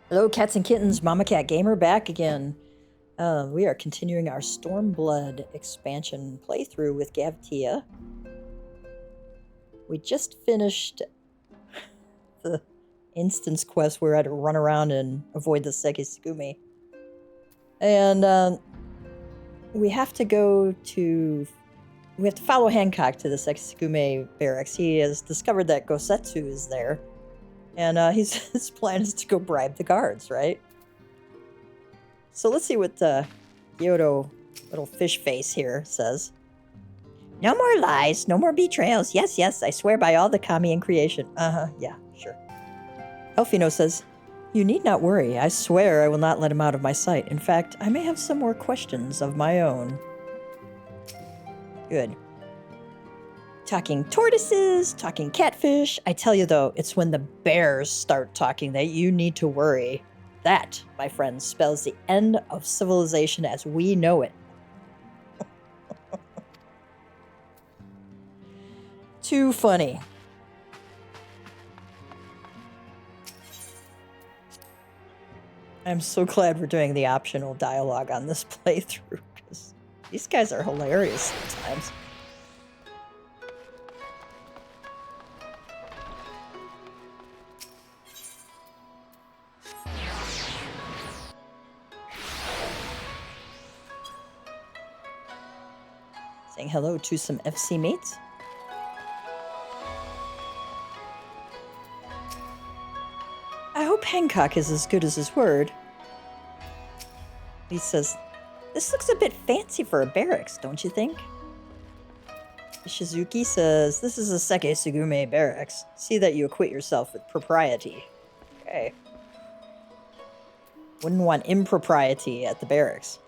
Hello, cats and kittens. Mama Cat Gamer back again. We are continuing our Stormblood expansion playthrough with Gavtia. We just finished the instance quest where I had to run around and avoid the Sekisugumi. And we have to follow Hancock to the Sekisugumi barracks. He has discovered that Gosetsu is there. And his plan is to go bribe the guards, right? So let's see what Yodo, little fish face here, says. No more lies, no more betrayals. Yes, yes, I swear by all the kami in creation. Yeah, sure. Elfino says, you need not worry. I swear I will not let him out of my sight. In fact, I may have some more questions of my own. Good. Talking tortoises, talking catfish. I tell you though, it's when the bears start talking that you need to worry. That, my friends, spells the end of civilization as we know it. Too funny. I'm so glad we're doing the optional dialogue on this playthrough, because these guys are hilarious sometimes. Saying hello to some FC mates. I hope Hancock is as good as his word. He says, this looks a bit fancy for a barracks, don't you think? Shizuki says, this is a Sekisugumi barracks. See that you acquit yourself with propriety. Okay. Wouldn't want impropriety at the barracks.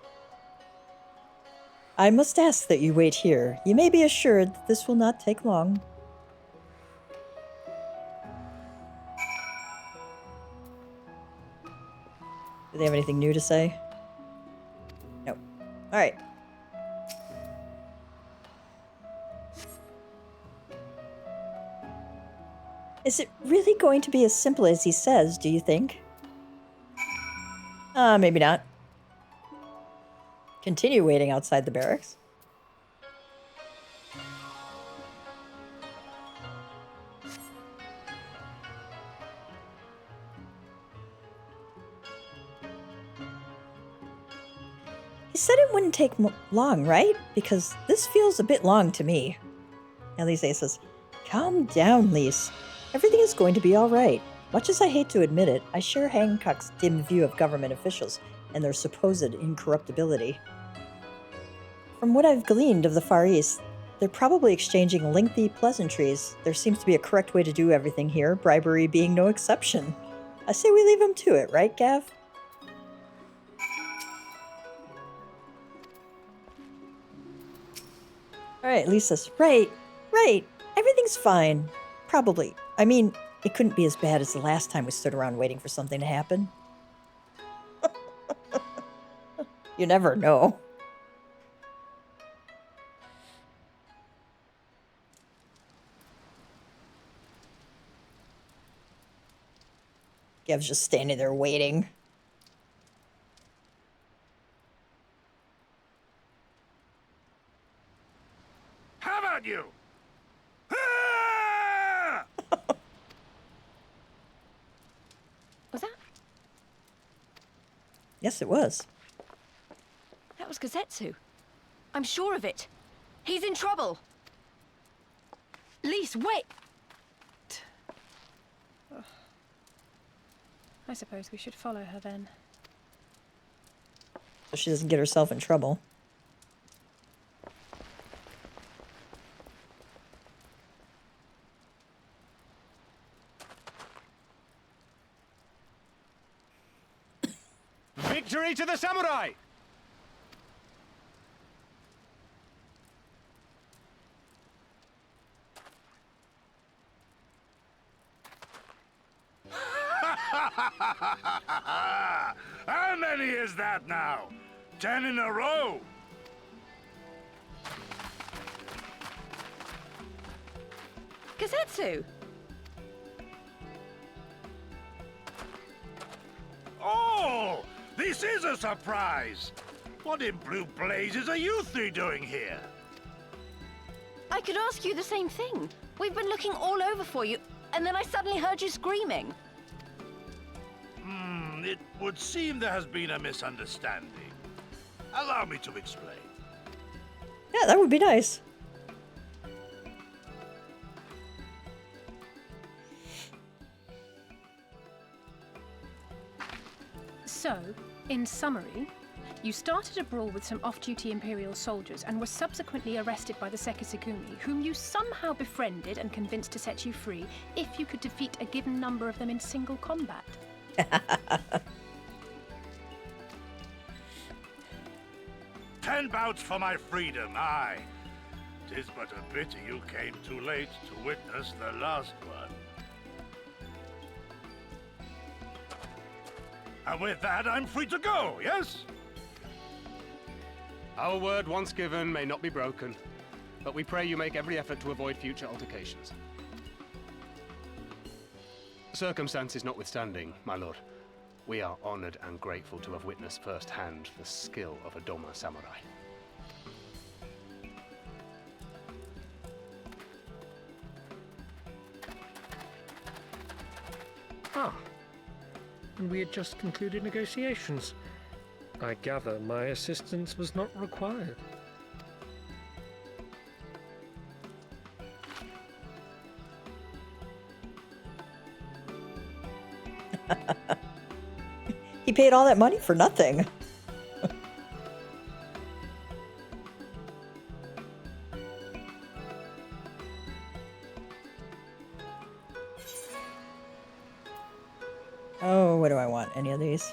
I must ask that you wait here. You may be assured that this will not take long. Do they have anything new to say? No. Alright. Is it really going to be as simple as he says, do you think? Maybe not. Continue waiting outside the barracks. He said it wouldn't take long, right? Because this feels a bit long to me. Alisaie says, calm down, Lyse. Everything is going to be all right. Much as I hate to admit it, I share Hancock's dim view of government officials and their supposed incorruptibility. From what I've gleaned of the Far East, they're probably exchanging lengthy pleasantries. There seems to be a correct way to do everything here, bribery being no exception. I say we leave him to it, right, Gav? Alright, Lisa's right. Everything's fine. Probably. I mean, it couldn't be as bad as the last time we stood around waiting for something to happen. You never know. Gav's just standing there waiting. How about you? Was that? Yes, it was. That was Gosetsu. I'm sure of it. He's in trouble. Lyse, wait! I suppose we should follow her then. So she doesn't get herself in trouble. Victory to the samurai! How many is that now? 10 in a row? Gosetsu! This is a surprise! What in blue blazes are you three doing here? I could ask you the same thing. We've been looking all over for you, and then I suddenly heard you screaming. It would seem there has been a misunderstanding. Allow me to explain. Yeah, that would be nice. So, in summary, you started a brawl with some off-duty Imperial soldiers and were subsequently arrested by the Sekisugumi, whom you somehow befriended and convinced to set you free if you could defeat a given number of them in single combat. 10 bouts for my freedom, aye. 'Tis but a pity you came too late to witness the last one. And with that, I'm free to go, yes? Our word once given may not be broken, but we pray you make every effort to avoid future altercations. Circumstances notwithstanding, my lord, we are honored and grateful to have witnessed firsthand the skill of a Doma samurai. Ah, and we had just concluded negotiations. I gather my assistance was not required. He paid all that money for nothing. Oh, what do I want? Any of these?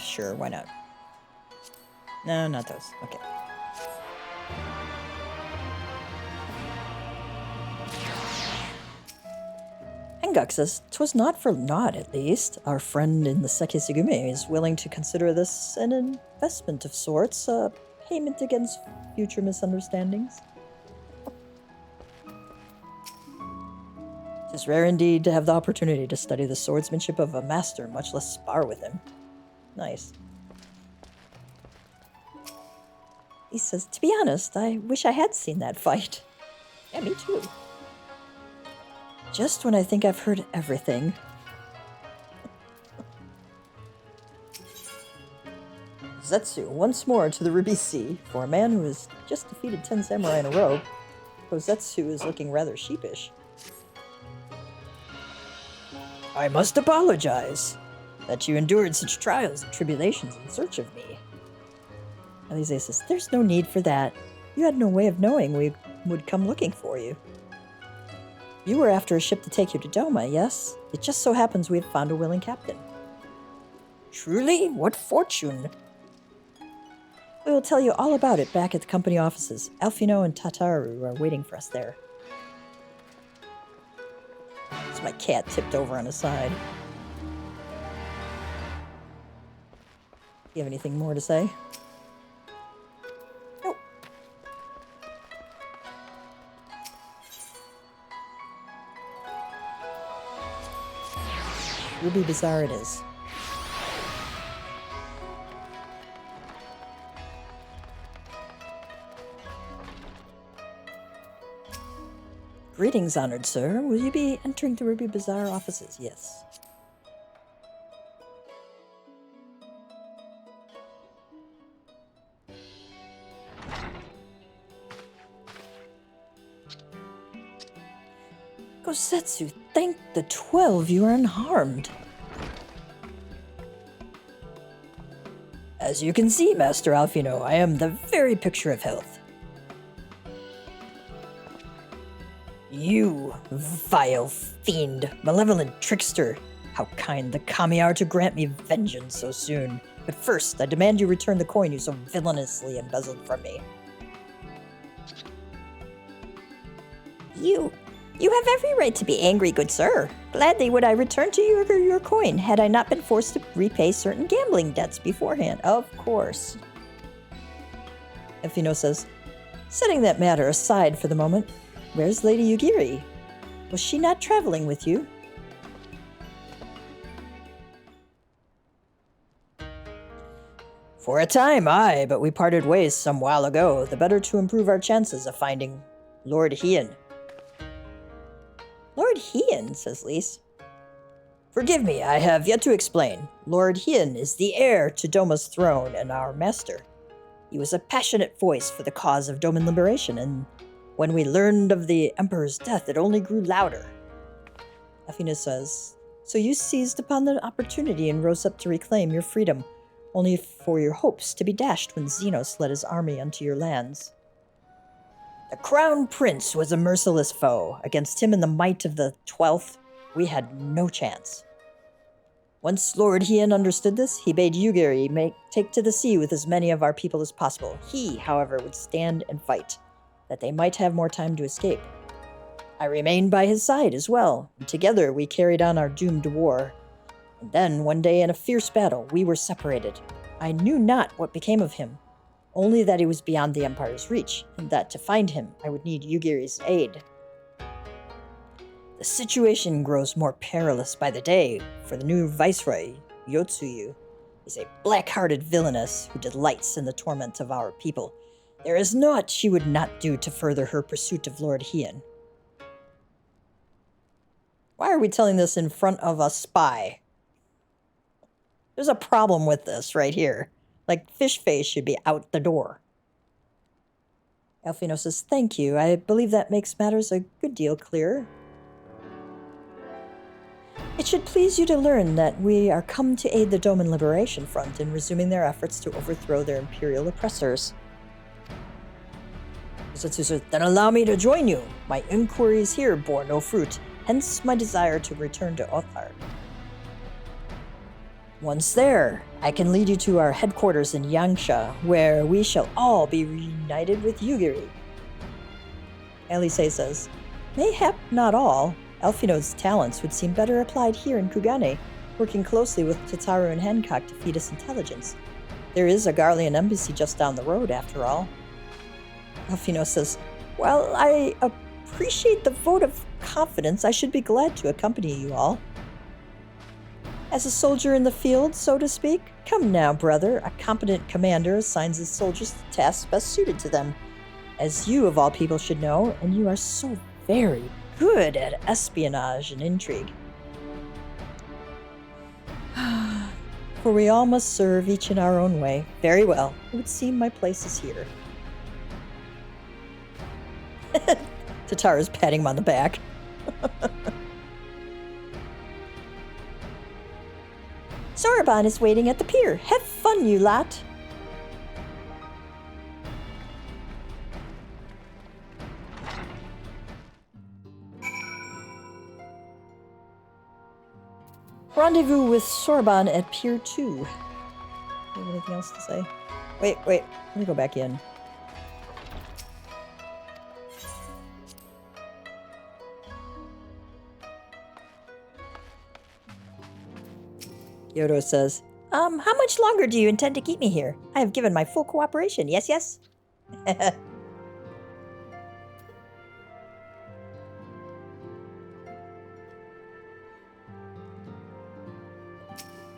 Sure, why not? No, not those. Okay. Henguk says, "'Twas not for naught, at least. Our friend in the Sekisugumi is willing to consider this an investment of sorts, a payment against future misunderstandings. 'Tis rare indeed to have the opportunity to study the swordsmanship of a master, much less spar with him." Nice. He says, "To be honest, I wish I had seen that fight." Yeah, me too. Just when I think I've heard everything. Zetsu once more to the Ruby Sea. For a man who has just defeated 10 samurai in a row, Kozetsu is looking rather sheepish. "I must apologize that you endured such trials and tribulations in search of me." Alisaie says, "There's no need for that. You had no way of knowing we would come looking for you. You were after a ship to take you to Doma, yes? It just so happens we have found a willing captain." "Truly? What fortune!" "We will tell you all about it back at the company offices. Alfino and Tataru are waiting for us there." It's my cat tipped over on his side. You have anything more to say? Nope. Ruby Bazaar it is. "Greetings, honored sir. Will you be entering the Ruby Bazaar offices?" "Yes." "Kozetsu, thank the 12 you are unharmed." "As you can see, Master Alfino, I am the very picture of health." "You, vile fiend, malevolent trickster! How kind the kami are to grant me vengeance so soon. But first, I demand you return the coin you so villainously embezzled from me." You have every right to be angry, good sir. Gladly would I return to you your coin, had I not been forced to repay certain gambling debts beforehand. Of course. Alfino says, Setting that matter aside for the moment, where's Lady Yugiri? Was she not traveling with you? For a time, aye, but we parted ways some while ago, the better to improve our chances of finding Lord Hien. Lord Hien, says Lyse. Forgive me, I have yet to explain. Lord Hien is the heir to Doma's throne and our master. He was a passionate voice for the cause of Doman liberation, and when we learned of the Emperor's death, it only grew louder. Elfina says, so you seized upon the opportunity and rose up to reclaim your freedom, only for your hopes to be dashed when Xenos led his army unto your lands. The Crown Prince was a merciless foe. Against him and the might of the 12th, we had no chance. Once Lord Hien understood this, he bade Yugiri take to the sea with as many of our people as possible. He, however, would stand and fight, that they might have more time to escape. I remained by his side as well, and together we carried on our doomed war. And then, one day in a fierce battle, we were separated. I knew not what became of him, only that he was beyond the Empire's reach, and that to find him, I would need Yugiri's aid. The situation grows more perilous by the day, for the new viceroy, Yotsuyu, is a black-hearted villainess who delights in the torment of our people. There is naught she would not do to further her pursuit of Lord Hien. Why are we telling this in front of a spy? There's a problem with this right here. Like, fish face should be out the door. Elfino says, thank you. I believe that makes matters a good deal clearer. It should please you to learn that we are come to aid the Doman Liberation Front in resuming their efforts to overthrow their imperial oppressors. Zetsu says, then allow me to join you. My inquiries here bore no fruit, hence my desire to return to Othar. Once there, I can lead you to our headquarters in Yangsha, where we shall all be reunited with Yugiri. Alisaie says, mayhap not all. Elfino's talents would seem better applied here in Kugane, working closely with Tataru and Hancock to feed us intelligence. There is a Garlean embassy just down the road, after all. Elfino says, while I appreciate the vote of confidence, I should be glad to accompany you all. As a soldier in the field, so to speak, come now, brother. A competent commander assigns his soldiers the tasks best suited to them, as you of all people should know, and you are so very good at espionage and intrigue. For we all must serve each in our own way. Very well. It would seem my place is here. Tataru's patting him on the back. Soroban is waiting at the pier. Have fun, you lot. Rendezvous with Soroban at Pier 2. Do you have anything else to say? Wait. Let me go back in. Yodo says, how much longer do you intend to keep me here? I have given my full cooperation. Yes, yes?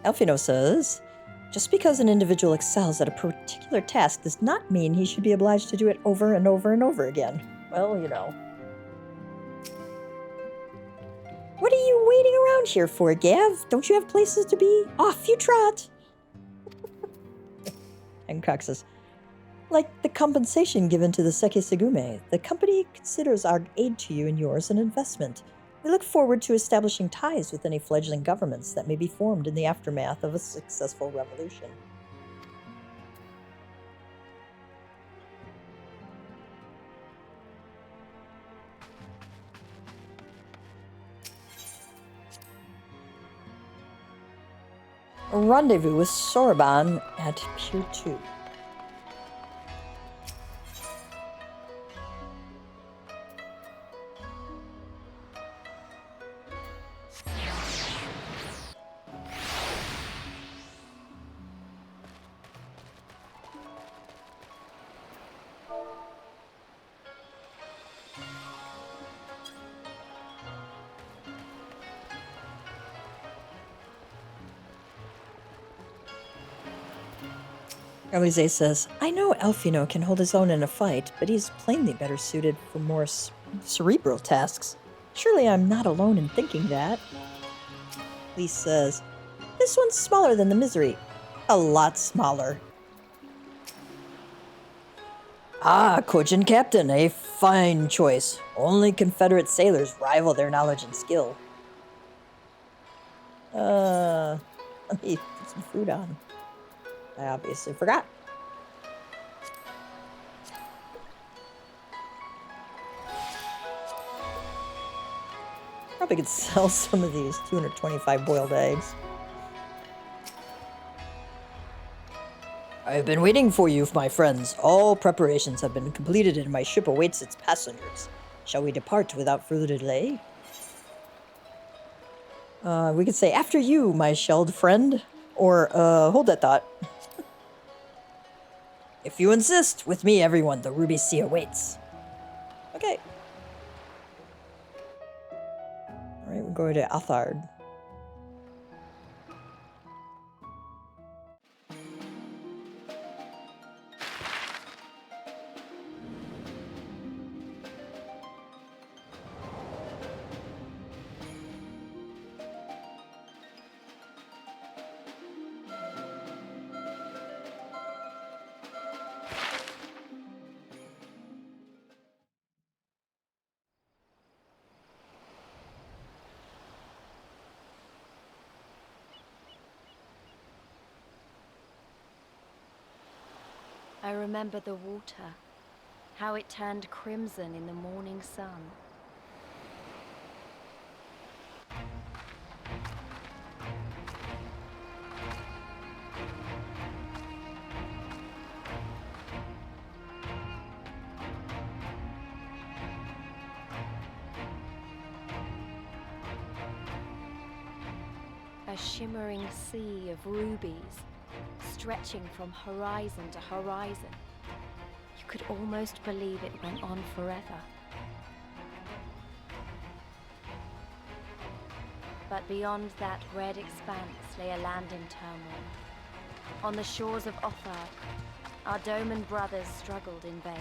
Elfino says, just because an individual excels at a particular task does not mean he should be obliged to do it over and over and over again. Well, you know. What are you waiting around here for, Gav? Don't you have places to be? Off you trot! Hancock says, like the compensation given to the Sekisugume, the company considers our aid to you and yours an investment. We look forward to establishing ties with any fledgling governments that may be formed in the aftermath of a successful revolution. A rendezvous with Soroban at Pier 2. Alisaie says, I know Elfino can hold his own in a fight, but he's plainly better suited for more cerebral tasks. Surely I'm not alone in thinking that. Lyse says, this one's smaller than the Misery. A lot smaller. Ah, cogent captain, a fine choice. Only Confederate sailors rival their knowledge and skill. Let me put some food on. I obviously forgot. Probably could sell some of these 225 boiled eggs. I've been waiting for you, my friends. All preparations have been completed and my ship awaits its passengers. Shall we depart without further delay? We could say, after you, my shelled friend. Or, hold that thought. If you insist, with me, everyone, the Ruby Sea awaits. Okay. Alright, we're going to Athard. I remember the water, how it turned crimson in the morning sun. A shimmering sea of rubies, stretching from horizon to horizon. You could almost believe it went on forever. But beyond that red expanse lay a land in turmoil. On the shores of Othar, our Doman brothers struggled in vain.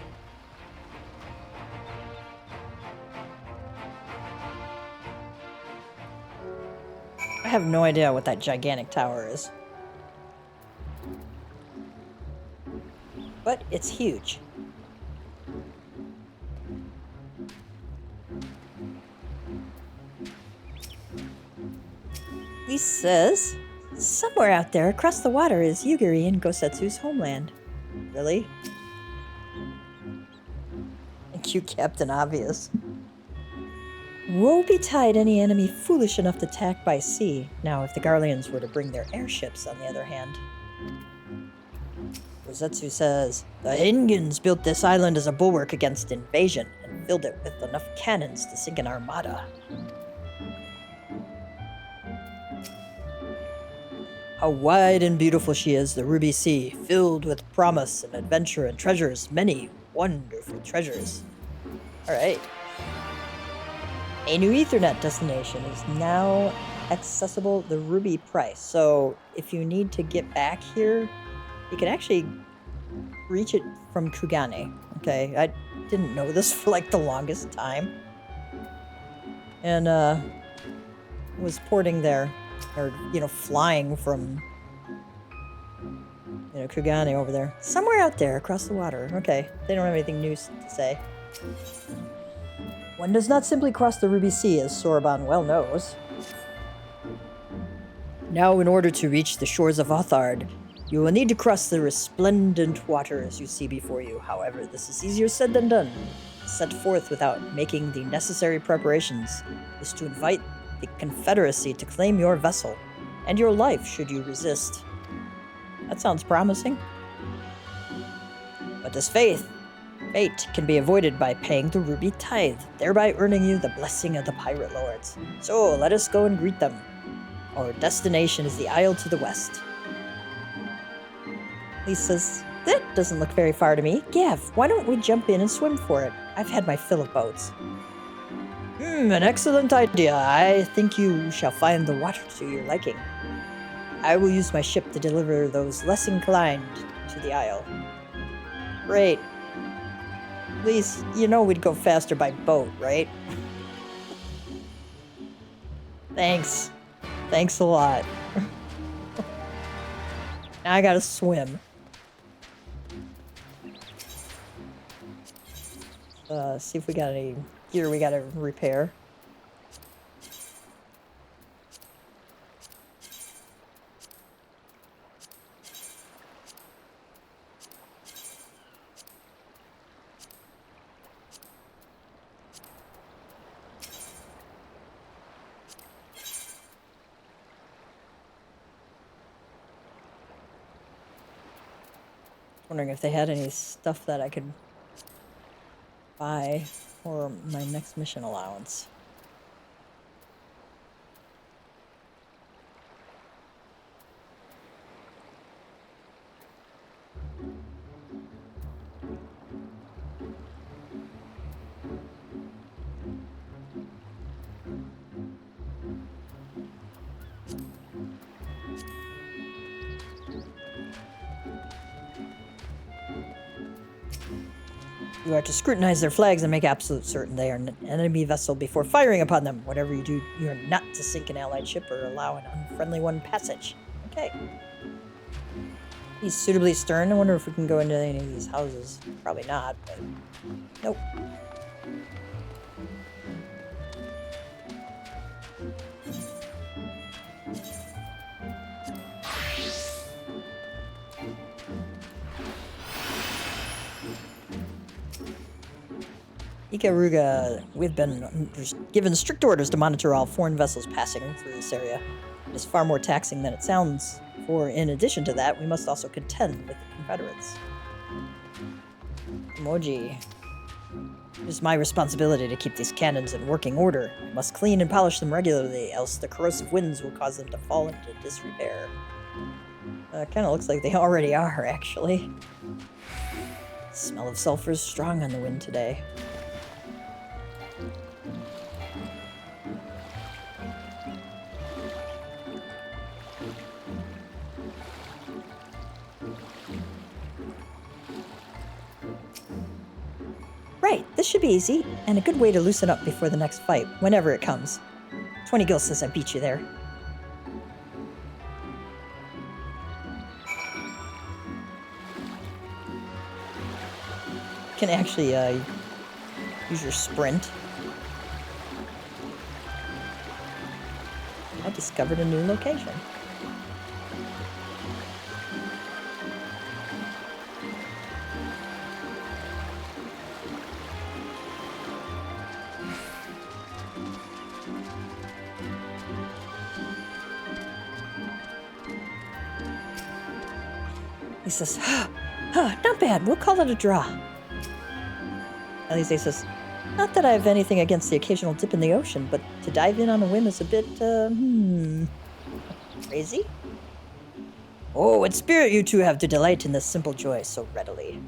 I have no idea what that gigantic tower is. But it's huge. Lyse says, somewhere out there across the water is Yugiri and Gosetsu's homeland. Really? Cute Captain Obvious. Woe betide any enemy foolish enough to attack by sea. Now, if the Garleans were to bring their airships, on the other hand. Gosetsu says, the Hingans built this island as a bulwark against invasion and filled it with enough cannons to sink an armada. How wide and beautiful she is, the Ruby Sea, filled with promise and adventure and treasures, many wonderful treasures. Alright. A new Ethernet destination is now accessible, the Ruby Price. So, if you need to get back here, you can actually reach it from Kugane. Okay, I didn't know this for like the longest time. And, was porting there. Or, flying from, Kugane over there. Somewhere out there, across the water. Okay, they don't have anything new to say. One does not simply cross the Ruby Sea, as Soroban well knows. Now, in order to reach the shores of Othard, you will need to cross the resplendent waters you see before you. However, this is easier said than done. Set forth without making the necessary preparations is to invite the Confederacy to claim your vessel, and your life should you resist. That sounds promising. But this fate can be avoided by paying the Ruby Tithe, thereby earning you the blessing of the Pirate Lords. So, let us go and greet them. Our destination is the Isle to the west. Lyse says, that doesn't look very far to me. Gav, why don't we jump in and swim for it? I've had my fill of boats. An excellent idea. I think you shall find the water to your liking. I will use my ship to deliver those less inclined to the Isle. Great. Lyse, you know we'd go faster by boat, right? Thanks. Thanks a lot. Now I gotta swim. See if we got any gear we gotta repair. Wondering if they had any stuff that I could buy for my next mission allowance. You are to scrutinize their flags and make absolute certain they are an enemy vessel before firing upon them. Whatever you do, you are not to sink an allied ship or allow an unfriendly one passage. Okay. He's suitably stern. I wonder if we can go into any of these houses. Probably not, but nope. Ikaruga, we've been given strict orders to monitor all foreign vessels passing through this area. It is far more taxing than it sounds, for in addition to that, we must also contend with the Confederates. Emoji. It is my responsibility to keep these cannons in working order. I must clean and polish them regularly, else the corrosive winds will cause them to fall into disrepair. Kind of looks like they already are, actually. The smell of sulfur is strong on the wind today. Right, this should be easy, and a good way to loosen up before the next fight, whenever it comes. 20 gil says I beat you there. You can actually use your sprint. I discovered a new location. He says, not bad, we'll call it a draw. Alisaie says, not that I have anything against the occasional dip in the ocean, but to dive in on a whim is a bit, crazy? Oh, what spirit you two have to delight in this simple joy so readily.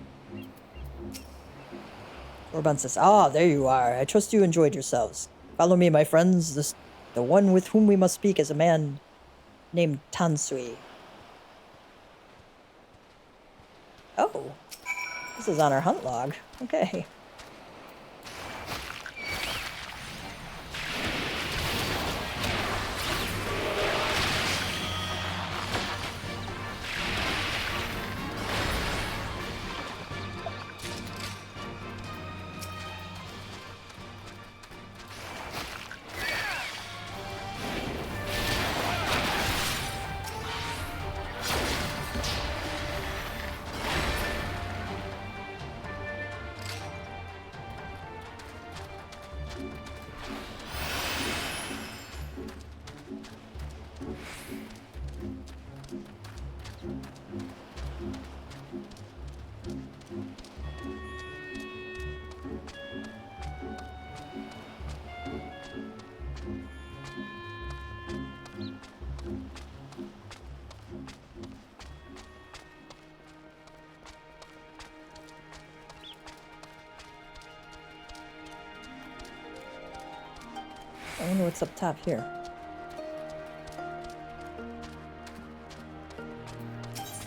Soroban says, there you are. I trust you enjoyed yourselves. Follow me, my friends. The one with whom we must speak is a man named Tansui. Oh, this is on our hunt log. Okay. I wonder what's up top here.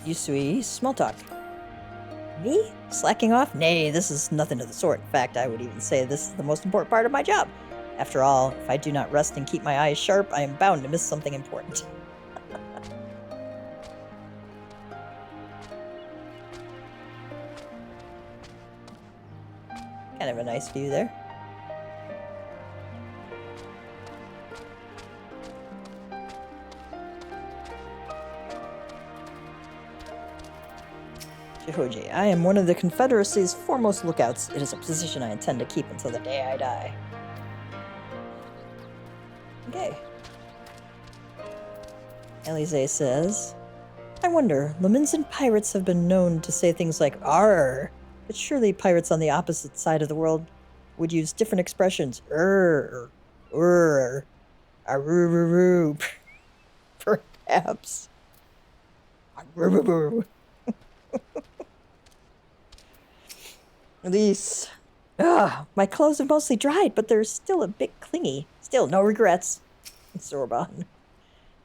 Yusui, small talk. Me? Slacking off? Nay, this is nothing of the sort. In fact, I would even say this is the most important part of my job. After all, if I do not rest and keep my eyes sharp, I am bound to miss something important. Kind of a nice view there. Jehoji, I am one of the Confederacy's foremost lookouts. It is a position I intend to keep until the day I die. Okay. Alisaie says, I wonder, Leminson pirates have been known to say things like "arr," but surely pirates on the opposite side of the world would use different expressions. Or arururu. Perhaps. Arururu. Lyse. My clothes have mostly dried, but they're still a bit clingy. Still, no regrets. Soroban.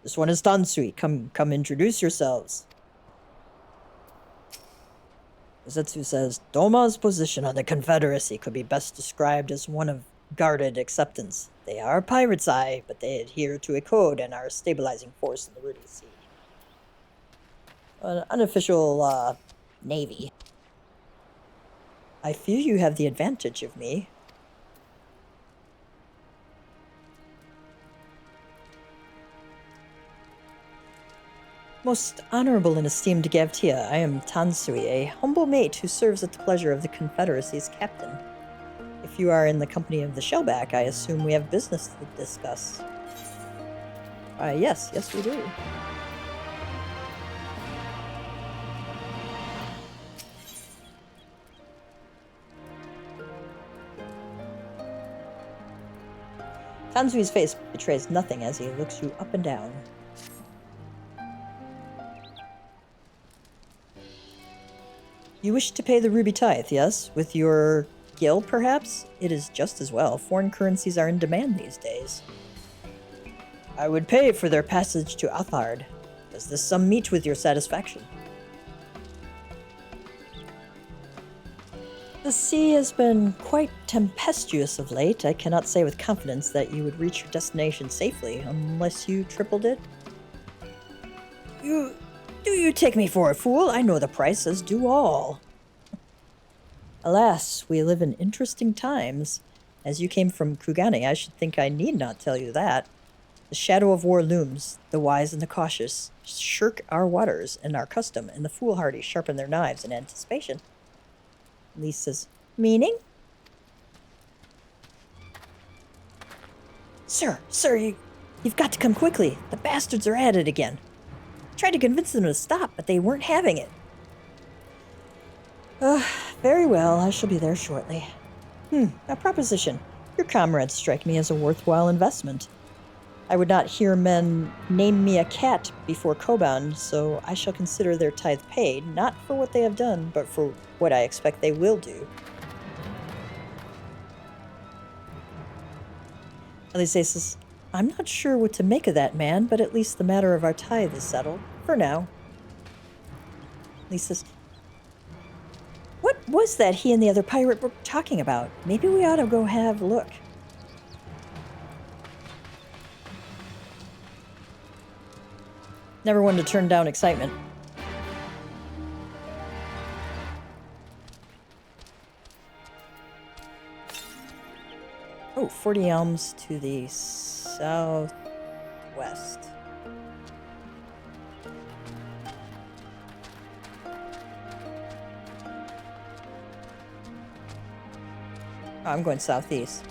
This one is Tansui. Come introduce yourselves. Zetsu says, Doma's position on the Confederacy could be best described as one of guarded acceptance. They are pirates, aye, but they adhere to a code and are a stabilizing force in the Rudy Sea. An unofficial, navy. I fear you have the advantage of me. Most honorable and esteemed Gavtia, I am Tansui, a humble mate who serves at the pleasure of the Confederacy's captain. If you are in the company of the Shellback, I assume we have business to discuss. Yes we do. Tansui's face betrays nothing as he looks you up and down. You wish to pay the ruby tithe, yes? With your guild, perhaps? It is just as well. Foreign currencies are in demand these days. I would pay for their passage to Athard. Does this sum meet with your satisfaction? The sea has been quite tempestuous of late. I cannot say with confidence that you would reach your destination safely, unless you tripled it. Do you take me for a fool? I know the price, as do all. Alas, we live in interesting times. As you came from Kugane, I should think I need not tell you that. The shadow of war looms. The wise and the cautious shirk our waters and our custom, and the foolhardy sharpen their knives in anticipation. Lyse says, meaning? Sir, you've got to come quickly. The bastards are at it again. I tried to convince them to stop, but they weren't having it. Very well, I shall be there shortly. A proposition. Your comrades strike me as a worthwhile investment. I would not hear men name me a cat before Koban, so I shall consider their tithe paid, not for what they have done, but for what I expect they will do. Alisaie says, I'm not sure what to make of that man, but at least the matter of our tithe is settled, for now. Lyse says, what was that he and the other pirate were talking about? Maybe we ought to go have a look. Never one to turn down excitement. Oh, 40 elms to the southwest. Oh, I'm going southeast.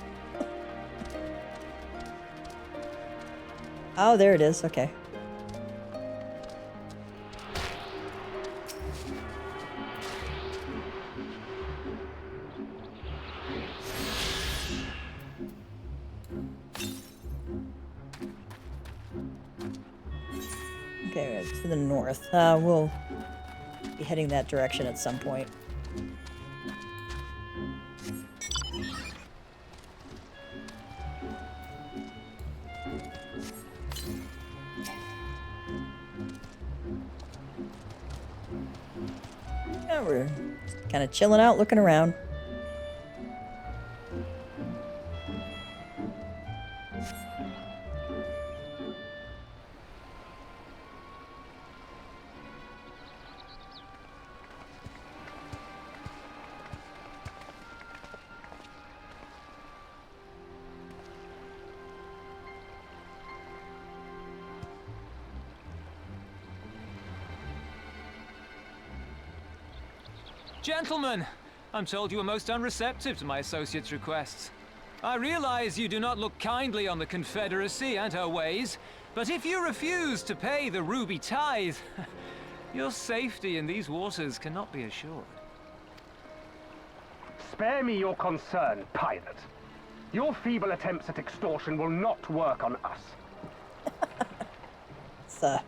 Oh, there it is. Okay. Okay, to the north. We'll be heading that direction at some point. Yeah, we're kind of chilling out, looking around. Gentlemen, I'm told you were most unreceptive to my associate's requests. I realize you do not look kindly on the Confederacy and her ways, but if you refuse to pay the ruby tithe, your safety in these waters cannot be assured. Spare me your concern, pirate. Your feeble attempts at extortion will not work on us. It's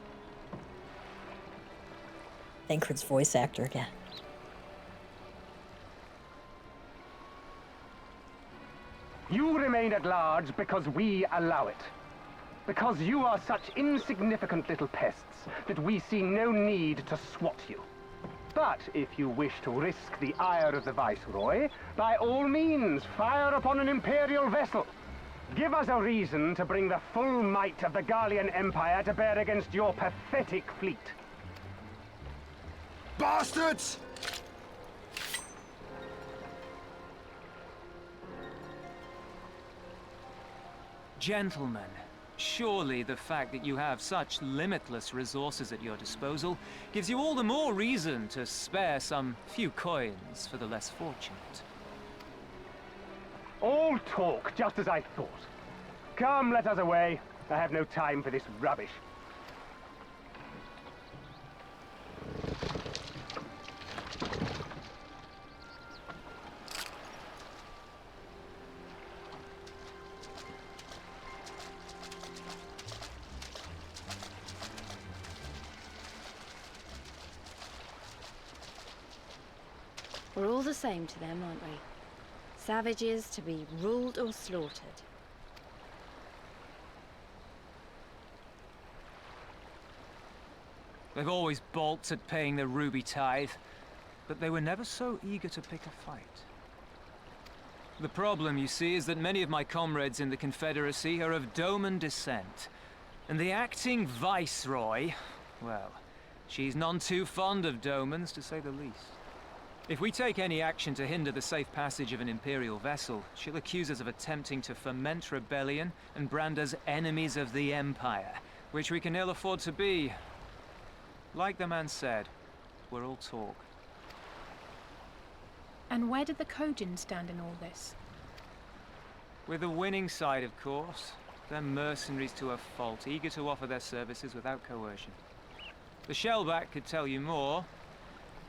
Thancred's voice actor again. You remain at large because we allow it. Because you are such insignificant little pests that we see no need to swat you. But if you wish to risk the ire of the Viceroy, by all means, fire upon an Imperial vessel. Give us a reason to bring the full might of the Garlean Empire to bear against your pathetic fleet. Bastards! Gentlemen, surely the fact that you have such limitless resources at your disposal gives you all the more reason to spare some few coins for the less fortunate. All talk, just as I thought. Come, let us away. I have no time for this rubbish. We're all the same to them, aren't we? Savages to be ruled or slaughtered. They've always balked at paying the ruby tithe, but they were never so eager to pick a fight. The problem, you see, is that many of my comrades in the Confederacy are of Doman descent. And the acting Viceroy, well, she's none too fond of Domans, to say the least. If we take any action to hinder the safe passage of an Imperial vessel, she'll accuse us of attempting to foment rebellion and brand us enemies of the Empire, which we can ill afford to be. Like the man said, we're all talk. And where did the Kojin stand in all this? With the winning side, of course. They're mercenaries to a fault, eager to offer their services without coercion. The Shellback could tell you more,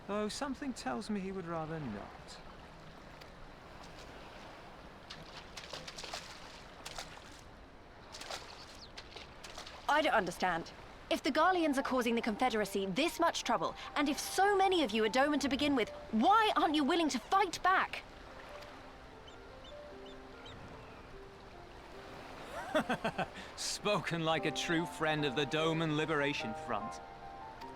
though something tells me he would rather not. I don't understand. If the Garleans are causing the Confederacy this much trouble, and if so many of you are Doman to begin with, why aren't you willing to fight back? Spoken like a true friend of the Doman Liberation Front.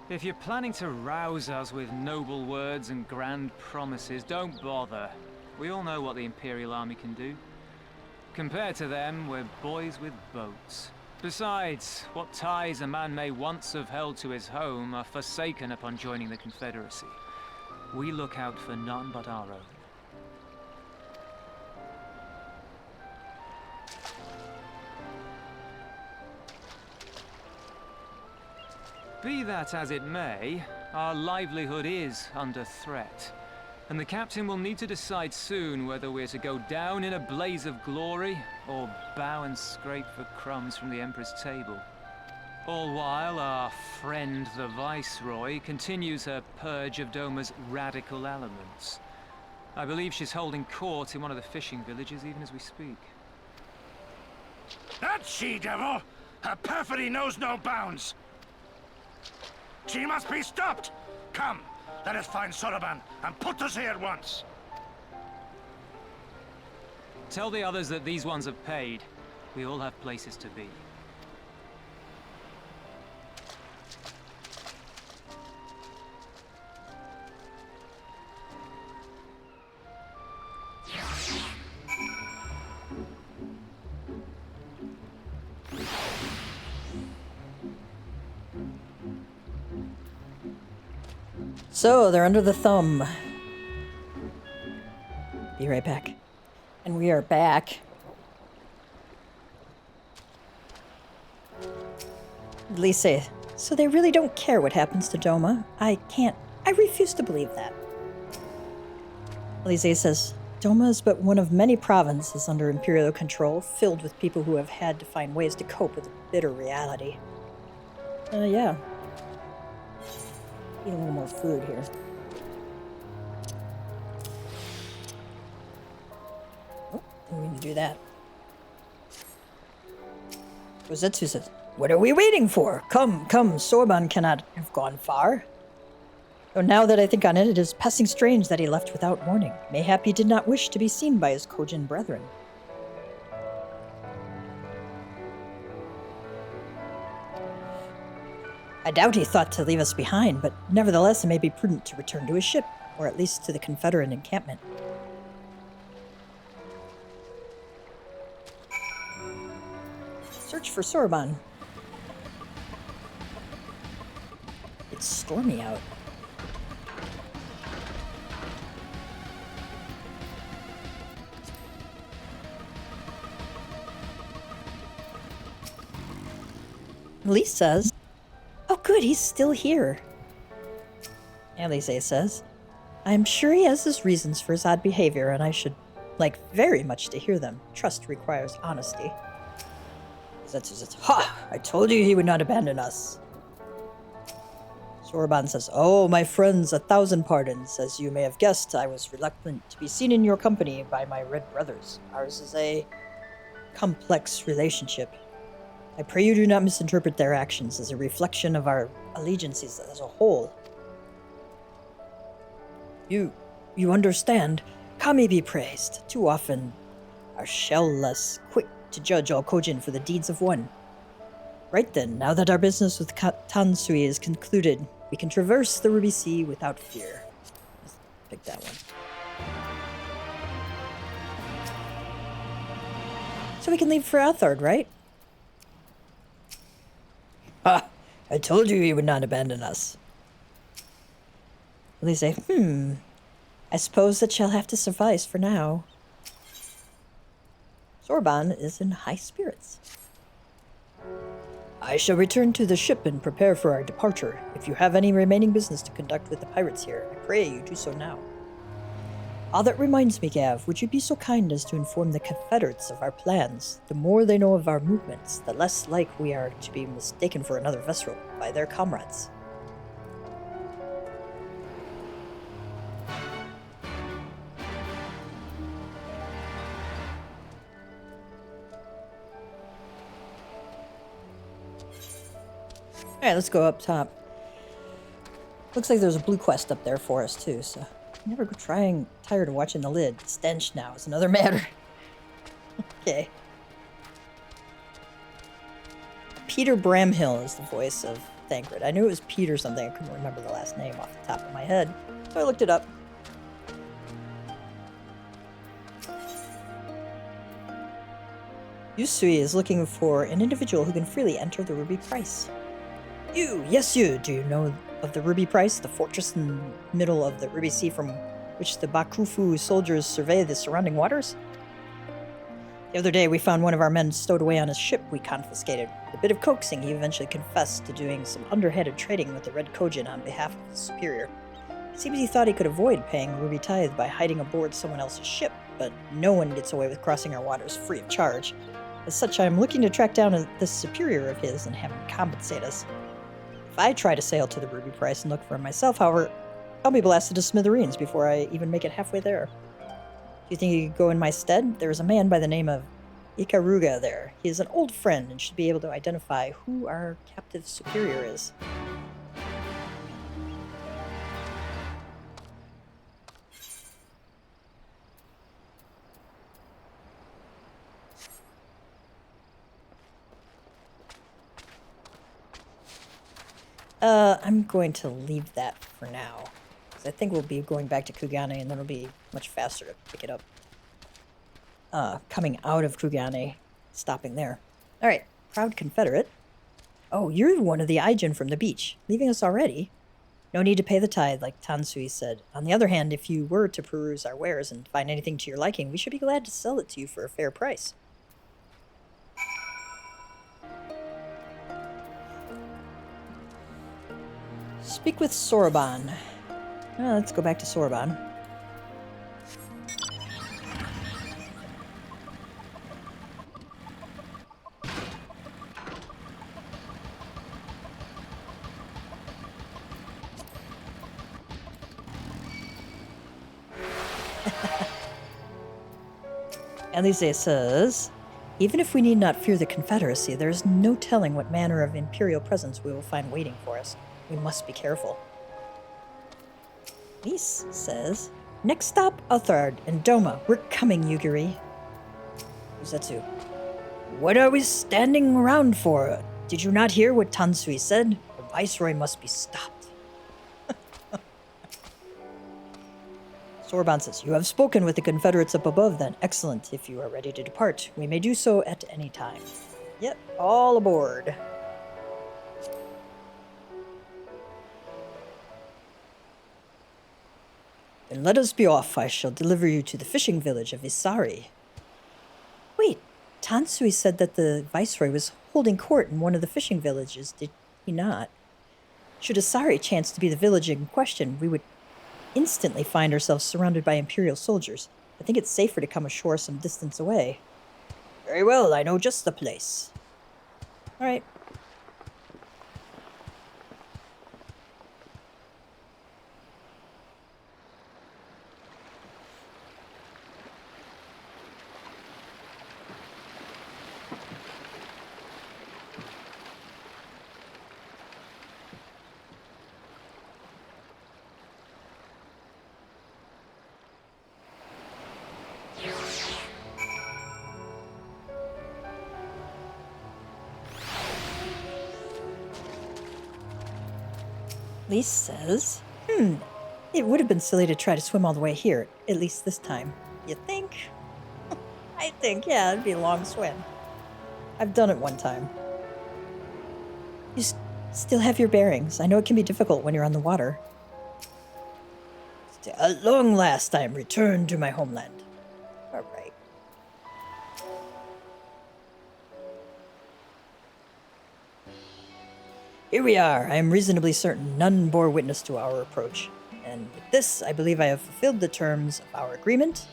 If you're planning to rouse us with noble words and grand promises, don't bother. We all know what the Imperial Army can do. Compared to them, we're boys with boats. Besides, what ties a man may once have held to his home are forsaken upon joining the Confederacy. We look out for none but our own. Be that as it may, our livelihood is under threat. And the captain will need to decide soon whether we're to go down in a blaze of glory, or bow and scrape for crumbs from the Emperor's table. All while our friend the Viceroy continues her purge of Doma's radical elements. I believe she's holding court in one of the fishing villages even as we speak. That she-devil! Her perfidy knows no bounds! She must be stopped! Come, let us find Soroban and put us here at once! Tell the others that these ones have paid. We all have places to be. So, they're under the thumb. Be right back. And we are back. Lyse, so they really don't care what happens to Doma? I refuse to believe that. Lyse says, Doma is but one of many provinces under Imperial control, filled with people who have had to find ways to cope with the bitter reality. Yeah. Eat a little more food here. Oh, didn't mean to do that. Rosetsu says, what are we waiting for? Come, Soroban cannot have gone far. Though now that I think on it, it is passing strange that he left without warning. Mayhap he did not wish to be seen by his Kojin brethren. I doubt he thought to leave us behind, but nevertheless it may be prudent to return to his ship, or at least to the Confederate encampment. Search for Soroban. It's stormy out. Lyse says, oh good, he's still here. Alisaie says, I'm sure he has his reasons for his odd behavior, and I should like very much to hear them. Trust requires honesty. Zetsu says, ha! I told you he would not abandon us. Soroban says, oh, my friends, 1,000 pardons. As you may have guessed, I was reluctant to be seen in your company by my red brothers. Ours is a complex relationship. I pray you do not misinterpret their actions as a reflection of our allegiances as a whole. You understand. Kami be praised. Too often are shell-less quick to judge all Kojin for the deeds of one. Right then, now that our business with Tansui is concluded, we can traverse the Ruby Sea without fear. Let's pick that one. So we can leave for Althard, right? Ha! I told you he would not abandon us. Lyse, I suppose that shall have to suffice for now. Soroban is in high spirits. I shall return to the ship and prepare for our departure. If you have any remaining business to conduct with the pirates here, I pray you do so now. Ah, that reminds me, Gav, would you be so kind as to inform the Confederates of our plans? The more they know of our movements, the less like we are to be mistaken for another vessel by their comrades. Alright, let's go up top. Looks like there's a blue quest up there for us, too, so... I'm never tired of watching the lid. The stench now is another matter. Okay. Peter Bramhill is the voice of Thancred. I knew it was Peter something. I couldn't remember the last name off the top of my head, so I looked it up. Yusui is looking for an individual who can freely enter the Ruby Price. You! Yes, you! Do you know of the Ruby Price, the fortress in the middle of the Ruby Sea from which the Bakufu soldiers survey the surrounding waters? The other day we found one of our men stowed away on a ship we confiscated. With a bit of coaxing, he eventually confessed to doing some underhanded trading with the Red Kojin on behalf of his superior. It seems he thought he could avoid paying Ruby Tithe by hiding aboard someone else's ship, but no one gets away with crossing our waters free of charge. As such, I am looking to track down this superior of his and have him compensate us. If I try to sail to the Ruby Price and look for him myself, however, I'll be blasted to smithereens before I even make it halfway there. Do you think you could go in my stead? There is a man by the name of Ikaruga there. He is an old friend and should be able to identify who our captive superior is. I'm going to leave that for now. Because I think we'll be going back to Kugane and then it'll be much faster to pick it up. Coming out of Kugane, stopping there. Alright, proud Confederate. Oh, you're one of the Aijin from the beach. Leaving us already? No need to pay the tithe, like Tansui said. On the other hand, if you were to peruse our wares and find anything to your liking, we should be glad to sell it to you for a fair price. Speak with Soroban. Let's go back to Soroban. Alisaie says, even if we need not fear the Confederacy, there is no telling what manner of Imperial presence we will find waiting for us. We must be careful. Lyse says, next stop, Uthard and Doma. We're coming, Yugiri. Uzetsu. What are we standing around for? Did you not hear what Tansui said? The Viceroy must be stopped. Soroban says, you have spoken with the Confederates up above, then. Excellent. If you are ready to depart, we may do so at any time. Yep, all aboard. Then let us be off. I shall deliver you to the fishing village of Isari. Wait, Tansui said that the Viceroy was holding court in one of the fishing villages, did he not? Should Isari chance to be the village in question, we would instantly find ourselves surrounded by Imperial soldiers. I think it's safer to come ashore some distance away. Very well, I know just the place. All right. Lyse says, it would have been silly to try to swim all the way here, at least this time. You think? I think, yeah, it'd be a long swim. I've done it one time. You still have your bearings. I know it can be difficult when you're on the water. At long last, I am returned to my homeland. All right. Here we are. I am reasonably certain none bore witness to our approach. And with this, I believe I have fulfilled the terms of our agreement.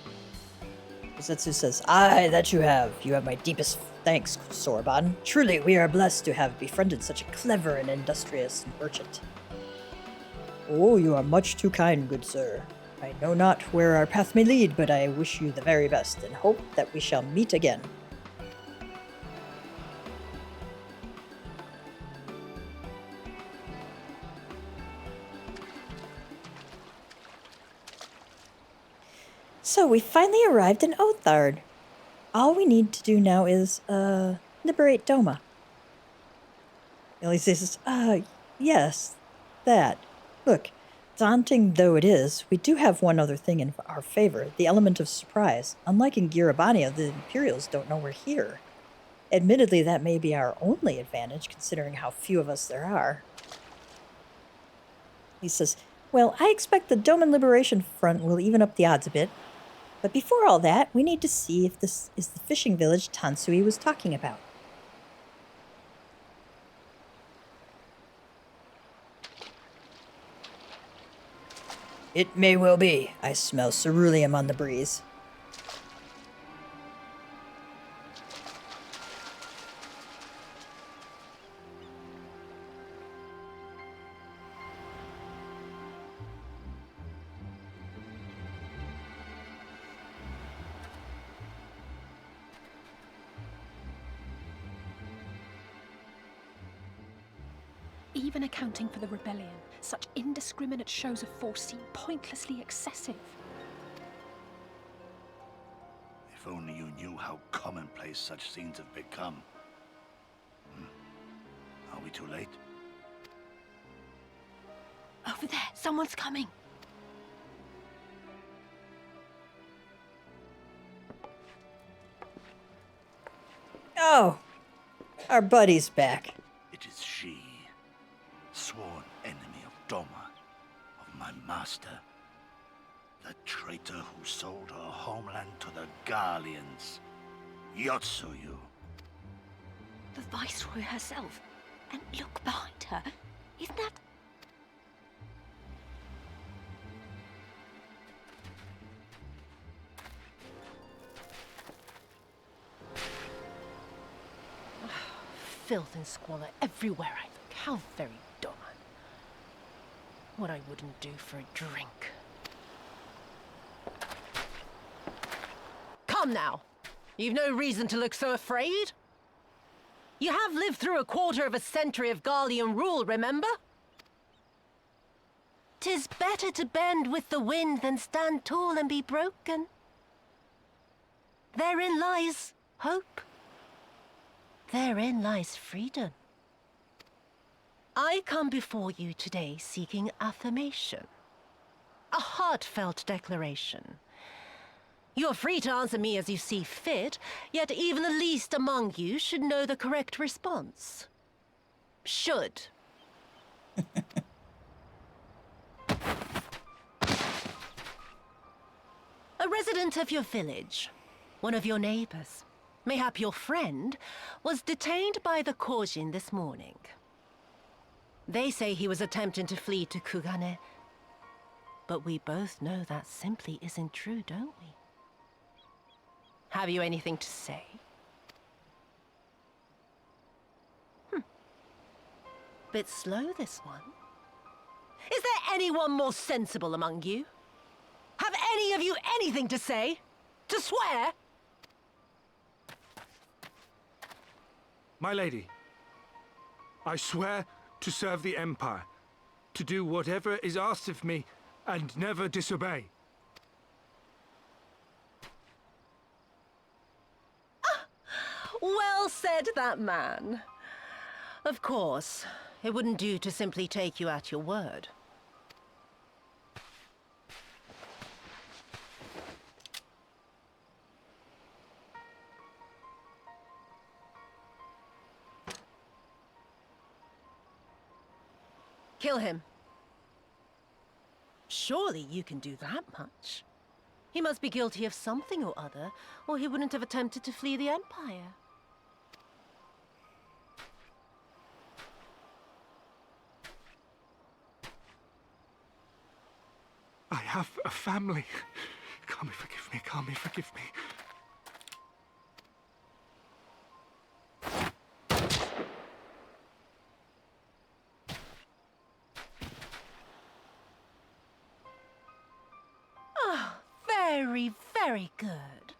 Uzetsu says, aye, that you have. You have my deepest thanks, Soroban. Truly, we are blessed to have befriended such a clever and industrious merchant. Oh, you are much too kind, good sir. I know not where our path may lead, but I wish you the very best and hope that we shall meet again. So we finally arrived in Uthard. All we need to do now is, liberate Doma. Alisaie says, yes, that. Look, daunting though it is, we do have one other thing in our favor, the element of surprise. Unlike in Girabania, the Imperials don't know we're here. Admittedly, that may be our only advantage, considering how few of us there are. He says, well, I expect the Doman Liberation Front will even up the odds a bit. But before all that, we need to see if this is the fishing village Tansui was talking about. It may well be. I smell ceruleum on the breeze. Even accounting for the rebellion, such indiscriminate shows of force seem pointlessly excessive. If only you knew how commonplace such scenes have become. Are we too late? Over there, someone's coming. Oh, our buddy's back. It is she, sworn enemy of Doma. master. The traitor who sold her homeland to the Garleans. Yotsuyu. The Viceroy herself. And look behind her. Isn't that... Filth and squalor everywhere I look. How very dumb. What I wouldn't do for a drink. Come now. You've no reason to look so afraid. You have lived through a quarter of a century of Garlean rule, remember? 'Tis better to bend with the wind than stand tall and be broken. Therein lies hope. Therein lies freedom. I come before you today seeking affirmation. A heartfelt declaration. You are free to answer me as you see fit, yet even the least among you should know the correct response. Should. A resident of your village, one of your neighbors, mayhap your friend, was detained by the Korjin this morning. They say he was attempting to flee to Kugane, but we both know that simply isn't true, don't we? Have you anything to say? Bit slow, this one. Is there anyone more sensible among you? Have any of you anything to say? To swear? My lady, I swear to serve the Empire, to do whatever is asked of me, and never disobey. Well said, that man. Of course, it wouldn't do to simply take you at your word. Kill him. Surely you can do that much. He must be guilty of something or other, or he wouldn't have attempted to flee the Empire. I have a family. Kami, forgive me. Kami, forgive me. Very, very good.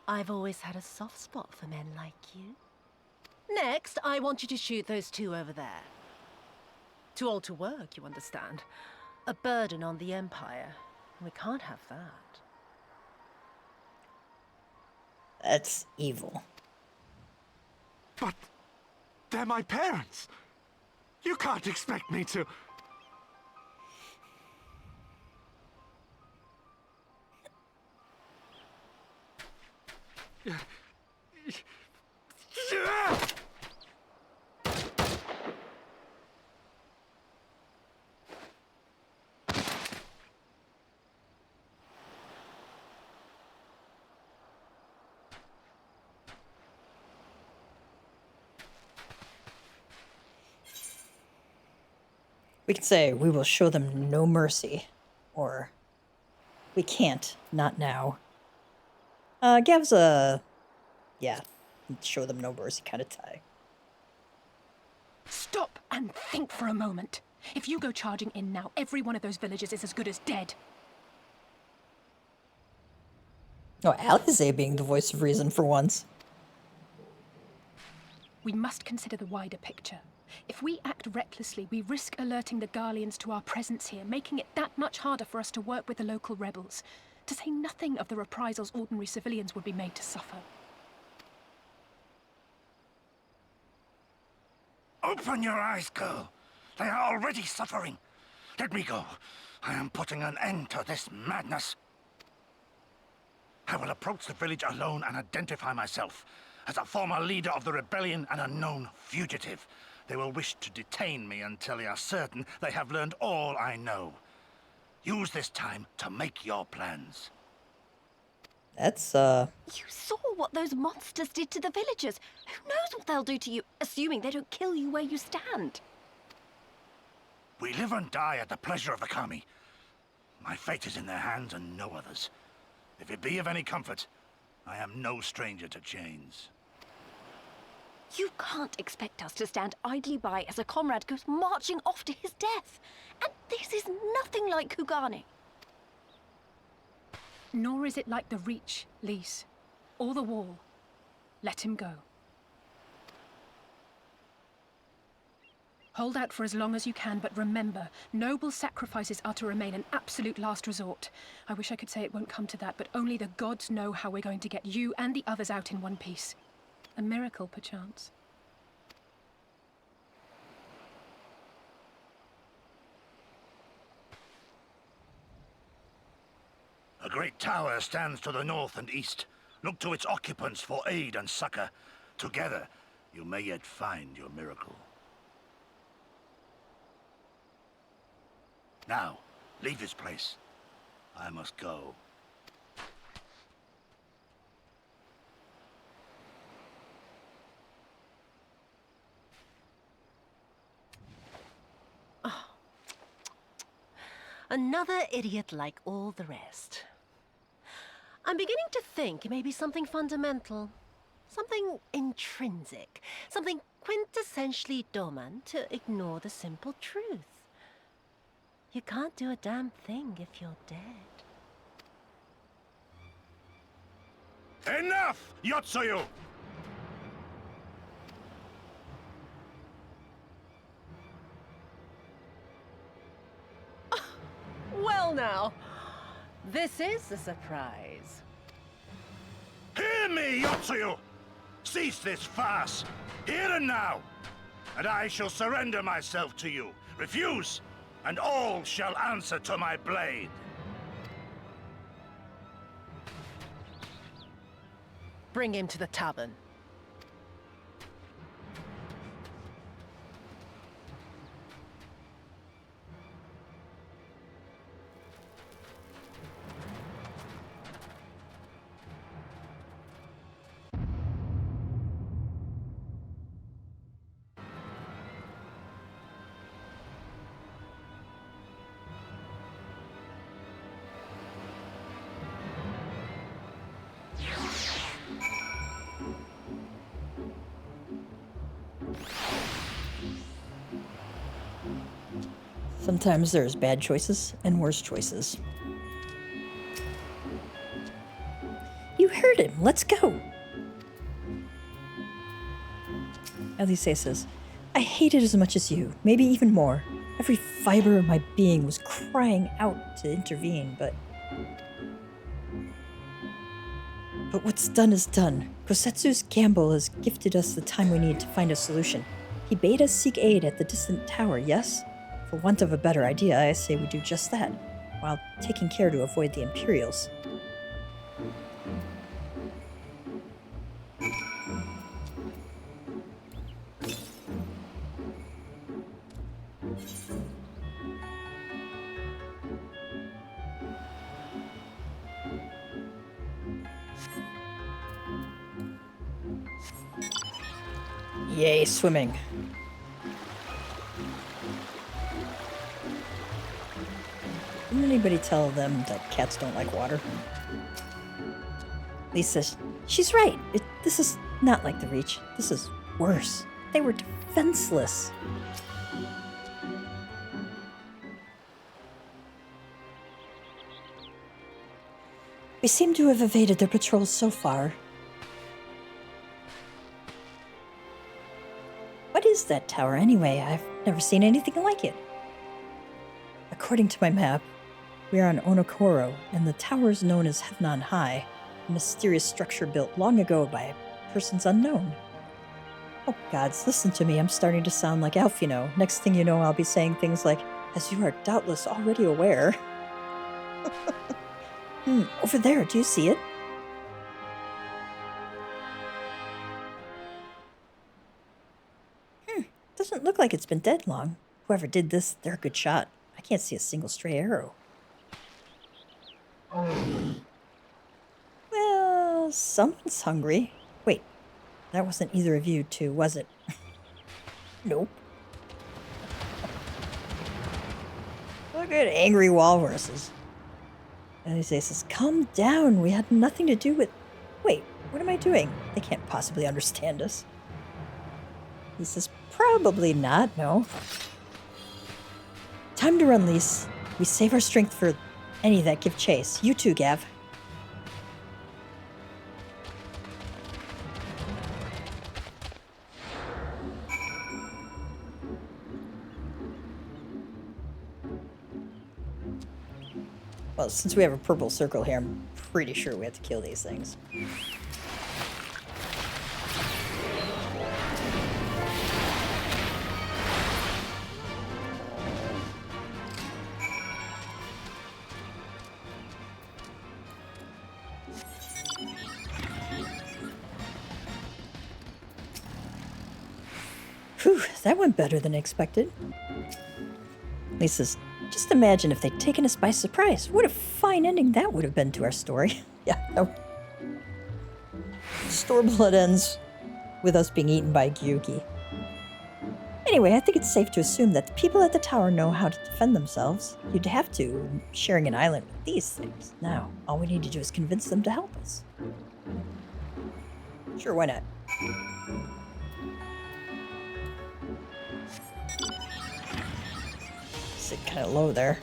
I've always had a soft spot for men like you. Next, I want you to shoot those two over there. Too old to work, you understand. A burden on the Empire. We can't have that. That's evil. But they're my parents. You can't expect me to... We could say, we will show them no mercy. Or, we can't, not now. Gav's a... yeah, show them no mercy kind of tie. Stop and think for a moment. If you go charging in now, every one of those villagers is as good as dead. Oh, Alisaie being the voice of reason for once. We must consider the wider picture. If we act recklessly, we risk alerting the Garleans to our presence here, making it that much harder for us to work with the local rebels. To say nothing of the reprisals ordinary civilians would be made to suffer. Open your eyes, girl. They are already suffering. Let me go. I am putting an end to this madness. I will approach the village alone and identify myself. As a former leader of the rebellion and a known fugitive, they will wish to detain me until they are certain they have learned all I know. Use this time to make your plans. That's, You saw what those monsters did to the villagers. Who knows what they'll do to you, assuming they don't kill you where you stand? We live and die at the pleasure of the Kami. My fate is in their hands and no others. If it be of any comfort, I am no stranger to chains. You can't expect us to stand idly by as a comrade goes marching off to his death. And this is nothing like Kugane. Nor is it like the Reach, Lyse, or the Wall. Let him go. Hold out for as long as you can, but remember, noble sacrifices are to remain an absolute last resort. I wish I could say it won't come to that, but only the gods know how we're going to get you and the others out in one piece. A miracle, perchance. A great tower stands to the north and east. Look to its occupants for aid and succor. Together, you may yet find your miracle. Now, leave this place. I must go. Another idiot like all the rest. I'm beginning to think it may be something fundamental. Something intrinsic. Something quintessentially Doman to ignore the simple truth. You can't do a damn thing if you're dead. Enough, Yotsuyu! Well now, this is a surprise. Hear me, Yotsuyu! Cease this farce, here and now, and I shall surrender myself to you. Refuse, and all shall answer to my blade. Bring him to the tavern. sometimes there's bad choices and worse choices. You heard him. Let's go. Alisaie says, I hate it as much as you, maybe even more. Every fiber of my being was crying out to intervene, but what's done is done. Kosetsu's gamble has gifted us the time we need to find a solution. He bade us seek aid at the distant tower, yes? For want of a better idea, I say we do just that, while taking care to avoid the Imperials. Yay, swimming. Didn't anybody tell them that cats don't like water? Lyse says, she's right. This is not like the Reach. This is worse. They were defenseless. We seem to have evaded their patrols so far. What is that tower anyway? I've never seen anything like it. According to my map, we are on Onokoro, and the tower is known as Heaven on High, a mysterious structure built long ago by persons unknown. Oh gods, listen to me, I'm starting to sound like Alfino. Next thing you know, I'll be saying things like, as you are doubtless already aware. Over there, do you see it? Doesn't look like it's been dead long. Whoever did this, they're a good shot. I can't see a single stray arrow. Well, someone's hungry. Wait, that wasn't either of you two, was it? Nope. Look at angry walruses. Alisaie says, calm down. We had nothing to do with... Wait, what am I doing? They can't possibly understand us. He says, probably not, no. Time to run, Lyse. We save our strength for any that give chase. You too, Gav. Well, since we have a purple circle here, I'm pretty sure we have to kill these things. Whew, that went better than expected. Lyse says, just imagine if they'd taken us by surprise. What a fine ending that would have been to our story. Yeah, no. Stormblood ends with us being eaten by Gyuki. Anyway, I think it's safe to assume that the people at the tower know how to defend themselves. You'd have to, sharing an island with these things. Now, all we need to do is convince them to help us. Sure, why not? Sit kind of low there.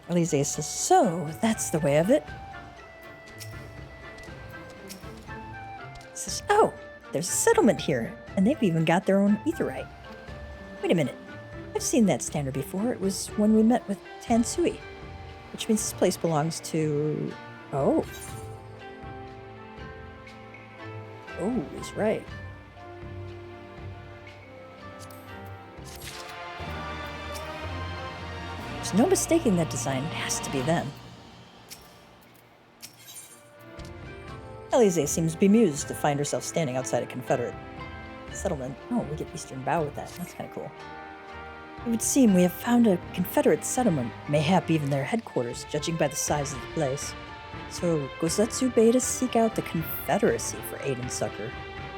Alisaie says, so that's the way of it. He says, oh, there's a settlement here, and they've even got their own aetheryte. Wait a minute. I've seen that standard before. It was when we met with Tansui, which means this place belongs to... Oh. Oh, he's right. There's no mistaking that design. It has to be them. Alisaie seems bemused to find herself standing outside a Confederate settlement. Oh, we get Eastern Bough with that. That's kind of cool. It would seem we have found a Confederate settlement, mayhap even their headquarters, judging by the size of the place. So, Gosetsu bade us seek out the Confederacy for aid and succor.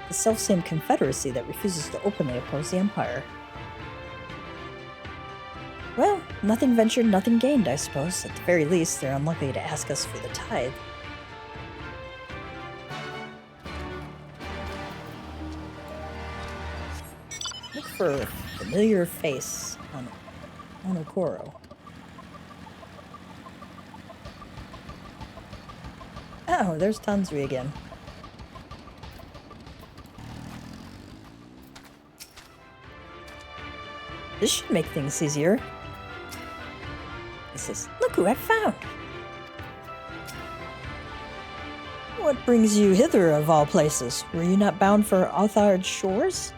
The selfsame Confederacy that refuses to openly oppose the Empire. Well, nothing ventured, nothing gained, I suppose. At the very least, they're unlikely to ask us for the tithe. Look for a familiar face on Onokoro. Oh, there's Tansui again. This should make things easier. He says, look who I found. What brings you hither of all places? Were you not bound for Althard's shores?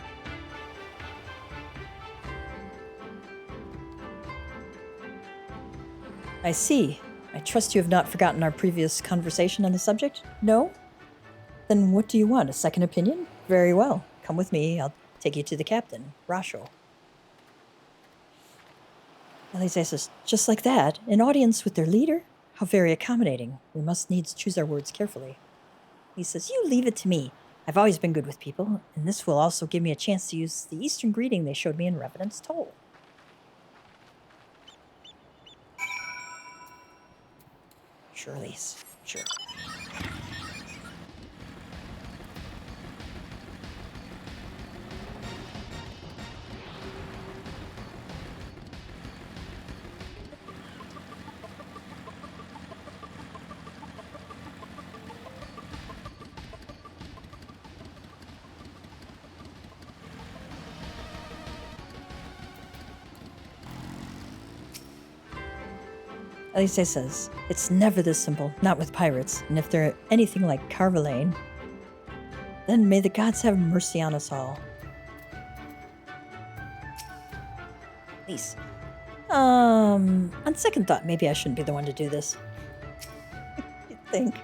I see. I trust you have not forgotten our previous conversation on the subject? No? Then what do you want? A second opinion? Very well. Come with me. I'll take you to the captain, Rasho. Alisaie says, just like that? An audience with their leader? How very accommodating. We must needs choose our words carefully. He says, you leave it to me. I've always been good with people, and this will also give me a chance to use the Eastern greeting they showed me in Revenant's Toll. Sure, Lyse. Sure. Alisaie says, it's never this simple, not with pirates, and if they're anything like Carvalane, then may the gods have mercy on us all. Lyse. On second thought, maybe I shouldn't be the one to do this. You'd think.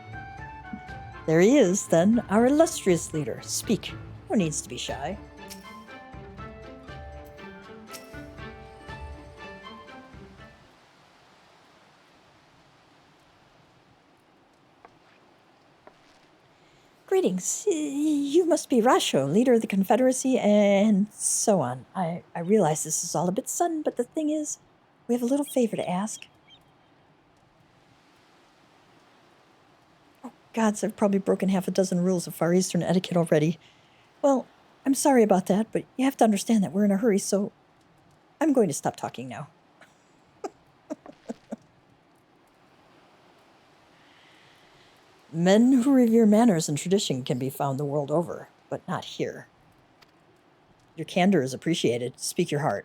There he is, then, our illustrious leader. Speak. Who needs to be shy? Greetings. You must be Rasho, leader of the Confederacy, and so on. I realize this is all a bit sudden, but the thing is, we have a little favor to ask. Oh, gods, I've probably broken half a dozen rules of Far Eastern etiquette already. Well, I'm sorry about that, but you have to understand that we're in a hurry, so I'm going to stop talking now. Men who revere manners and tradition can be found the world over, but not here. Your candor is appreciated. Speak your heart.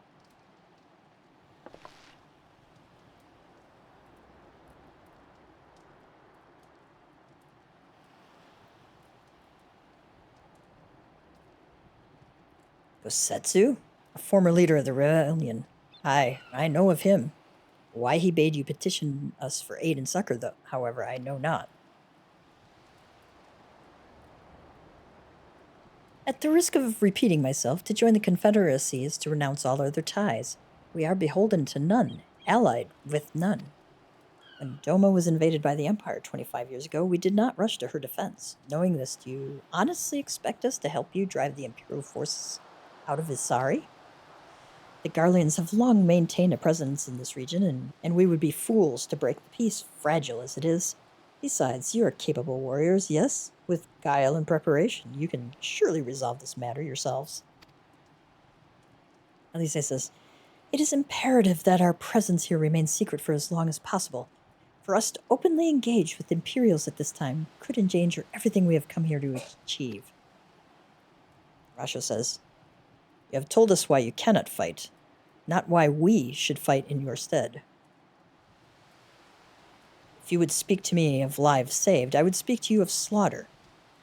Gosetsu? A former leader of the rebellion. I know of him. Why he bade you petition us for aid and succor, though, however, I know not. At the risk of repeating myself, to join the Confederacy is to renounce all other ties. We are beholden to none, allied with none. When Doma was invaded by the Empire 25 years ago, we did not rush to her defense. Knowing this, do you honestly expect us to help you drive the Imperial forces out of Isari? The Garleans have long maintained a presence in this region, and we would be fools to break the peace, fragile as it is. Besides, you are capable warriors, yes? With guile and preparation, you can surely resolve this matter yourselves. Alisaie says, it is imperative that our presence here remains secret for as long as possible. For us to openly engage with Imperials at this time could endanger everything we have come here to achieve. Rasho says, you have told us why you cannot fight, not why we should fight in your stead. If you would speak to me of lives saved, I would speak to you of slaughter.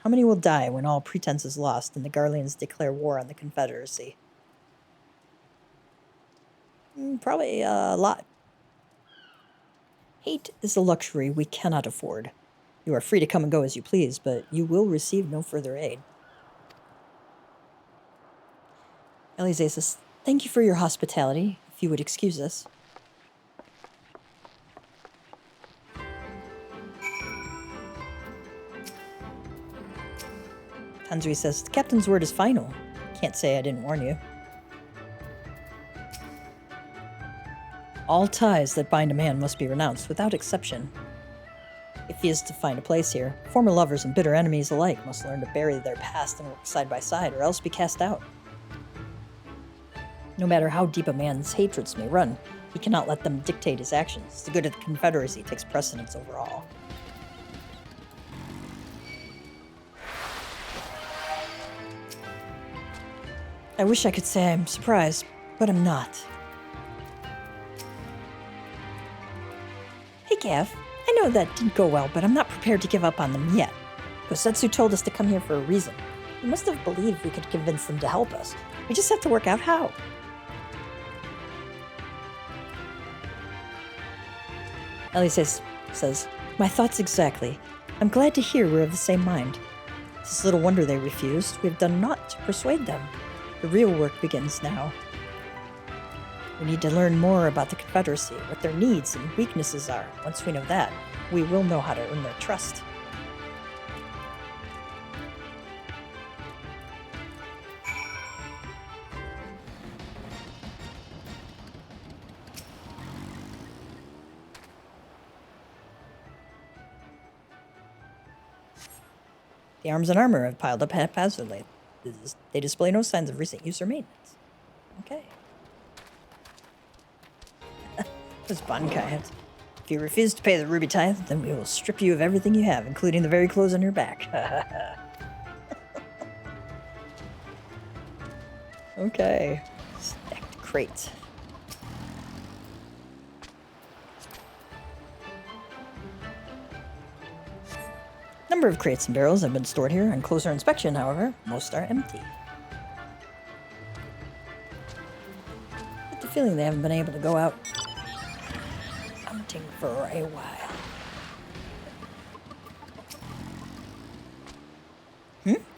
How many will die when all pretense is lost and the Garleans declare war on the Confederacy? Probably a lot. Hate is a luxury we cannot afford. You are free to come and go as you please, but you will receive no further aid. Alisaie says, thank you for your hospitality, if you would excuse us. Tanzui says, the captain's word is final. Can't say I didn't warn you. All ties that bind a man must be renounced, without exception. If he is to find a place here, former lovers and bitter enemies alike must learn to bury their past and work side by side, or else be cast out. No matter how deep a man's hatreds may run, he cannot let them dictate his actions. The good of the Confederacy takes precedence over all. I wish I could say I'm surprised, but I'm not. Hey, Gav. I know that didn't go well, but I'm not prepared to give up on them yet. Gosetsu told us to come here for a reason. He must have believed we could convince them to help us. We just have to work out how. Alisaie says, my thoughts exactly. I'm glad to hear we're of the same mind. It's little wonder they refused. We have done naught to persuade them. The real work begins now. We need to learn more about the Confederacy, what their needs and weaknesses are. Once we know that, we will know how to earn their trust. The arms and armor have piled up haphazardly. They display no signs of recent use or maintenance. Okay. This Bankai. If you refuse to pay the ruby tithe, then we will strip you of everything you have, including the very clothes on your back. Okay. Stacked crate. Number of crates and barrels have been stored here. On closer inspection, however, most are empty. I get the feeling they haven't been able to go out hunting for a while.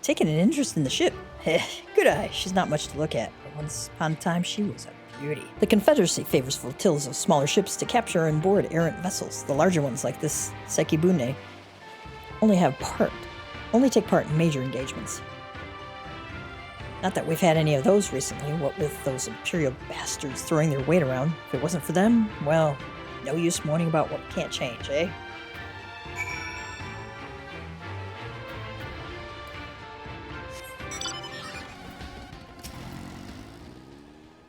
Taking an interest in the ship. Good eye. She's not much to look at, but once upon a time she was a beauty. The Confederacy favors flotillas of smaller ships to capture and board errant vessels. The larger ones, like this Sekibune, only have part only take part in major engagements. Not that we've had any of those recently, what with those Imperial bastards throwing their weight around. If it wasn't for them, well, no use moaning about what can't change, eh?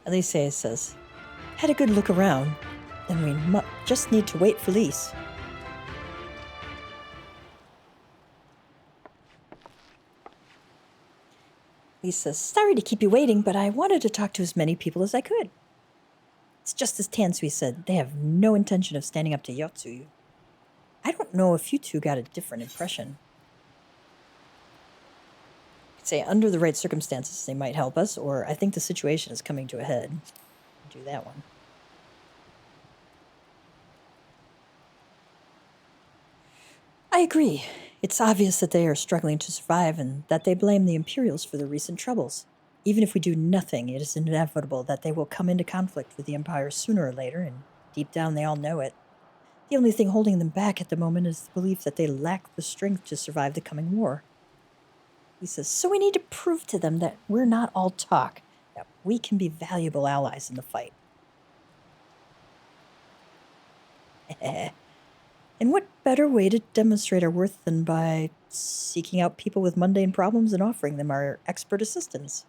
Alisaie says, had a good look around, then we just need to wait for Lyse. Lyse says, sorry to keep you waiting, but I wanted to talk to as many people as I could. It's just as Tansui said, they have no intention of standing up to Yotsuyu. I don't know if you two got a different impression. I'd say under the right circumstances they might help us, or I think the situation is coming to a head. Do that one. I agree. It's obvious that they are struggling to survive and that they blame the Imperials for the recent troubles. Even if we do nothing, it is inevitable that they will come into conflict with the Empire sooner or later, and deep down they all know it. The only thing holding them back at the moment is the belief that they lack the strength to survive the coming war. He says, so we need to prove to them that we're not all talk, that we can be valuable allies in the fight. And what better way to demonstrate our worth than by seeking out people with mundane problems and offering them our expert assistance?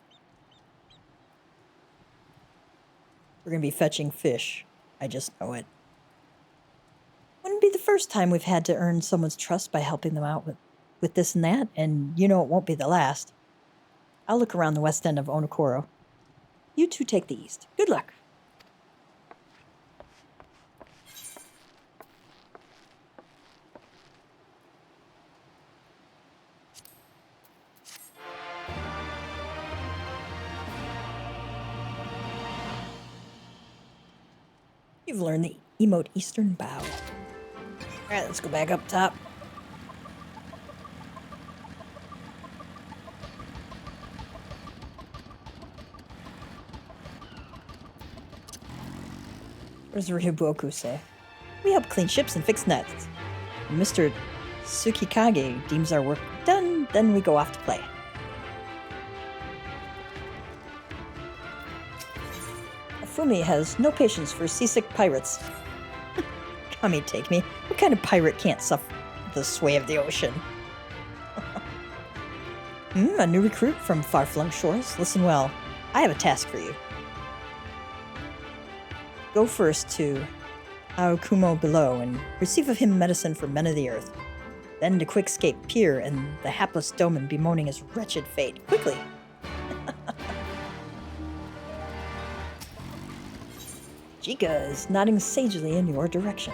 We're going to be fetching fish. I just know it. Wouldn't be the first time we've had to earn someone's trust by helping them out with this and that, and you know it won't be the last. I'll look around the west end of Onokoro. You two take the east. Good luck. You've learned the emote Eastern Bough. Alright, let's go back up top. What does Ryuboku say? We help clean ships and fix nets. When Mr. Tsukikage deems our work done, then we go off to play. Fumi has no patience for seasick pirates. Kami take me. What kind of pirate can't suffer the sway of the ocean? A new recruit from far-flung shores? Listen well. I have a task for you. Go first to Aokumo below and receive of him medicine for men of the earth. Then to Quickscape Pier and the hapless Doman bemoaning his wretched fate. Quickly! Jika is nodding sagely in your direction.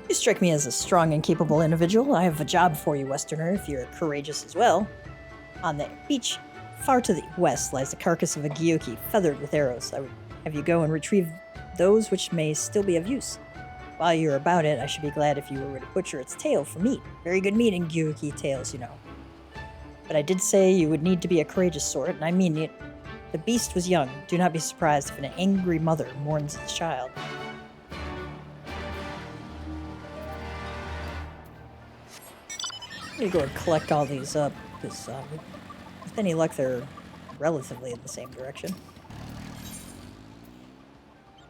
You strike me as a strong and capable individual. I have a job for you, Westerner, if you're courageous as well. On the beach, far to the west, lies the carcass of a Gyoki, feathered with arrows. I would have you go and retrieve those which may still be of use. While you're about it, I should be glad if you were to butcher its tail for meat. Very good meat in Gyoki tails, you know. But I did say you would need to be a courageous sort, and I mean it. The beast was young. Do not be surprised if an angry mother mourns its child. I'm gonna go and collect all these up, because with any luck they're relatively in the same direction.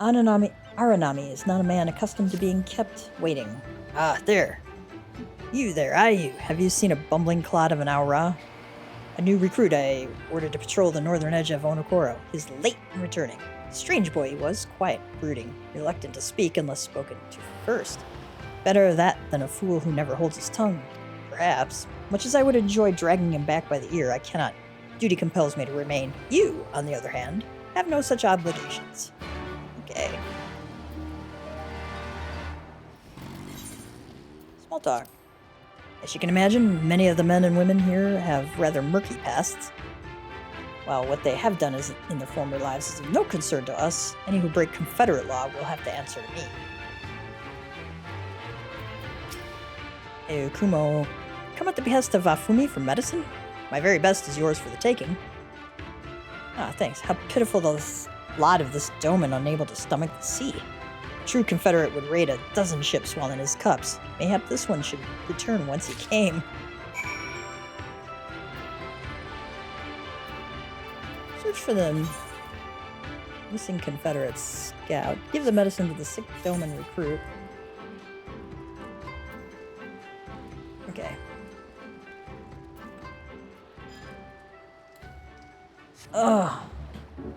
Aranami is not a man accustomed to being kept waiting. Ah, there. You there, you. Have you seen a bumbling clod of an Aura? A new recruit I ordered to patrol the northern edge of Onokoro. He's late in returning. Strange boy he was, quiet, brooding, reluctant to speak unless spoken to first. Better that than a fool who never holds his tongue. Perhaps. Much as I would enjoy dragging him back by the ear, I cannot. Duty compels me to remain. You, on the other hand, have no such obligations. Okay. Small talk. As you can imagine, many of the men and women here have rather murky pasts. While what they have done is in their former lives is of no concern to us, any who break Confederate law will have to answer to me. Hey, Kumo, come at the behest of Afumi for medicine? My very best is yours for the taking. Ah, thanks. How pitiful the lot of this Doman unable to stomach the sea. true Confederate would raid a dozen ships while in his cups. Mayhap this one should return whence he came. Search for them. Missing Confederate scout. Give the medicine to the sick Doman recruit. Okay. Ugh.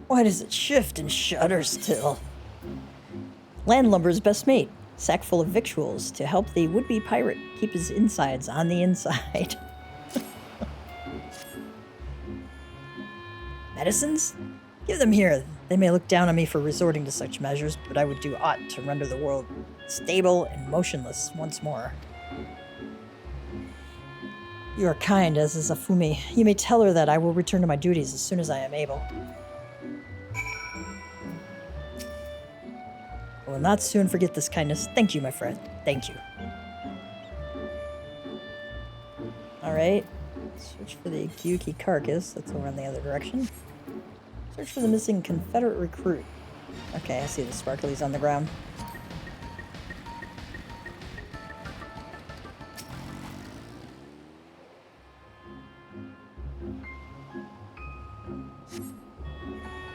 Why does it shift and shudder still? Landlubber's best mate. Sack full of victuals to help the would-be pirate keep his insides on the inside. Medicines? Give them here. They may look down on me for resorting to such measures, but I would do aught to render the world stable and motionless once more. You are kind, as is Afumi. You may tell her that I will return to my duties as soon as I am able. I will not soon forget this kindness. Thank you, my friend. Thank you. Alright. Search for the Gyuki carcass. That's over in the other direction. Search for the missing Confederate recruit. Okay, I see the sparklies on the ground.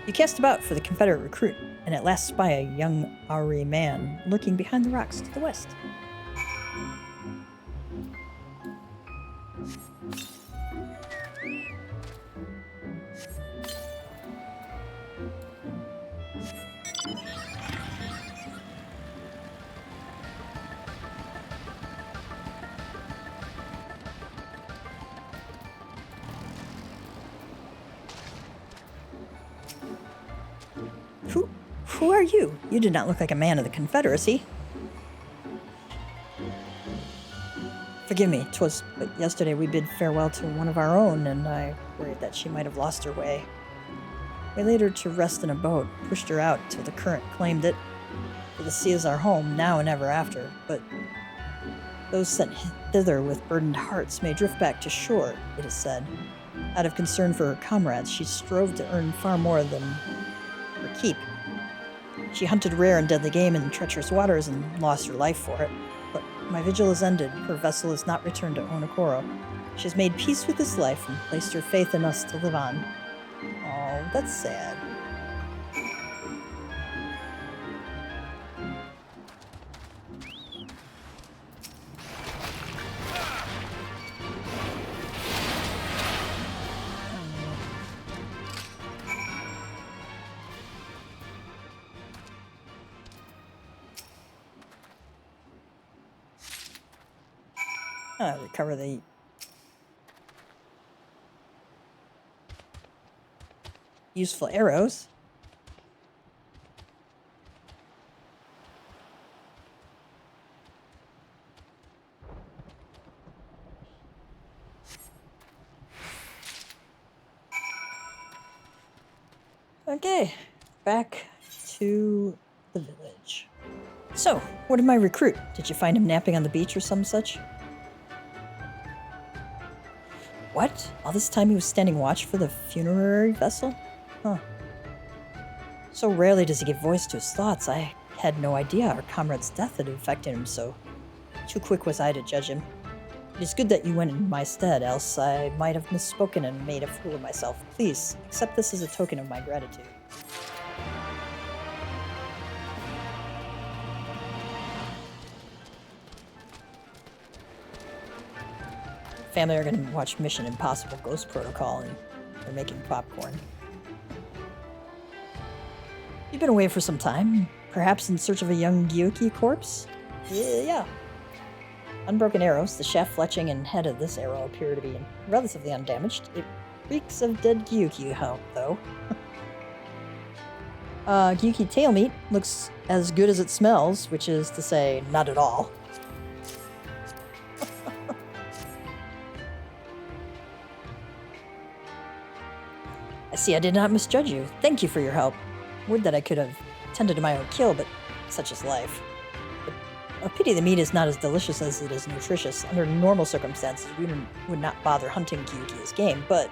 You cast about for the Confederate recruit, and at last spy a young Auri man lurking behind the rocks to the west. Who are you? You did not look like a man of the Confederacy. Forgive me, 'twas but yesterday we bid farewell to one of our own, and I worried that she might have lost her way. We laid her to rest in a boat, pushed her out till the current claimed it, for the sea is our home, now and ever after, but those sent thither with burdened hearts may drift back to shore, it is said. Out of concern for her comrades, she strove to earn far more than her keep. She hunted rare and deadly game in treacherous waters and lost her life for it. But my vigil is ended. Her vessel is not returned to Onokoro. She has made peace with this life and placed her faith in us to live on. Oh, that's sad. Recover the useful arrows. Okay, back to the village. So, what did my recruit? Did you find him napping on the beach or some such? What? All this time he was standing watch for the funerary vessel? Huh. So rarely does he give voice to his thoughts. I had no idea our comrade's death had affected him so. Too quick was I to judge him. It is good that you went in my stead, else I might have misspoken and made a fool of myself. Please, accept this as a token of my gratitude. Family are going to watch Mission Impossible Ghost Protocol, and they're making popcorn. You've been away for some time, perhaps in search of a young Gyuki corpse? Yeah. Unbroken arrows, the shaft fletching and head of this arrow appear to be relatively undamaged. It reeks of dead Gyuki, though. Gyuki tail meat looks as good as it smells, which is to say, not at all. I see I did not misjudge you. Thank you for your help. Would that I could have tended to my own kill, but such is life. A pity the meat is not as delicious as it is nutritious. Under normal circumstances, we would not bother hunting Gyuki as game, but,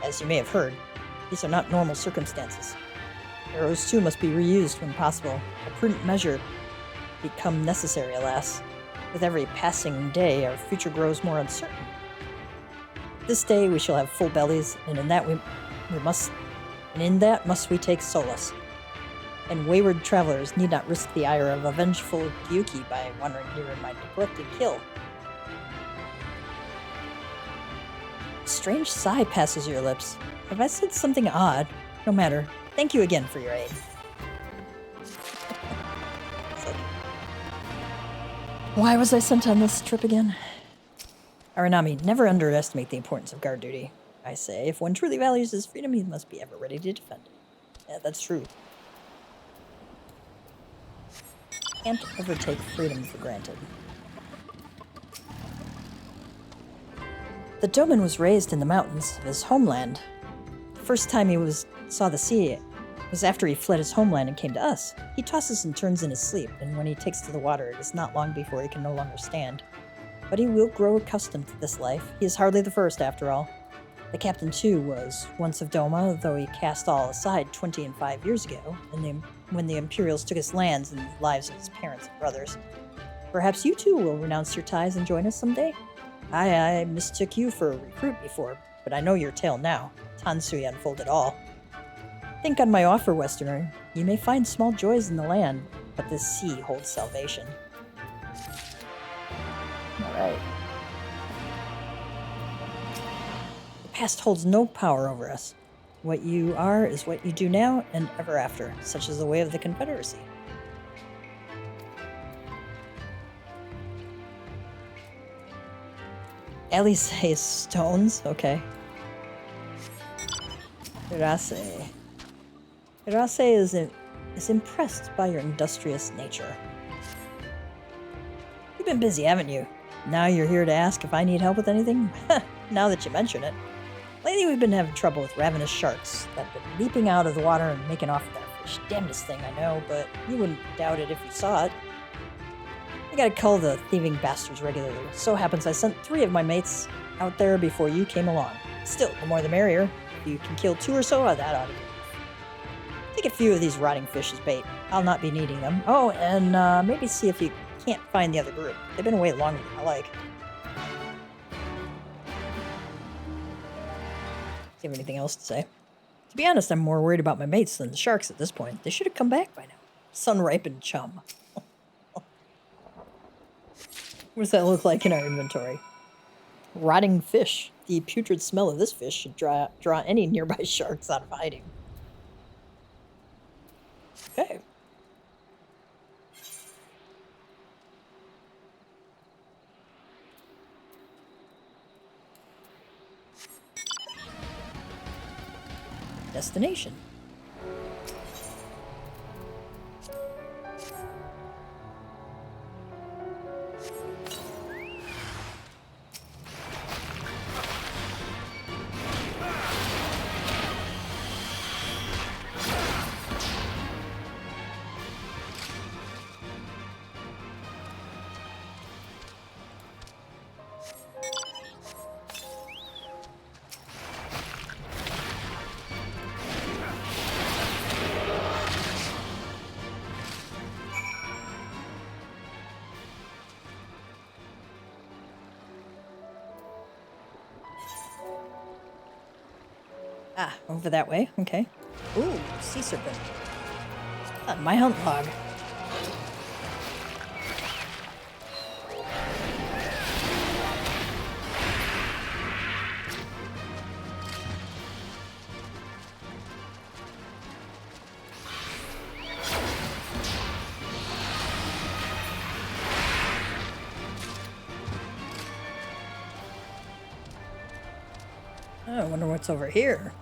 as you may have heard, these are not normal circumstances. Arrows, too, must be reused when possible. A prudent measure become necessary, alas. With every passing day, our future grows more uncertain. This day we shall have full bellies, and in that must we take solace. And wayward travelers need not risk the ire of a vengeful Gyuki by wandering near my neglected kill. A strange sigh passes your lips. Have I said something odd? No matter. Thank you again for your aid. Why was I sent on this trip again? Aranami, never underestimate the importance of guard duty. I say, if one truly values his freedom, he must be ever ready to defend it. Yeah, that's true. Can't ever take freedom for granted. The Doman was raised in the mountains of his homeland. The first time he saw the sea was after he fled his homeland and came to us. He tosses and turns in his sleep, and when he takes to the water, it is not long before he can no longer stand. But he will grow accustomed to this life. He is hardly the first, after all. The captain, too, was once of Doma, though he cast all aside 25 years ago, when the Imperials took his lands and the lives of his parents and brothers. Perhaps you, too, will renounce your ties and join us someday? I mistook you for a recruit before, but I know your tale now. Tansui unfolded all. Think on my offer, Westerner. You may find small joys in the land, but the sea holds salvation. Alright. The past holds no power over us. What you are is what you do now and ever after, such is the way of the Confederacy. Alisaie stones, okay. Alisaie. Alisaie is impressed by your industrious nature. You've been busy, haven't you? Now you're here to ask if I need help with anything? Now that you mention it. Lately we've been having trouble with ravenous sharks that have been leaping out of the water and making off with our fish. Damnedest thing, I know, but you wouldn't doubt it if you saw it. I gotta cull the thieving bastards regularly. So happens I sent 3 of my mates out there before you came along. Still, the more the merrier. If you can kill 2 or so, that ought to be enough. Take a few of these rotting fish as bait. I'll not be needing them. Oh, and maybe see if you can't find the other group. They've been away longer than I like. Do you have anything else to say? To be honest, I'm more worried about my mates than the sharks at this point. They should have come back by now. Sun-ripened chum. What does that look like in our inventory? Rotting fish. The putrid smell of this fish should draw any nearby sharks out of hiding. Okay. Destination. Ah, over that way. Okay. Ooh, sea serpent. On my hunt log. Oh, I wonder what's over here.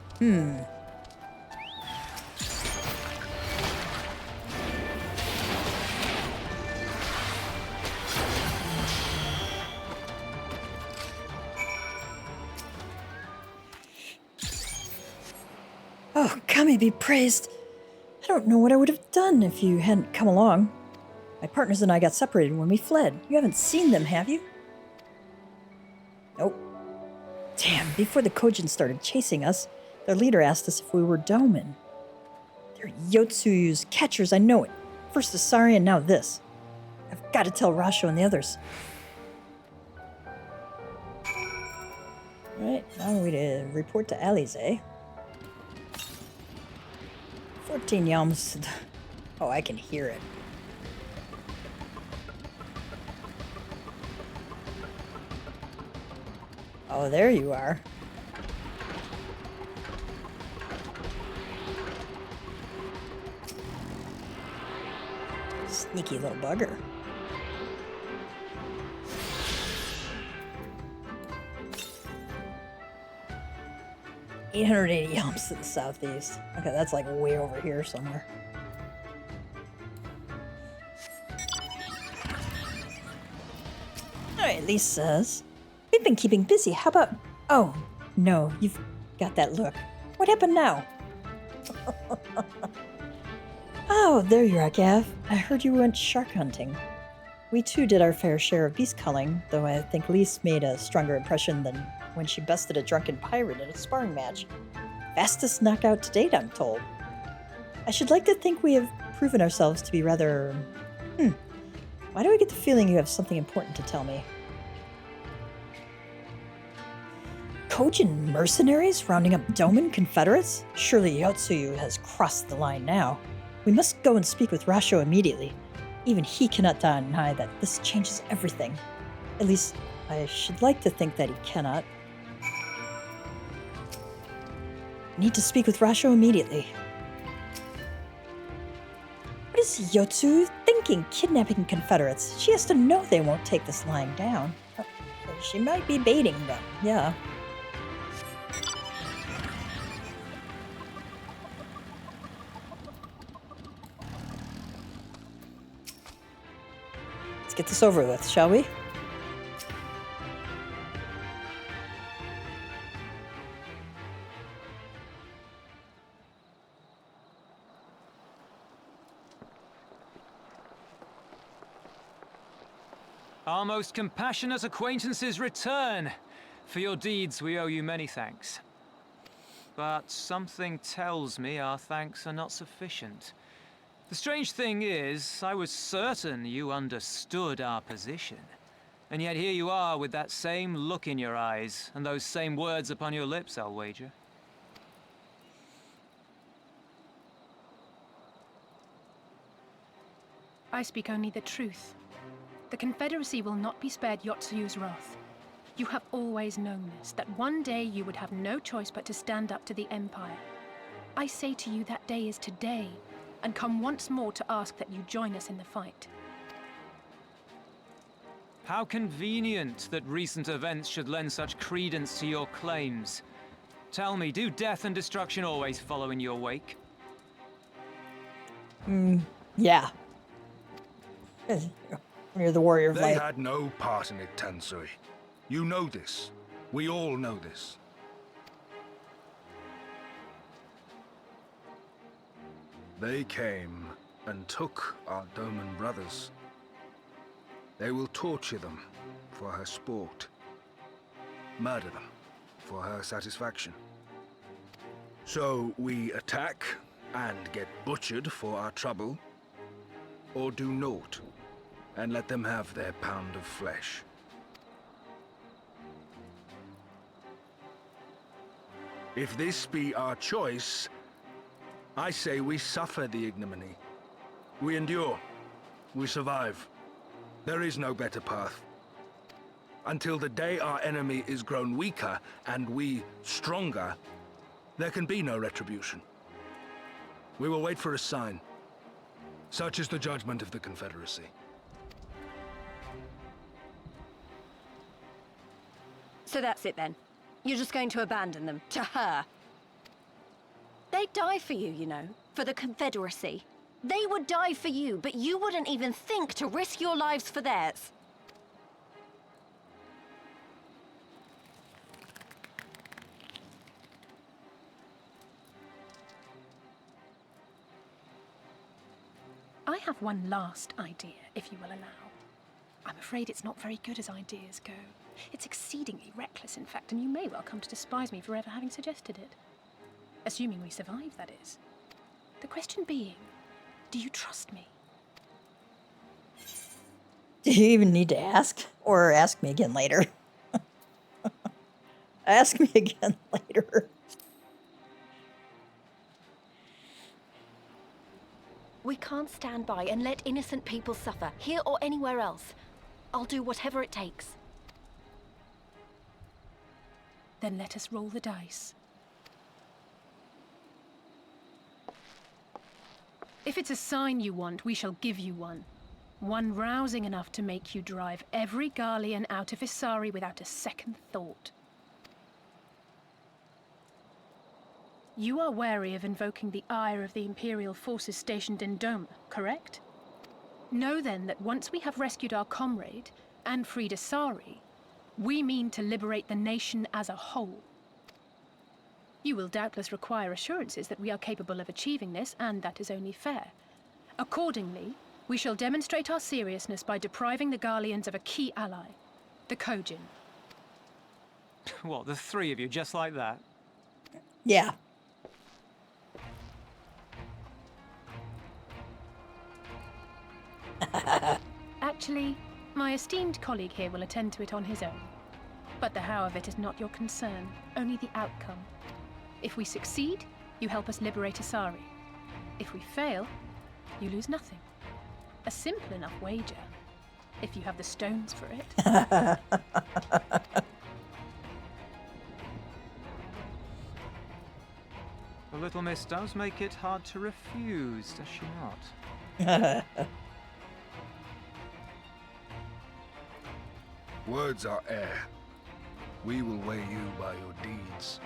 Oh, Kami be praised. I don't know what I would have done if you hadn't come along. My partners and I got separated when we fled. You haven't seen them, have you? Nope. Damn, before the Kojin started chasing us, their leader asked us if we were Doman. They're Yotsuyu's catchers, I know it. First Asari and now this. Gotta tell Rasho and the others. Alright, now we to report to Alisaie. 14 yums. Oh, I can hear it. Oh, there you are. Sneaky little bugger. $880 yums to the southeast. Okay, that's like way over here somewhere. Alright, Lyse says, we've been keeping busy. How about... Oh, no, you've got that look. What happened now? Oh, there you are, Gav. I heard you went shark hunting. We too did our fair share of beast culling, though I think Lyse made a stronger impression than when she bested a drunken pirate in a sparring match. Fastest knockout to date, I'm told. I should like to think we have proven ourselves to be rather... Why do I get the feeling you have something important to tell me? Kojin mercenaries rounding up Doman Confederates? Surely Yotsuyu has crossed the line now. We must go and speak with Rasho immediately. Even he cannot deny that this changes everything. At least, I should like to think that he cannot. Need to speak with Rasho immediately. What is Yotsu thinking, kidnapping Confederates? She has to know they won't take this lying down. She might be baiting them, yeah. Let's get this over with, shall we? Our most compassionate acquaintances return. For your deeds, we owe you many thanks. But something tells me our thanks are not sufficient. The strange thing is, I was certain you understood our position. And yet here you are with that same look in your eyes, and those same words upon your lips, I'll wager. I speak only the truth. The Confederacy will not be spared Yotsuyu's wrath. You have always known this, that one day you would have no choice but to stand up to the Empire. I say to you that day is today, and come once more to ask that you join us in the fight. How convenient that recent events should lend such credence to your claims. Tell me, do death and destruction always follow in your wake? Yeah. You're the warrior of They light. had no part in it, Tansui. You know this. We all know this. They came and took our Doman brothers. They will torture them for her sport. Murder them for her satisfaction. So we attack and get butchered for our trouble, or do naught and let them have their pound of flesh. If this be our choice, I say we suffer the ignominy. We endure. We survive. There is no better path. Until the day our enemy is grown weaker and we stronger, there can be no retribution. We will wait for a sign. Such is the judgment of the Confederacy. So that's it then. You're just going to abandon them to her. They'd die for you, you know, for the Confederacy. They would die for you, but you wouldn't even think to risk your lives for theirs. I have one last idea, if you will allow. I'm afraid it's not very good as ideas go. It's exceedingly reckless, in fact, and you may well come to despise me for ever having suggested it. Assuming we survive, that is. The question being, do you trust me? Do you even need to ask? Or ask me again later? Ask me again later. We can't stand by and let innocent people suffer, here or anywhere else. I'll do whatever it takes. Then let us roll the dice. If it's a sign you want, we shall give you one. One rousing enough to make you drive every Garlean out of Isari without a second thought. You are wary of invoking the ire of the Imperial forces stationed in Dome, correct? Know then that once we have rescued our comrade and freed Isari, we mean to liberate the nation as a whole. You will doubtless require assurances that we are capable of achieving this, and that is only fair. Accordingly, we shall demonstrate our seriousness by depriving the Garleans of a key ally, the Kojin. What, the three of you, just like that? Yeah. Actually, my esteemed colleague here will attend to it on his own. But the how of it is not your concern, only the outcome. If we succeed, you help us liberate Isari. If we fail, you lose nothing. A simple enough wager, if you have the stones for it. The little miss does make it hard to refuse, does she not? Words are air. We will weigh you by your deeds.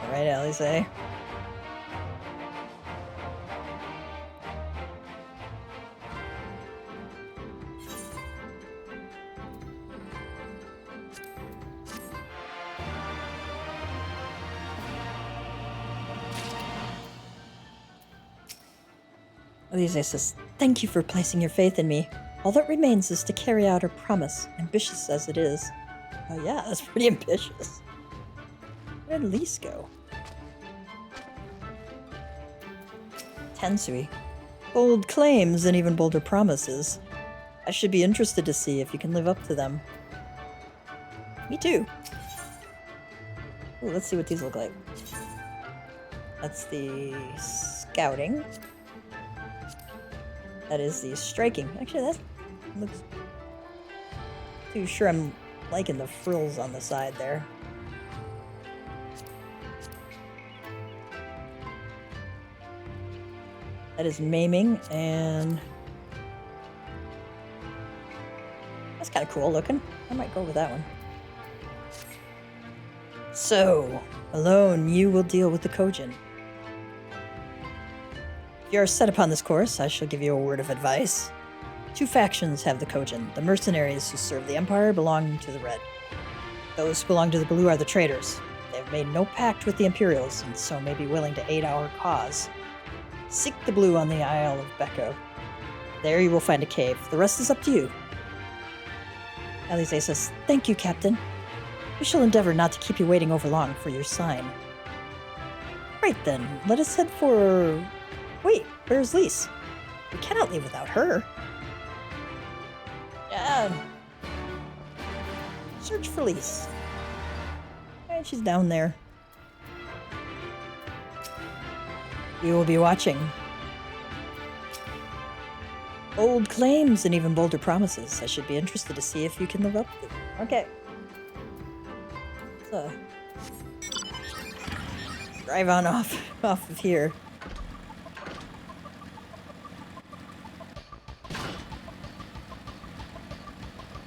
All right, Alisaie. Alisaie says, "Thank you for placing your faith in me. All that remains is to carry out our promise, ambitious as it is." Oh yeah, that's pretty ambitious. Where did Lyse go? Tensui. Bold claims and even bolder promises. I should be interested to see if you can live up to them. Me too. Ooh, let's see what these look like. That's the scouting. That is the striking. Actually, that looks... Too sure I'm liking the frills on the side there. That is maiming, and... That's kind of cool looking. I might go with that one. So, alone you will deal with the Kojin. If you are set upon this course, I shall give you a word of advice. Two factions have the Kojin. The mercenaries who serve the Empire belong to the Red. Those who belong to the Blue are the traitors. They have made no pact with the Imperials, and so may be willing to aid our cause. Seek the Blue on the Isle of Becco. There you will find a cave. The rest is up to you. Alisaie says, "Thank you, Captain. We shall endeavor not to keep you waiting over long for your sign." Right then, let us head for... Wait, where's Lyse? We cannot leave without her. Yeah. Search for Lyse. And she's down there. We will be watching. Bold claims and even bolder promises. I should be interested to see if you can live up to them. Okay. So, drive on off of here.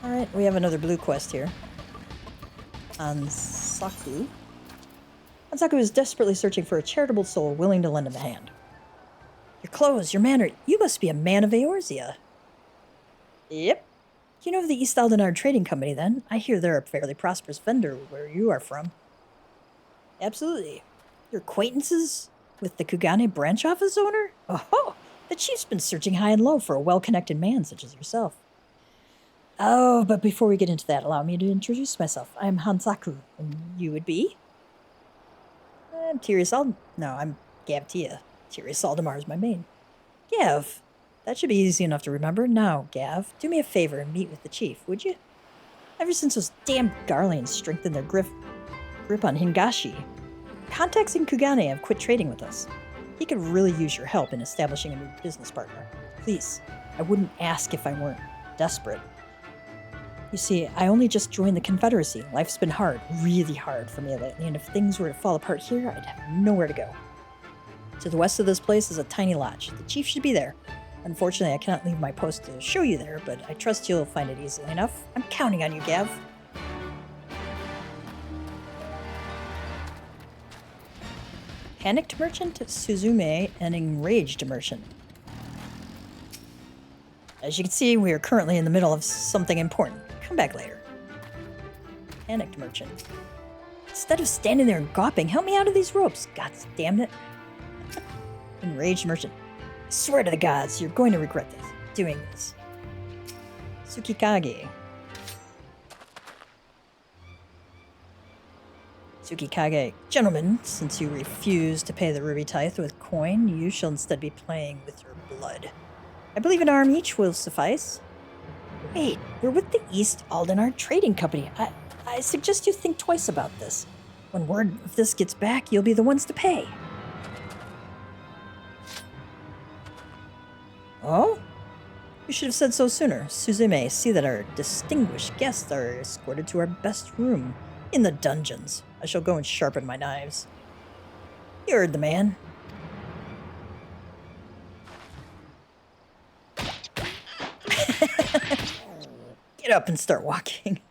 Alright, we have another blue quest here. Ansaku. Ansaku is desperately searching for a charitable soul willing to lend him a hand. Your clothes, your manner, you must be a man of Eorzea. Yep. You know of the East Aldenard Trading Company, then? I hear they're a fairly prosperous vendor where you are from. Absolutely. Your acquaintances with the Kugane branch office owner? Oh, the chief's been searching high and low for a well-connected man such as yourself. Oh, but before we get into that, allow me to introduce myself. I am Hansaku, and you would be? I'm Tyrius No, I'm Gavtia. Tyrius Aldamar's my main. Gav. That should be easy enough to remember. Now, Gav, do me a favor and meet with the chief, would you? Ever since those damn Garleans strengthened their grip on Hingashi, contacts in Kugane have quit trading with us. He could really use your help in establishing a new business partner. Please, I wouldn't ask if I weren't desperate. You see, I only just joined the Confederacy. Life's been hard, really hard for me lately, and if things were to fall apart here, I'd have nowhere to go. To the west of this place is a tiny lodge. The chief should be there. Unfortunately, I cannot leave my post to show you there, but I trust you'll find it easily enough. I'm counting on you, Gav. Panicked merchant, Suzume, and enraged merchant. As you can see, we are currently in the middle of something important. Come back later. Panicked merchant. Instead of standing there and gawping, help me out of these ropes. God damn it. Enraged merchant. I swear to the gods, you're going to regret this. Doing this. Tsukikage. Tsukikage. Gentlemen, since you refuse to pay the ruby tithe with coin, you shall instead be playing with your blood. I believe an arm each will suffice. Wait, we're with the East Aldenar Trading Company. I suggest you think twice about this. When word of this gets back, you'll be the ones to pay. Oh? You should have said so sooner. Suzume, see that our distinguished guests are escorted to our best room in the dungeons. I shall go and sharpen my knives. You heard the man. Get up and start walking.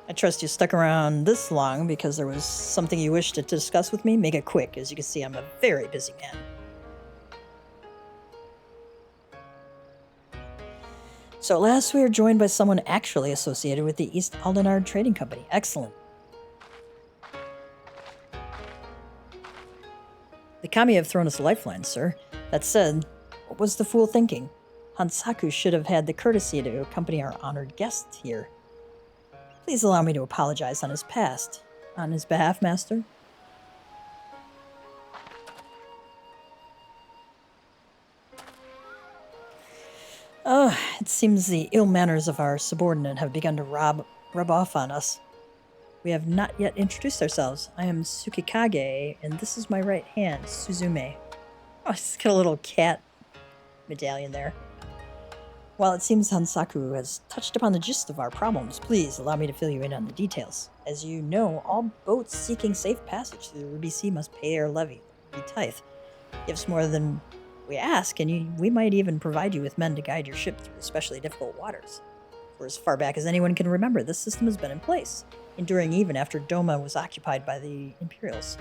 I trust you stuck around this long because there was something you wished to discuss with me. Make it quick. As you can see, I'm a very busy man. So at last we are joined by someone actually associated with the East Aldenar Trading Company. Excellent. The Kami have thrown us a lifeline, sir. That said, what was the fool thinking? Hansaku should have had the courtesy to accompany our honored guest here. Please allow me to apologize on his past. On his behalf, Master? Oh, it seems the ill manners of our subordinate have begun to rub off on us. We have not yet introduced ourselves. I am Tsukikage, and this is my right hand, Suzume. Oh, it's got a little cat medallion there. While it seems Hansaku has touched upon the gist of our problems, please allow me to fill you in on the details. As you know, all boats seeking safe passage through the Ruby Sea must pay our levy, the tithe. Give us more than we ask, and we might even provide you with men to guide your ship through especially difficult waters. For as far back as anyone can remember, this system has been in place, enduring even after Doma was occupied by the Imperials.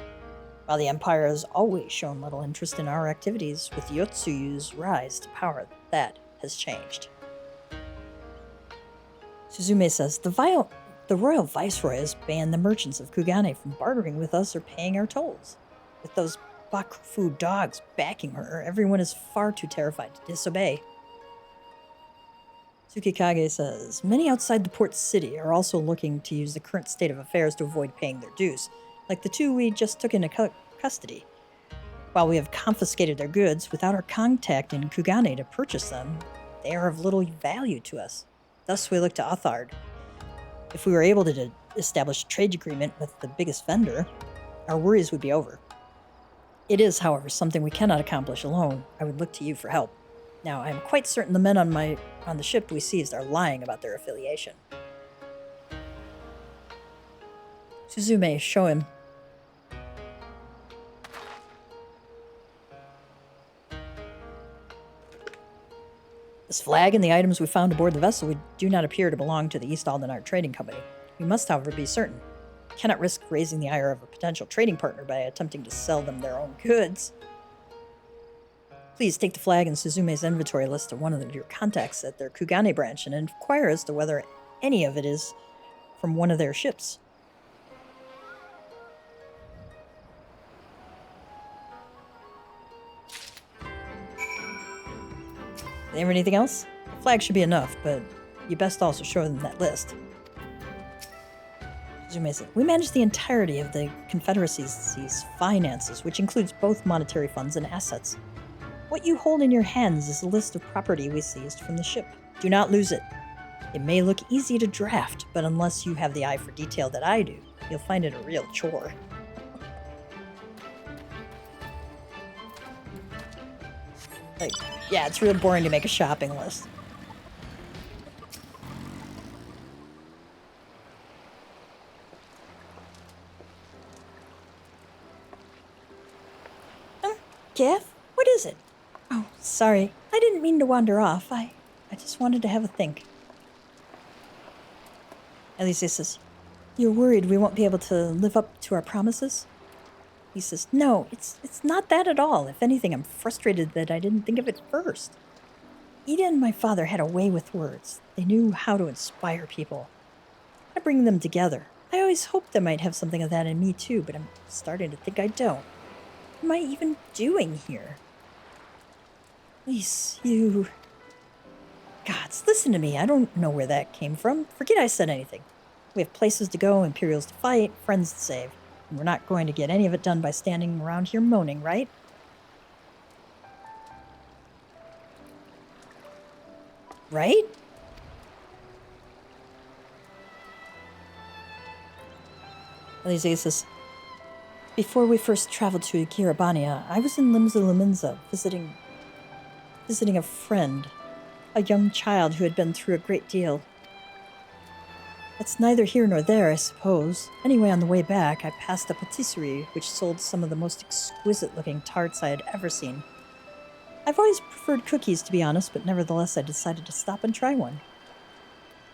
While the Empire has always shown little interest in our activities, with Yotsuyu's rise to power, that has changed. Suzume says, the Royal Viceroy has banned the merchants of Kugane from bartering with us or paying our tolls. With those Bakufu dogs backing her, everyone is far too terrified to disobey. Tsukikage says, many outside the port city are also looking to use the current state of affairs to avoid paying their dues, like the two we just took into custody. While we have confiscated their goods, without our contact in Kugane to purchase them, they are of little value to us. Thus we look to Othard. If we were able to establish a trade agreement with the biggest vendor, our worries would be over. It is, however, something we cannot accomplish alone. I would look to you for help. Now, I am quite certain the men on the ship we seized are lying about their affiliation. Suzume, show him. This flag and the items we found aboard the vessel do not appear to belong to the East Aldenar Trading Company. We must, however, be certain. We cannot risk raising the ire of a potential trading partner by attempting to sell them their own goods. Please take the flag and Suzume's inventory list to one of your contacts at their Kugane branch and inquire as to whether any of it is from one of their ships. They have anything else? The flag should be enough, but you best also show them that list. Zume said, we manage the entirety of the Confederacy's finances, which includes both monetary funds and assets. What you hold in your hands is a list of property we seized from the ship. Do not lose it. It may look easy to draft, but unless you have the eye for detail that I do, you'll find it a real chore. Like, yeah, it's real boring to make a shopping list. Gaff, what is it? Oh, sorry. I didn't mean to wander off. I just wanted to have a think. Alisaie says, you're worried we won't be able to live up to our promises? He says, no, it's not that at all. If anything, I'm frustrated that I didn't think of it first. Ida and my father had a way with words. They knew how to inspire people. I bring them together. I always hoped they might have something of that in me too, but I'm starting to think I don't. What am I even doing here? Lyse, you... Gods, listen to me. I don't know where that came from. Forget I said anything. We have places to go, Imperials to fight, friends to save. And we're not going to get any of it done by standing around here moaning, right? Right? Alisaie says, before we first traveled to Kiribania, I was in Limsa visiting a friend, a young child who had been through a great deal. That's neither here nor there, I suppose. Anyway, on the way back, I passed a patisserie which sold some of the most exquisite-looking tarts I had ever seen. I've always preferred cookies, to be honest, but nevertheless I decided to stop and try one.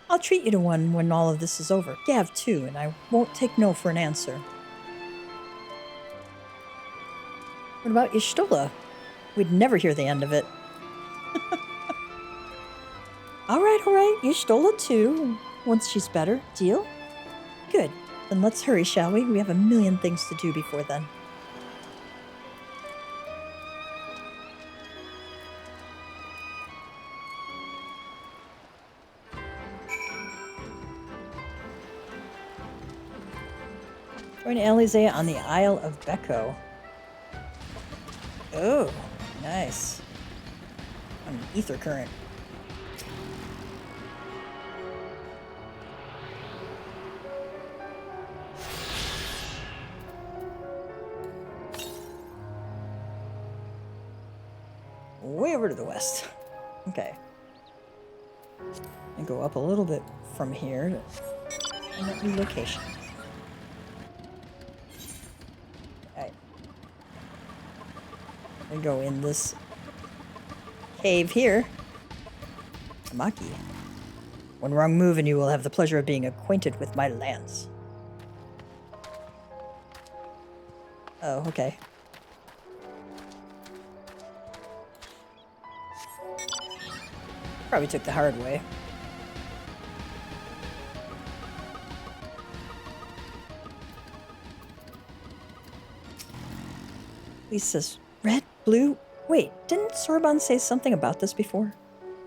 I'll treat you to one when all of this is over. Gav, too, and I won't take no for an answer. What about Y'shtola? We'd never hear the end of it. All right, Y'shtola too, once she's better. Deal? Good. Then let's hurry, shall we? We have a million things to do before then. Join Alisaie on the Isle of Becco. Oh, nice. On an ether current. Way over to the west. Okay. And go up a little bit from here to that new location. Alright. We go in this cave here. Tamaki. One wrong move and you will have the pleasure of being acquainted with my lance. Oh, okay. Probably took the hard way. Lyse says, red, blue? Wait, didn't Soroban say something about this before?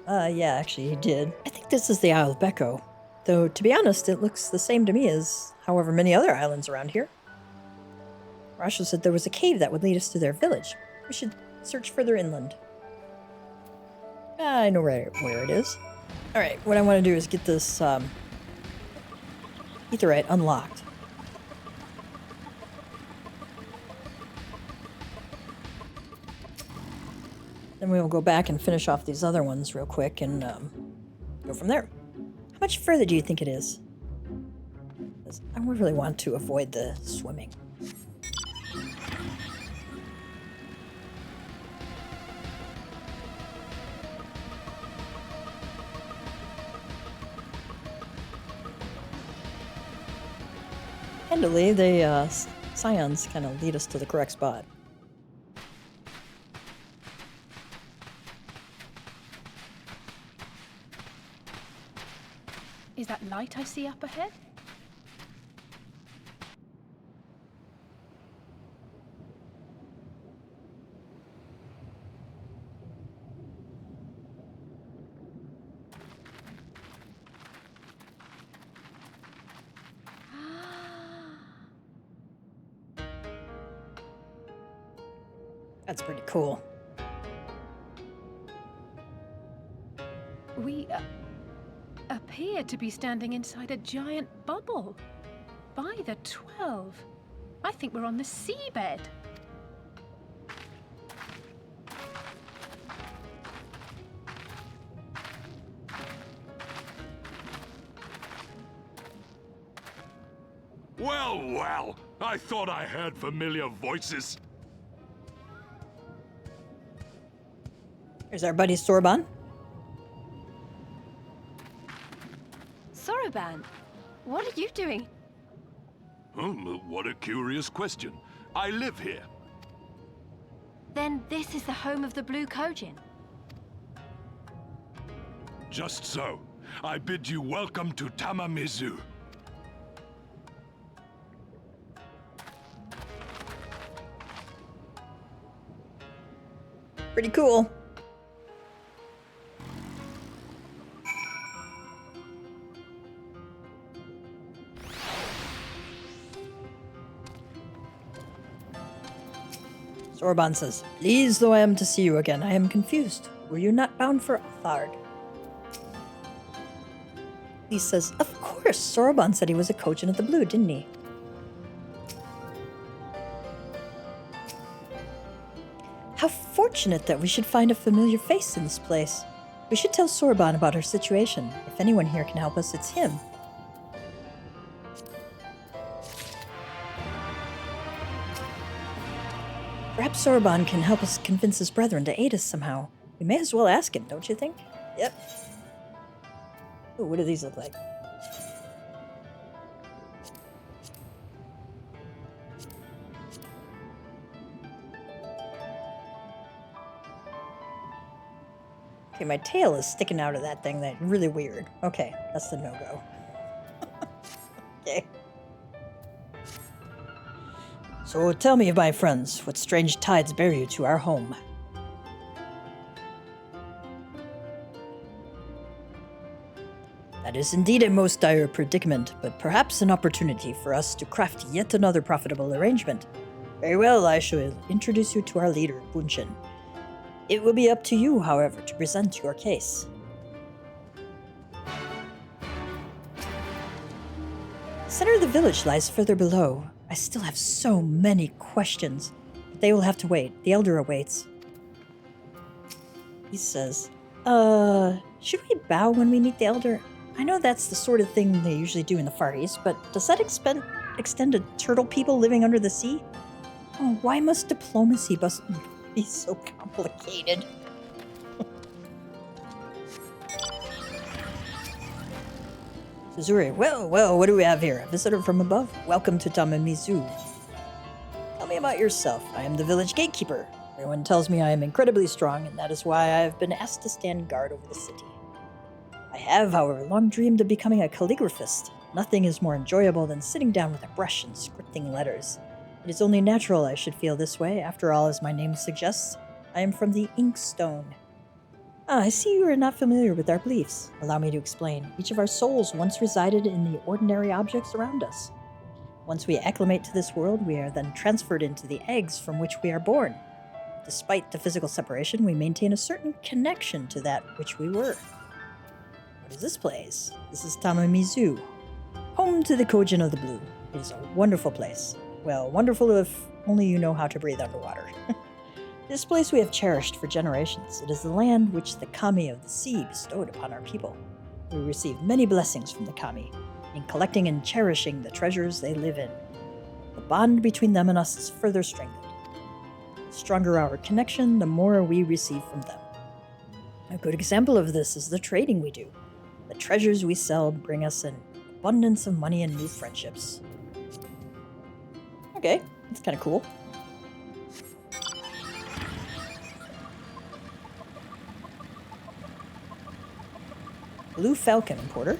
Yeah, actually he did. I think this is the Isle of Becco. Though, to be honest, it looks the same to me as however many other islands around here. Rasha said there was a cave that would lead us to their village. We should search further inland. I know where it is. Alright, what I want to do is get this Aetheryte unlocked. Then we will go back and finish off these other ones real quick and go from there. How much further do you think it is? 'Cause I really want to avoid the swimming. Handily, the scions kind of lead us to the correct spot. Is that light I see up ahead? That's pretty cool. We appear to be standing inside a giant bubble. By the 12. I think we're on the seabed. Well, well, I thought I heard familiar voices. Here's our buddy Soroban. Soroban, what are you doing? What a curious question. I live here. Then this is the home of the Blue Kojin. Just so. I bid you welcome to Tamamizu. Pretty cool. Soroban says, "Pleased though I am to see you again, I am confused. Were you not bound for Othard?" Lyse says, "Of course, Soroban said he was a Kojin of the Blue, didn't he?" How fortunate that we should find a familiar face in this place. We should tell Soroban about our situation. If anyone here can help us, it's him. Perhaps Soroban can help us convince his brethren to aid us somehow. We may as well ask him, don't you think? Yep. Ooh, what do these look like? Okay, my tail is sticking out of that thing. That's really weird. Okay, that's the no-go. Okay. So tell me, my friends, what strange tides bear you to our home? That is indeed a most dire predicament, but perhaps an opportunity for us to craft yet another profitable arrangement. Very well, I shall introduce you to our leader, Bunshin. It will be up to you, however, to present your case. The center of the village lies further below. I still have so many questions, but they will have to wait. The elder awaits. He says, should we bow when we meet the elder? I know that's the sort of thing they usually do in the Far East, but does that extend to turtle people living under the sea? Oh, why must diplomacy be so complicated? Suzuri, well, what do we have here? A visitor from above? Welcome to Tamamizu. Tell me about yourself. I am the village gatekeeper. Everyone tells me I am incredibly strong, and that is why I have been asked to stand guard over the city. I have, however, long dreamed of becoming a calligraphist. Nothing is more enjoyable than sitting down with a brush and scripting letters. It is only natural I should feel this way. After all, as my name suggests, I am from the Inkstone. I see you are not familiar with our beliefs. Allow me to explain. Each of our souls once resided in the ordinary objects around us. Once we acclimate to this world, we are then transferred into the eggs from which we are born. Despite the physical separation, we maintain a certain connection to that which we were. What is this place? This is Tamamizu, home to the Kojin of the Blue. It is a wonderful place. Well, wonderful if only you know how to breathe underwater. This place we have cherished for generations. It is the land which the kami of the sea bestowed upon our people. We receive many blessings from the kami, in collecting and cherishing the treasures they live in. The bond between them and us is further strengthened. The stronger our connection, the more we receive from them. A good example of this is the trading we do. The treasures we sell bring us an abundance of money and new friendships. Okay, that's kind of cool. Blue Falcon Importer.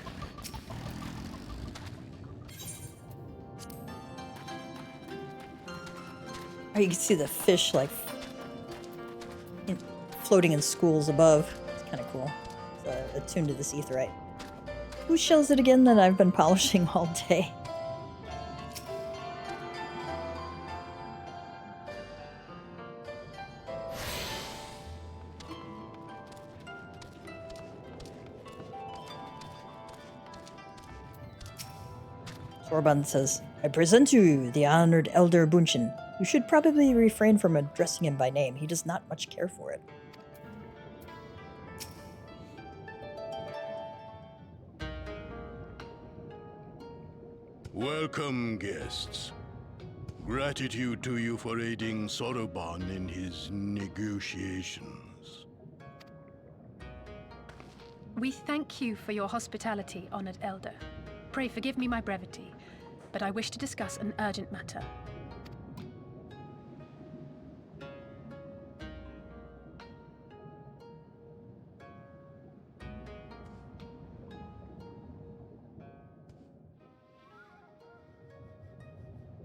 Oh, you can see the fish like floating in schools above. It's kind of cool. It's attuned to this etherite. Whose shell is it again that I've been polishing all day? Soroban says, I present you the honored Elder Bunshin. You should probably refrain from addressing him by name. He does not much care for it. Welcome, guests. Gratitude to you for aiding Soroban in his negotiations. We thank you for your hospitality, honored elder. Pray forgive me my brevity, but I wish to discuss an urgent matter.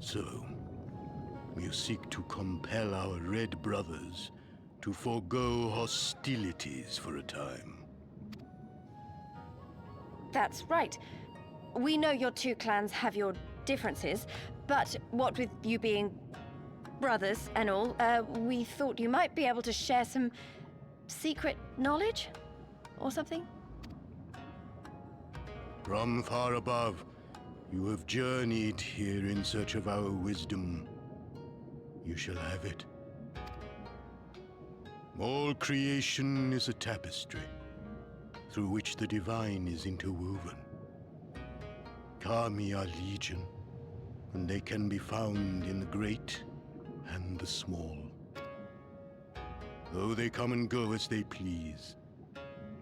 So, you seek to compel our Red brothers to forego hostilities for a time. That's right. We know your two clans have your differences, but what with you being brothers and all, we thought you might be able to share some secret knowledge or something? From far above, you have journeyed here in search of our wisdom. You shall have it. All creation is a tapestry, through which the divine is interwoven. Kami are legion, and they can be found in the great and the small. Though they come and go as they please,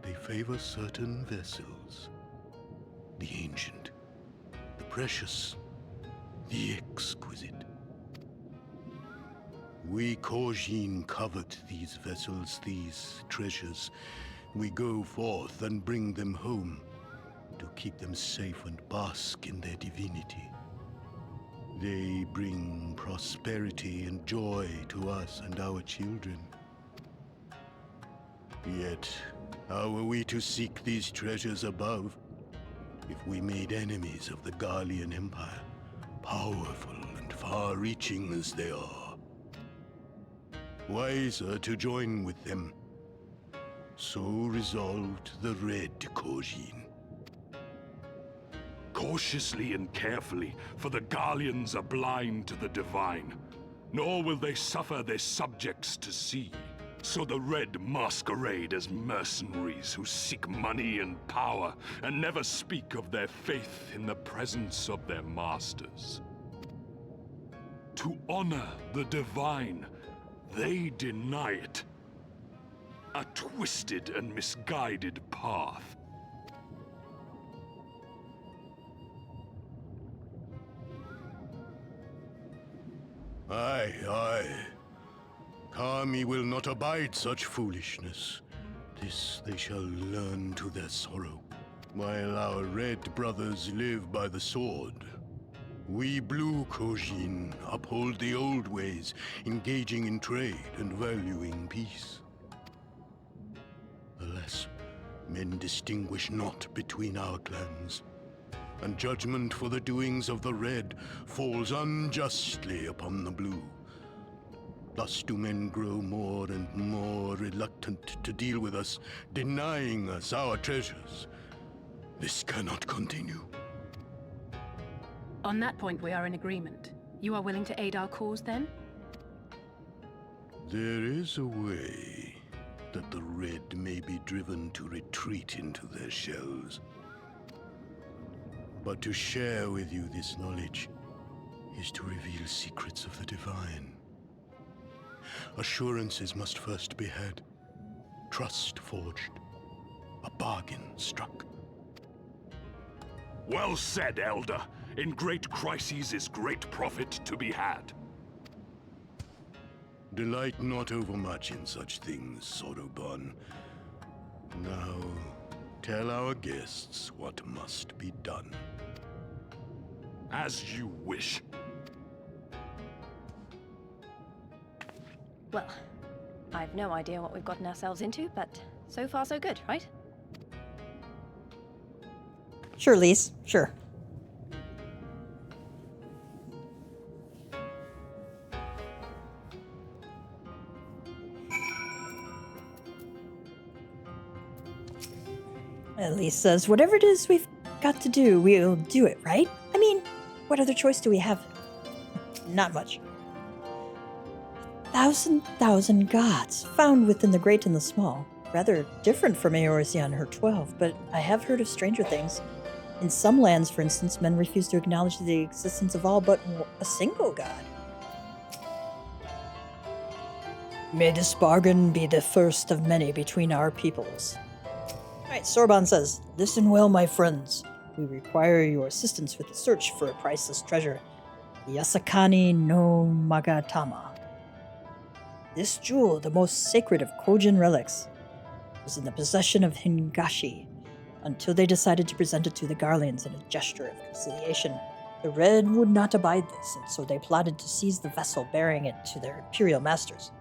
they favor certain vessels. The ancient, the precious, the exquisite. We Kojin covet these vessels, these treasures. We go forth and bring them home to keep them safe and bask in their divinity. They bring prosperity and joy to us and our children. Yet, how are we to seek these treasures above if we made enemies of the Garlean Empire, powerful and far-reaching as they are? Wiser to join with them. So resolved the Red Kojin. Cautiously and carefully, for the Garleans are blind to the divine, nor will they suffer their subjects to see. So the Red masquerade as mercenaries who seek money and power, and never speak of their faith in the presence of their masters. To honor the divine, they deny it. A twisted and misguided path. Aye, aye. Kami will not abide such foolishness. This they shall learn to their sorrow. While our Red brothers live by the sword, we Blue Kojin uphold the old ways, engaging in trade and valuing peace. Alas, men distinguish not between our clans, and judgment for the doings of the Red falls unjustly upon the Blue. Thus do men grow more and more reluctant to deal with us, denying us our treasures. This cannot continue. On that point, we are in agreement. You are willing to aid our cause, then? There is a way that the Red may be driven to retreat into their shells. But to share with you this knowledge is to reveal secrets of the divine. Assurances must first be had, trust forged, a bargain struck. Well said, Elder. In great crises is great profit to be had. Delight not overmuch in such things, Soroban. Now, tell our guests what must be done. As you wish. Well, I've no idea what we've gotten ourselves into, but so far so good, right? Sure, Lyse. Sure. Lyse says, whatever it is we've got to do, we'll do it, right? I mean, What other choice do we have? Not much. 1,000 gods found within the great and the small. Rather different from Eorzea and her 12, but I have heard of stranger things. In some lands, for instance, men refuse to acknowledge the existence of all but a single god. May this bargain be the first of many between our peoples. Alright, Soroban says, listen well, my friends. We require your assistance with the search for a priceless treasure, the Yasakani no Magatama. This jewel, the most sacred of Kojin relics, was in the possession of Hingashi, until they decided to present it to the Garleans in a gesture of conciliation. The Red would not abide this, and so they plotted to seize the vessel bearing it to their imperial masters.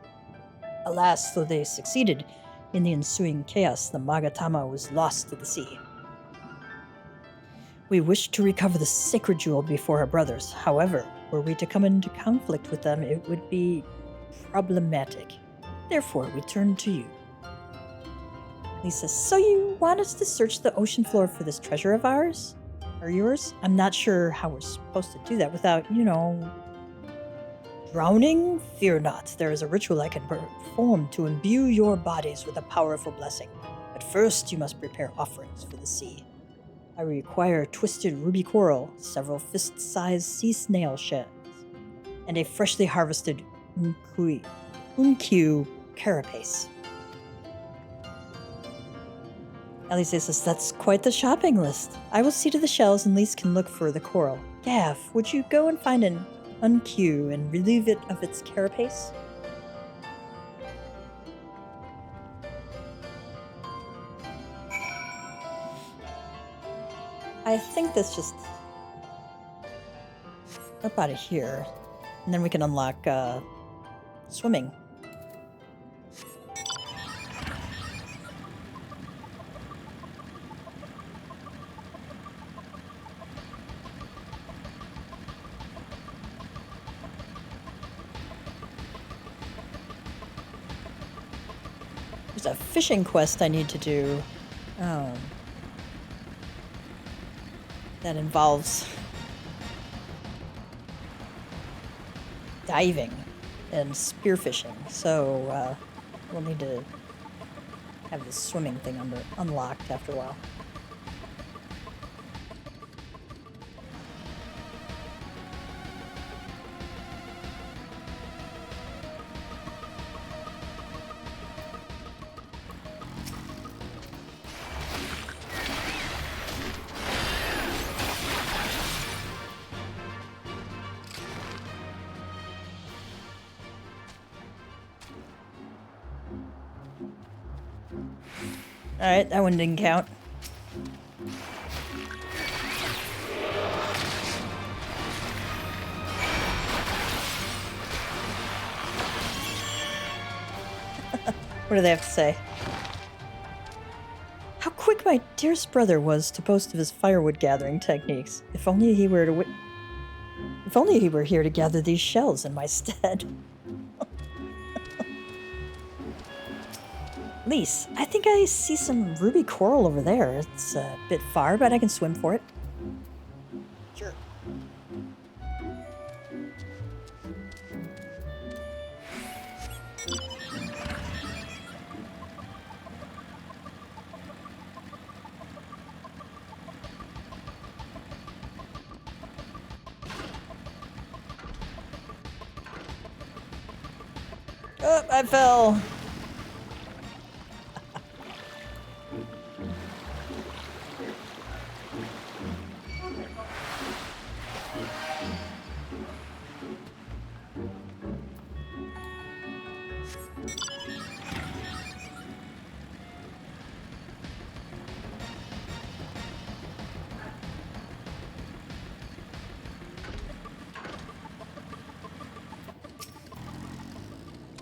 Alas, though they succeeded, in the ensuing chaos, the Magatama was lost to the sea. We wished to recover the sacred jewel before our brothers. However, were we to come into conflict with them, it would be problematic. Therefore, we turn to you. Lisa, so you want us to search the ocean floor for this treasure of ours? Or yours? I'm not sure how we're supposed to do that without, drowning? Fear not. There is a ritual I can perform to imbue your bodies with a powerful blessing. But first, you must prepare offerings for the sea. I require twisted ruby coral, several fist-sized sea snail shells, and a freshly harvested unequip carapace. Alisaie says, that's quite the shopping list. I will see to the shells and Lyse can look for the coral. Gav, would you go and find an unequip and relieve it of its carapace? I think that's just up out of here. And then we can unlock swimming. There's a fishing quest I need to do. That involves diving and spearfishing, so we'll need to have the swimming thing unlocked after a while. Alright, that one didn't count. What do they have to say? How quick my dearest brother was to boast of his firewood gathering techniques. If only he were here to gather these shells in my stead. Lyse, I think I see some ruby coral over there. It's a bit far, but I can swim for it. Sure. Oh, I fell.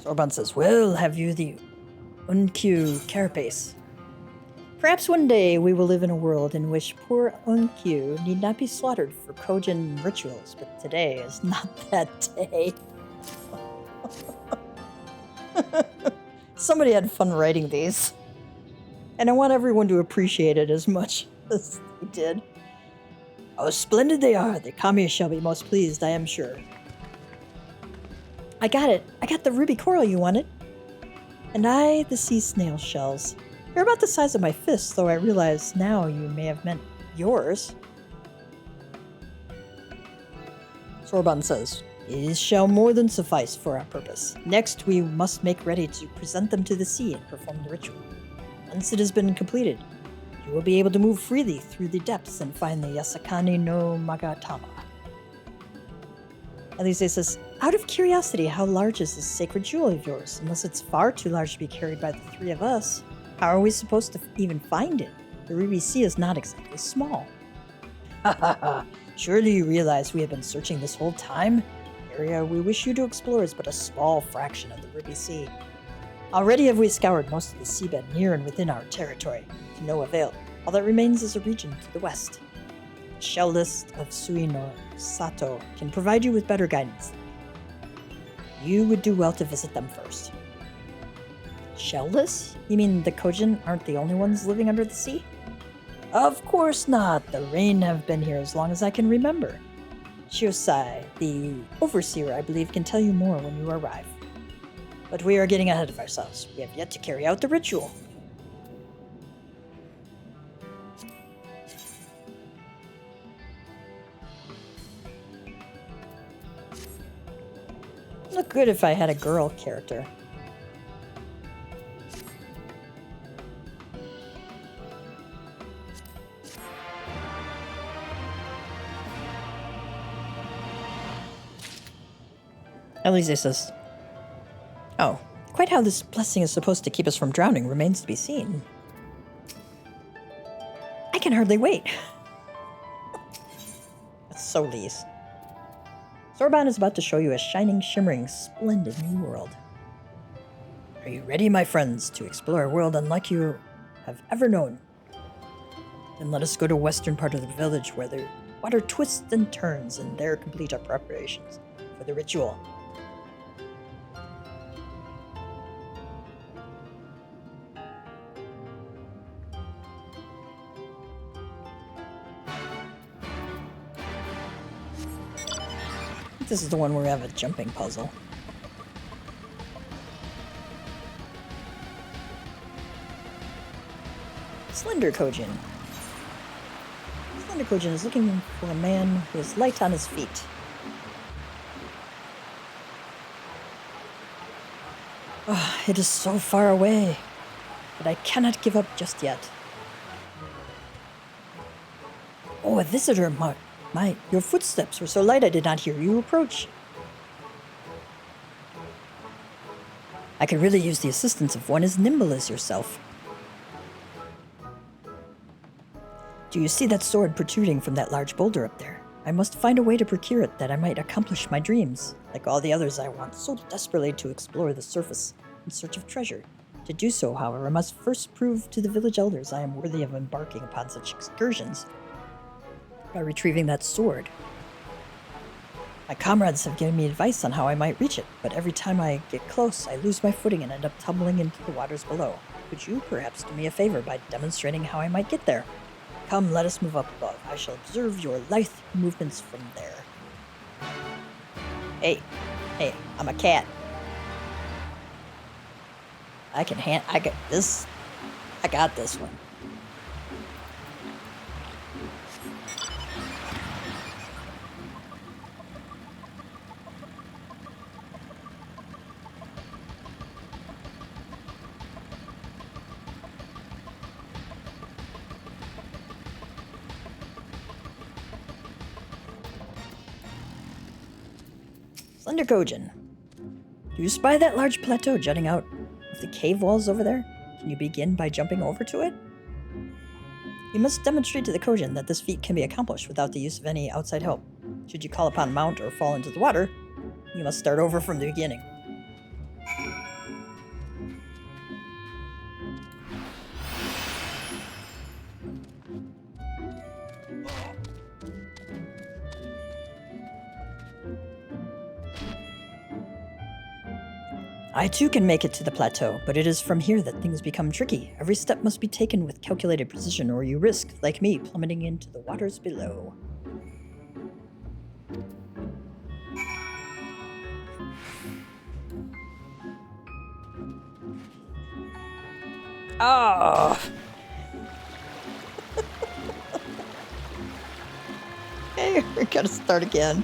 Soroban says, well, have you the unequip carapace? Perhaps one day we will live in a world in which poor unequip need not be slaughtered for Kojin rituals, but today is not that day. Somebody had fun writing these. And I want everyone to appreciate it as much as they did. How splendid they are! The kami shall be most pleased, I am sure. I got it! I got the ruby coral you wanted! And I, the sea snail shells. They're about the size of my fist, though I realize now you may have meant yours. Soroban says, these shall more than suffice for our purpose. Next, we must make ready to present them to the sea and perform the ritual. Once it has been completed, you will be able to move freely through the depths and find the Yasakani no Magatama. Alisaie says, out of curiosity, how large is this sacred jewel of yours? Unless it's far too large to be carried by the three of us, how are we supposed to even find it? The Ruby Sea is not exactly small. Ha ha ha! Surely you realize we have been searching this whole time? The area we wish you to explore is but a small fraction of the Ruby Sea. Already have we scoured most of the seabed near and within our territory, to no avail. All that remains is a region to the west. The shell list of Sui no Sato can provide you with better guidance. You would do well to visit them first. Shellless? You mean the Kojin aren't the only ones living under the sea? Of course not. The rain have been here as long as I can remember. Shiosai, the overseer, I believe, can tell you more when you arrive. But we are getting ahead of ourselves. We have yet to carry out the ritual. Look good if I had a girl character. Alisaie says, oh, quite how this blessing is supposed to keep us from drowning remains to be seen. I can hardly wait. That's so Lyse. Soroban is about to show you a shining, shimmering, splendid new world. Are you ready, my friends, to explore a world unlike you have ever known? Then let us go to the western part of the village where the water twists and turns, and there complete our preparations for the ritual. This is the one where we have a jumping puzzle. Slender Kojin. Slender Kojin is looking for a man who is light on his feet. Oh, it is so far away, but I cannot give up just yet. Oh, a visitor, your footsteps were so light I did not hear you approach. I could really use the assistance of one as nimble as yourself. Do you see that sword protruding from that large boulder up there? I must find a way to procure it that I might accomplish my dreams. Like all the others, I want so desperately to explore the surface in search of treasure. To do so, however, I must first prove to the village elders I am worthy of embarking upon such excursions by retrieving that sword. My comrades have given me advice on how I might reach it, but every time I get close, I lose my footing and end up tumbling into the waters below. Could you perhaps do me a favor by demonstrating how I might get there? Come, let us move up above. I shall observe your lithe movements from there. Hey, I'm a cat. I got this. I got this one. Slender Kojin. Do you spy that large plateau jutting out of the cave walls over there? Can you begin by jumping over to it? You must demonstrate to the Kojin that this feat can be accomplished without the use of any outside help. Should you call upon mount or fall into the water, you must start over from the beginning. I too can make it to the plateau, but it is from here that things become tricky. Every step must be taken with calculated precision, or you risk, like me, plummeting into the waters below. Oh. Okay, we gotta start again.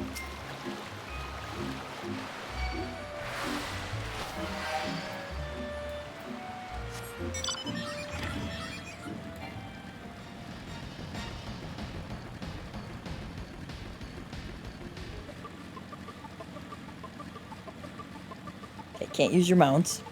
Okay, can't use your mounts.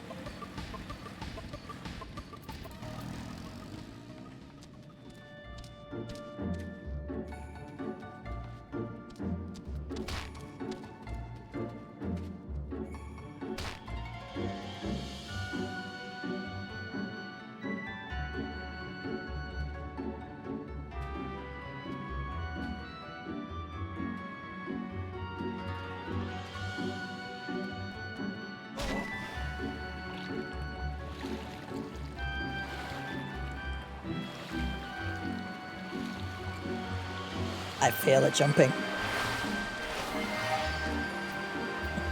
I fail at jumping.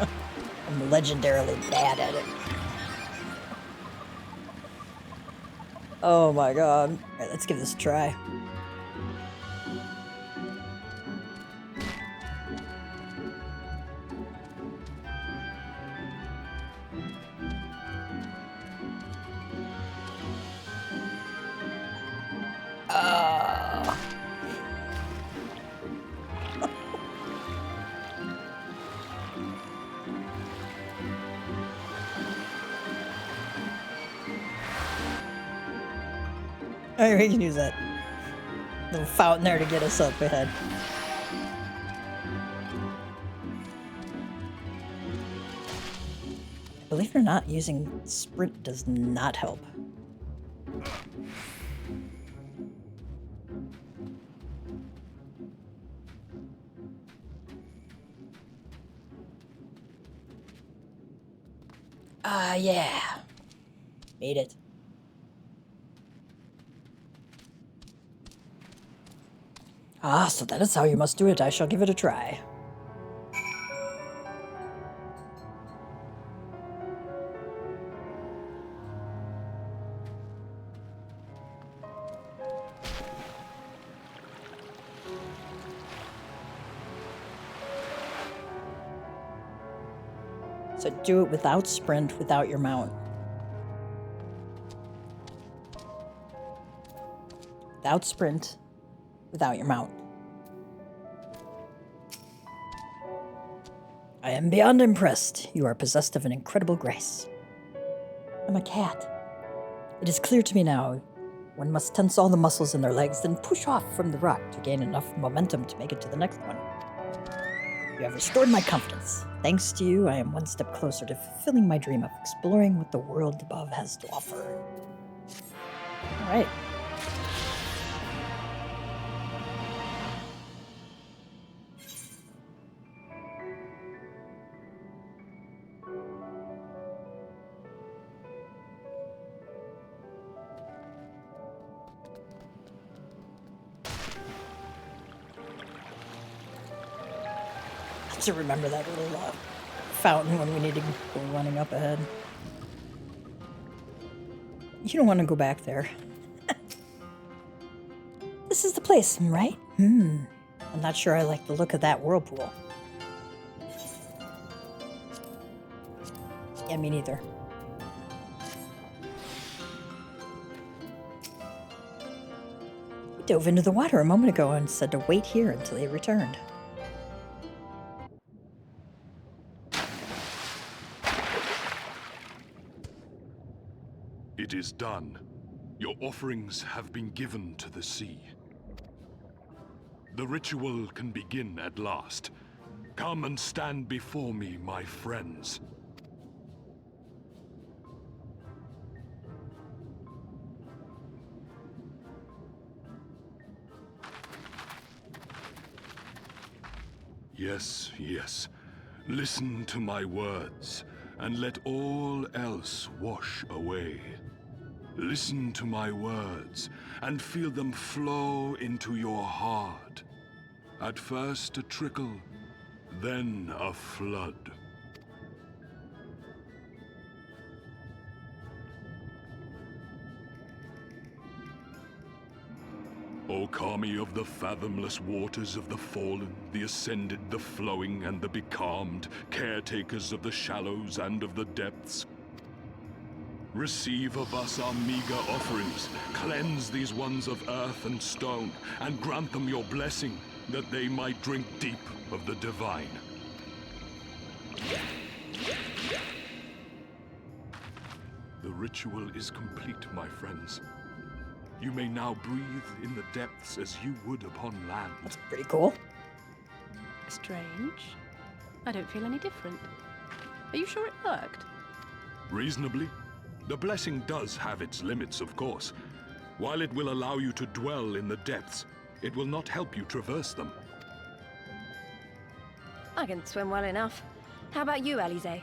I'm legendarily bad at it. Oh my god. Alright, let's give this a try. Alright, we can use that little fountain there to get us up ahead. Believe it or not, using sprint does not help. Yeah. Made it. Ah, so that is how you must do it. I shall give it a try. So do it without sprint, without your mount. Without sprint, without your mount. I am beyond impressed. You are possessed of an incredible grace. I'm a cat. It is clear to me now. One must tense all the muscles in their legs, then push off from the rock to gain enough momentum to make it to the next one. You have restored my confidence. Thanks to you, I am one step closer to fulfilling my dream of exploring what the world above has to offer. All right. To remember that little fountain when we need to go running up ahead. You don't want to go back there. This is the place, right? I'm not sure I like the look of that whirlpool. Yeah, me neither. He dove into the water a moment ago and said to wait here until he returned. It is done. Your offerings have been given to the sea. The ritual can begin at last. Come and stand before me, my friends. Yes, yes. Listen to my words, and let all else wash away. Listen to my words, and feel them flow into your heart. At first a trickle, then a flood. O Kami of the fathomless waters of the fallen, the ascended, the flowing, and the becalmed, caretakers of the shallows and of the depths, receive of us our meager offerings, cleanse these ones of earth and stone, and grant them your blessing, that they might drink deep of the divine. The ritual is complete, my friends. You may now breathe in the depths as you would upon land. That's pretty cool. Strange. I don't feel any different. Are you sure it worked? Reasonably. The blessing does have its limits, of course. While it will allow you to dwell in the depths, it will not help you traverse them. I can swim well enough. How about you, Alisaie?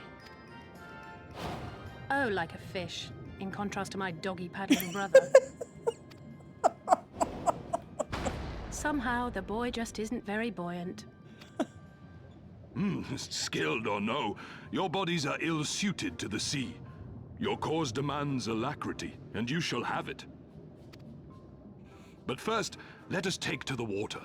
Oh, like a fish, in contrast to my doggy-paddling brother. Somehow, the boy just isn't very buoyant. Skilled or no, your bodies are ill-suited to the sea. Your cause demands alacrity, and you shall have it. But first, let us take to the water.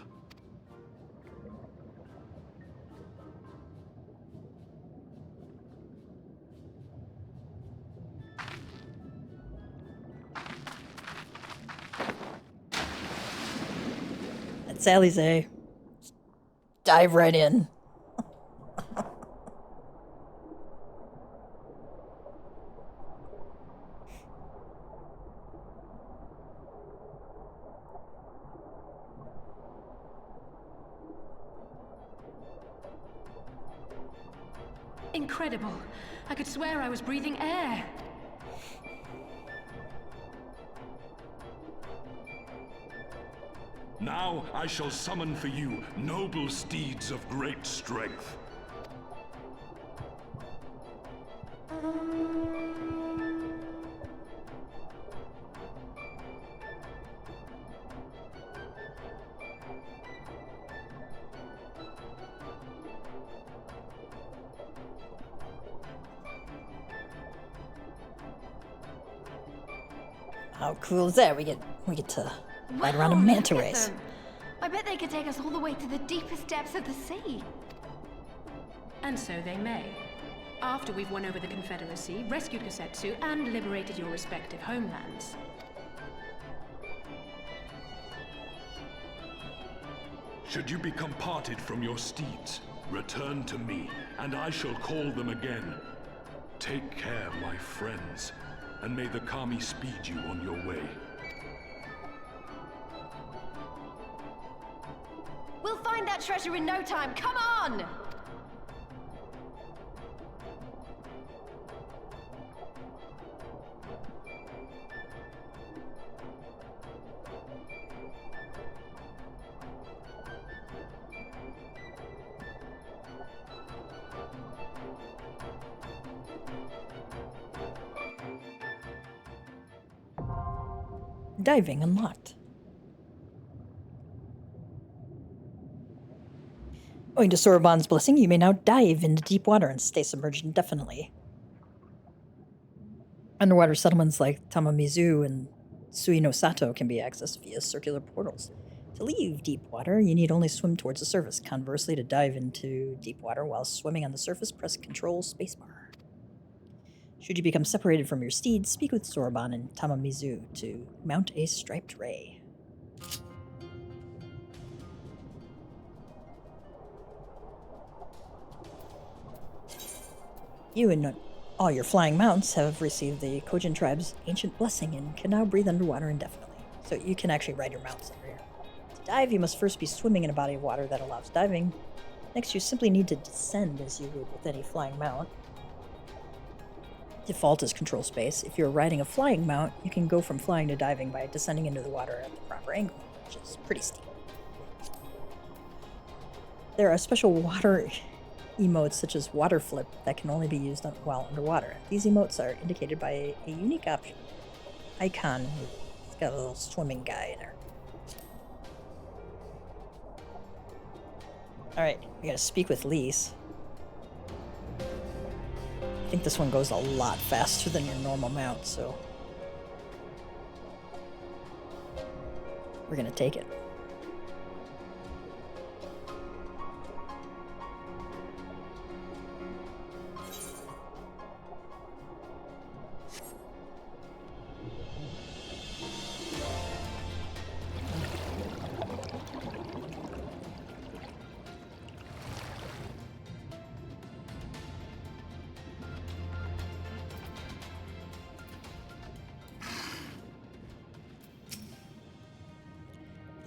That's Alisaie. Dive right in. Incredible. I could swear I was breathing air. Now I shall summon for you noble steeds of great strength. How cool is that? We get to ride around a Wow, manta look at race. them. I bet they could take us all the way to the deepest depths of the sea. And so they may. After we've won over the Confederacy, rescued Kosetsu, and liberated your respective homelands. Should you become parted from your steeds, return to me, and I shall call them again. Take care, my friends, and may the Kami speed you on your way. We'll find that treasure in no time. Come on! Diving unlocked. Owing to Soroban's blessing, you may now dive into deep water and stay submerged indefinitely. Underwater settlements like Tamamizu and Suinosato can be accessed via circular portals. To leave deep water, you need only swim towards the surface. Conversely, to dive into deep water while swimming on the surface, press Control Spacebar. Should you become separated from your steed, speak with Soroban and Tamamizu to mount a striped ray. You and all your flying mounts have received the Kojin tribe's ancient blessing and can now breathe underwater indefinitely. So you can actually ride your mounts under here. To dive, you must first be swimming in a body of water that allows diving. Next, you simply need to descend as you would with any flying mount. Default is control space. If you're riding a flying mount, you can go from flying to diving by descending into the water at the proper angle, which is pretty steep. There are special water emotes such as water flip that can only be used while underwater. These emotes are indicated by a unique option. Icon, it's got a little swimming guy in there. Alright, we gotta speak with Lyse. I think this one goes a lot faster than your normal mount, so... We're gonna take it.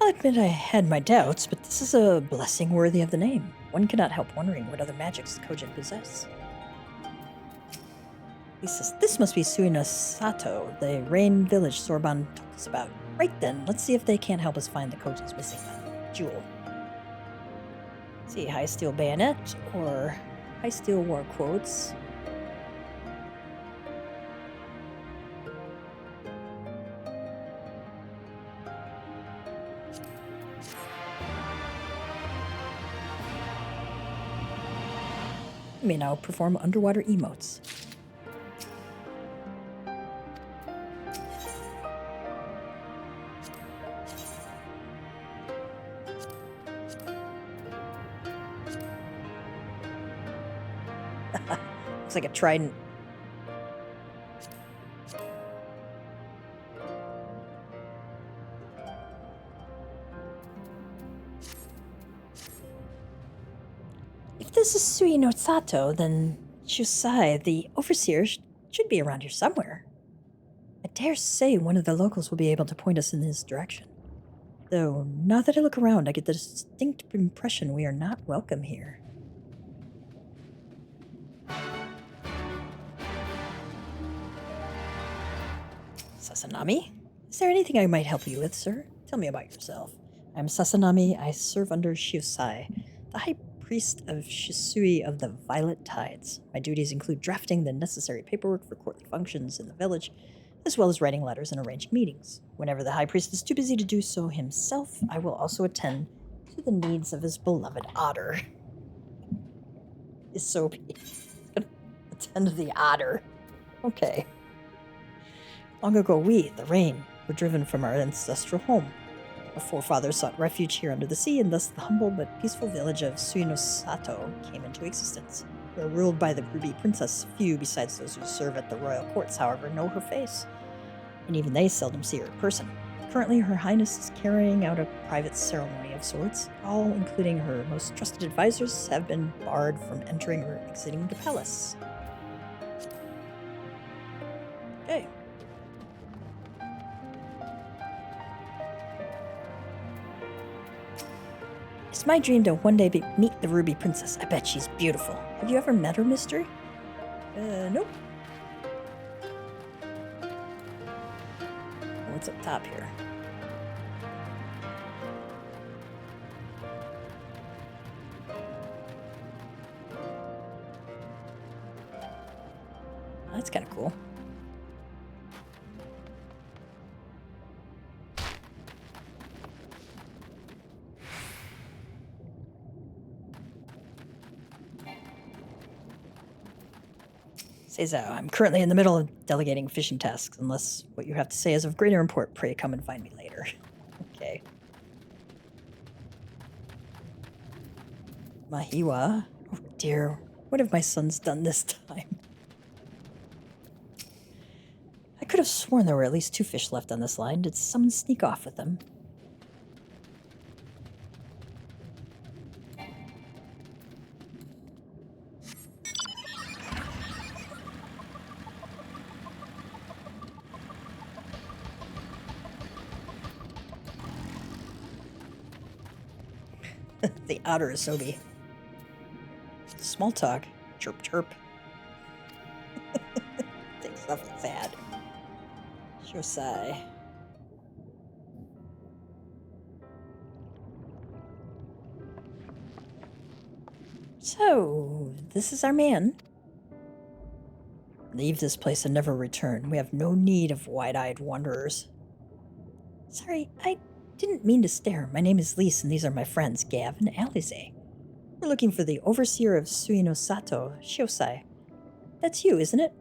I'll admit I had my doubts, but this is a blessing worthy of the name. One cannot help wondering what other magics the Kojin possess. He says, this must be Suinosato, the rain village Soroban told us about. Right then, let's see if they can't help us find the Kojin's missing jewel. See, high steel bayonet or high steel war quotes. You may now perform underwater emotes. Looks like a trident. If this is Suinosato, then Shusai, the overseer, should be around here somewhere. I dare say one of the locals will be able to point us in this direction. Though, now that I look around, I get the distinct impression we are not welcome here. Sasanami? Is there anything I might help you with, sir? Tell me about yourself. I'm Sasanami. I serve under Shusai, the high priest of Shisui of the Violet Tides. My duties include drafting the necessary paperwork for courtly functions in the village, as well as writing letters and arranging meetings. Whenever the high priest is too busy to do so himself, I will also attend to the needs of his beloved otter. Isobi. Attend to the otter. Okay. Long ago we, the Rain, were driven from our ancestral home. Our forefathers sought refuge here under the sea, and thus the humble but peaceful village of Suinosato came into existence. We are ruled by the Ruby Princess. Few, besides those who serve at the royal courts, however, know her face, and even they seldom see her in person. Currently, Her Highness is carrying out a private ceremony of sorts. All, including her most trusted advisors, have been barred from entering or exiting the palace. Okay. It's my dream to one day meet the Ruby Princess. I bet she's beautiful. Have you ever met her, mister? Nope. What's up top here? That's kind of cool. Seiza, I'm currently in the middle of delegating fishing tasks. Unless what you have to say is of greater import, pray come and find me later. Okay. Mahiwa. Oh dear, what have my sons done this time? I could have sworn there were at least 2 fish left on this line. Did someone sneak off with them? The otter Isobi. Small talk. Chirp chirp. Think something sad. Shosai. So, this is our man. Leave this place and never return. We have no need of wide-eyed wanderers. Sorry, I didn't mean to stare. My name is Lyse, and these are my friends, Gav and Alisaie. We're looking for the overseer of Suinosato, Shosai. That's you, isn't it?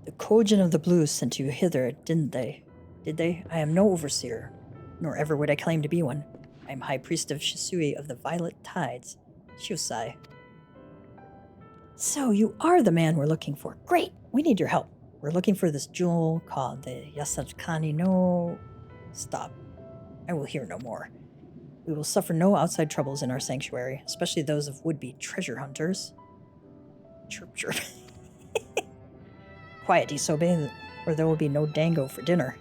The Kojin of the Blues sent you hither, didn't they? Did they? I am no overseer, nor ever would I claim to be one. I am High Priest of Shisui of the Violet Tides. Shusai. So you are the man we're looking for. Great! We need your help. We're looking for this jewel called the Yasakani no... Stop. I will hear no more. We will suffer no outside troubles in our sanctuary, especially those of would-be treasure hunters. Chirp, chirp. Quiet, Isobe, or there will be no dango for dinner.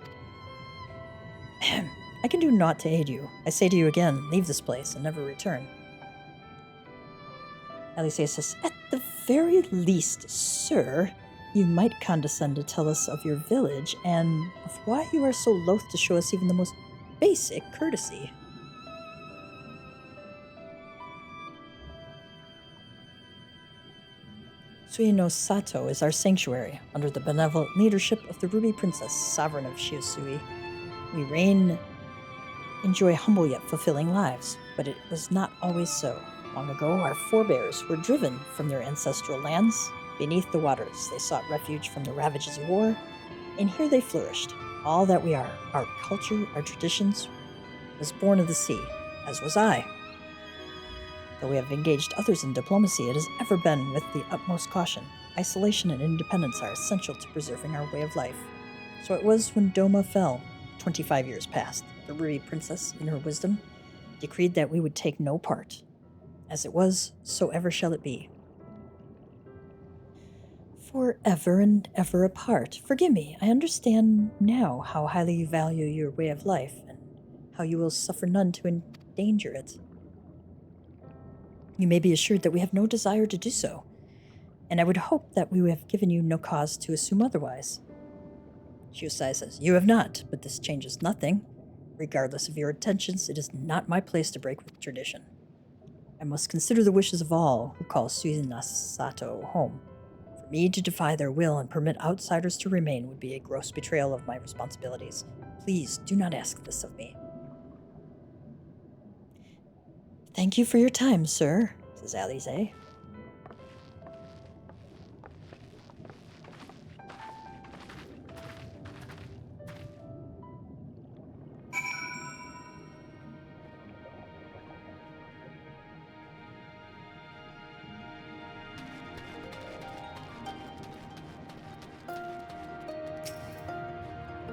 I can do naught to aid you. I say to you again, leave this place and never return. Alisaie says, at the very least, sir, you might condescend to tell us of your village and of why you are so loath to show us even the most basic courtesy. Suino Sato is our sanctuary, under the benevolent leadership of the Ruby Princess, sovereign of Shiosui. We reign, enjoy humble yet fulfilling lives, but it was not always so. Long ago, our forebears were driven from their ancestral lands. Beneath the waters, they sought refuge from the ravages of war, and here they flourished. All that we are, our culture, our traditions, was born of the sea, as was I. Though we have engaged others in diplomacy, it has ever been with the utmost caution. Isolation and independence are essential to preserving our way of life. So it was when Doma fell, 25 years past. The Ruby Princess, in her wisdom, decreed that we would take no part. As it was, so ever shall it be. Forever and ever apart. Forgive me, I understand now how highly you value your way of life, and how you will suffer none to endanger it. You may be assured that we have no desire to do so, and I would hope that we have given you no cause to assume otherwise. Shusai says, you have not, but this changes nothing. Regardless of your intentions, it is not my place to break with tradition. I must consider the wishes of all who call Suina Sato home. For me to defy their will and permit outsiders to remain would be a gross betrayal of my responsibilities. Please do not ask this of me. Thank you for your time, sir, says Alisaie.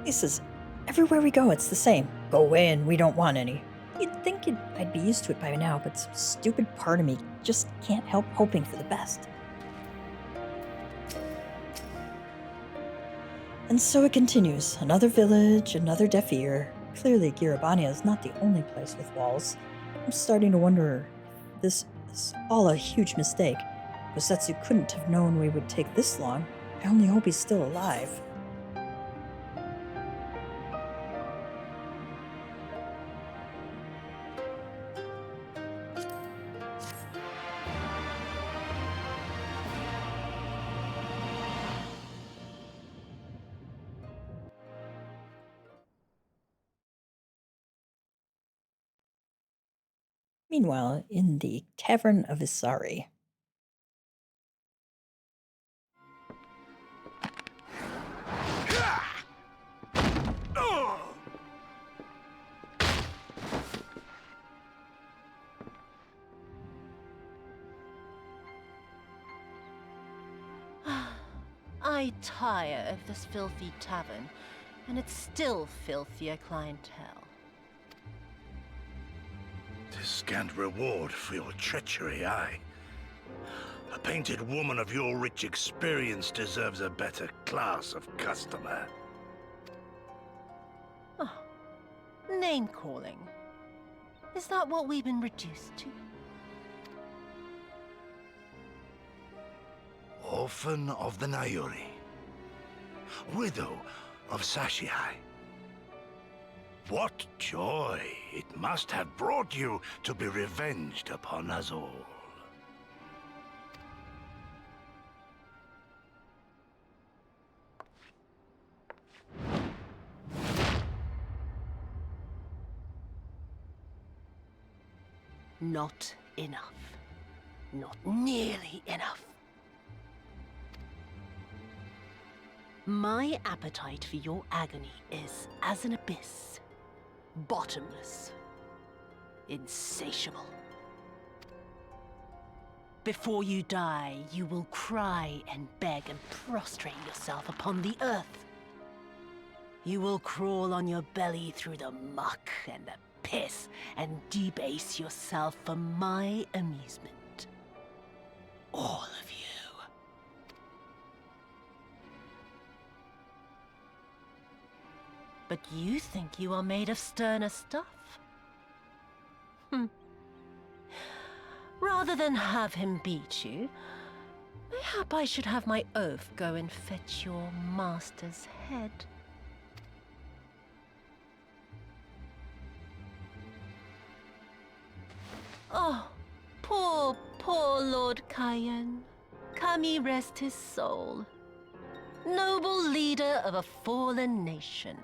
He says, everywhere we go, it's the same. Go away and we don't want any. You'd think I'd be used to it by now, but some stupid part of me just can't help hoping for the best. And so it continues. Another village, another deaf ear. Clearly, Girabania is not the only place with walls. I'm starting to wonder if this is all a huge mistake. Bosetsu couldn't have known we would take this long. I only hope he's still alive. Meanwhile, in the Tavern of Isari. I tire of this filthy tavern, and its still filthier clientele. Tis scant reward for your treachery, aye. A painted woman of your rich experience deserves a better class of customer. Oh, name-calling. Is that what we've been reduced to? Orphan of the Nayuri. Widow of Sashihai. What joy it must have brought you to be revenged upon us all. Not enough. Not nearly enough. My appetite for your agony is as an abyss. Bottomless. Insatiable. Before you die, you will cry and beg and prostrate yourself upon the earth. You will crawl on your belly through the muck and the piss and debase yourself for my amusement. All of you. But you think you are made of sterner stuff? Rather than have him beat you, mayhap I should have my oaf go and fetch your master's head. Oh, poor Lord Cayenne. Kami rest his soul. Noble leader of a fallen nation.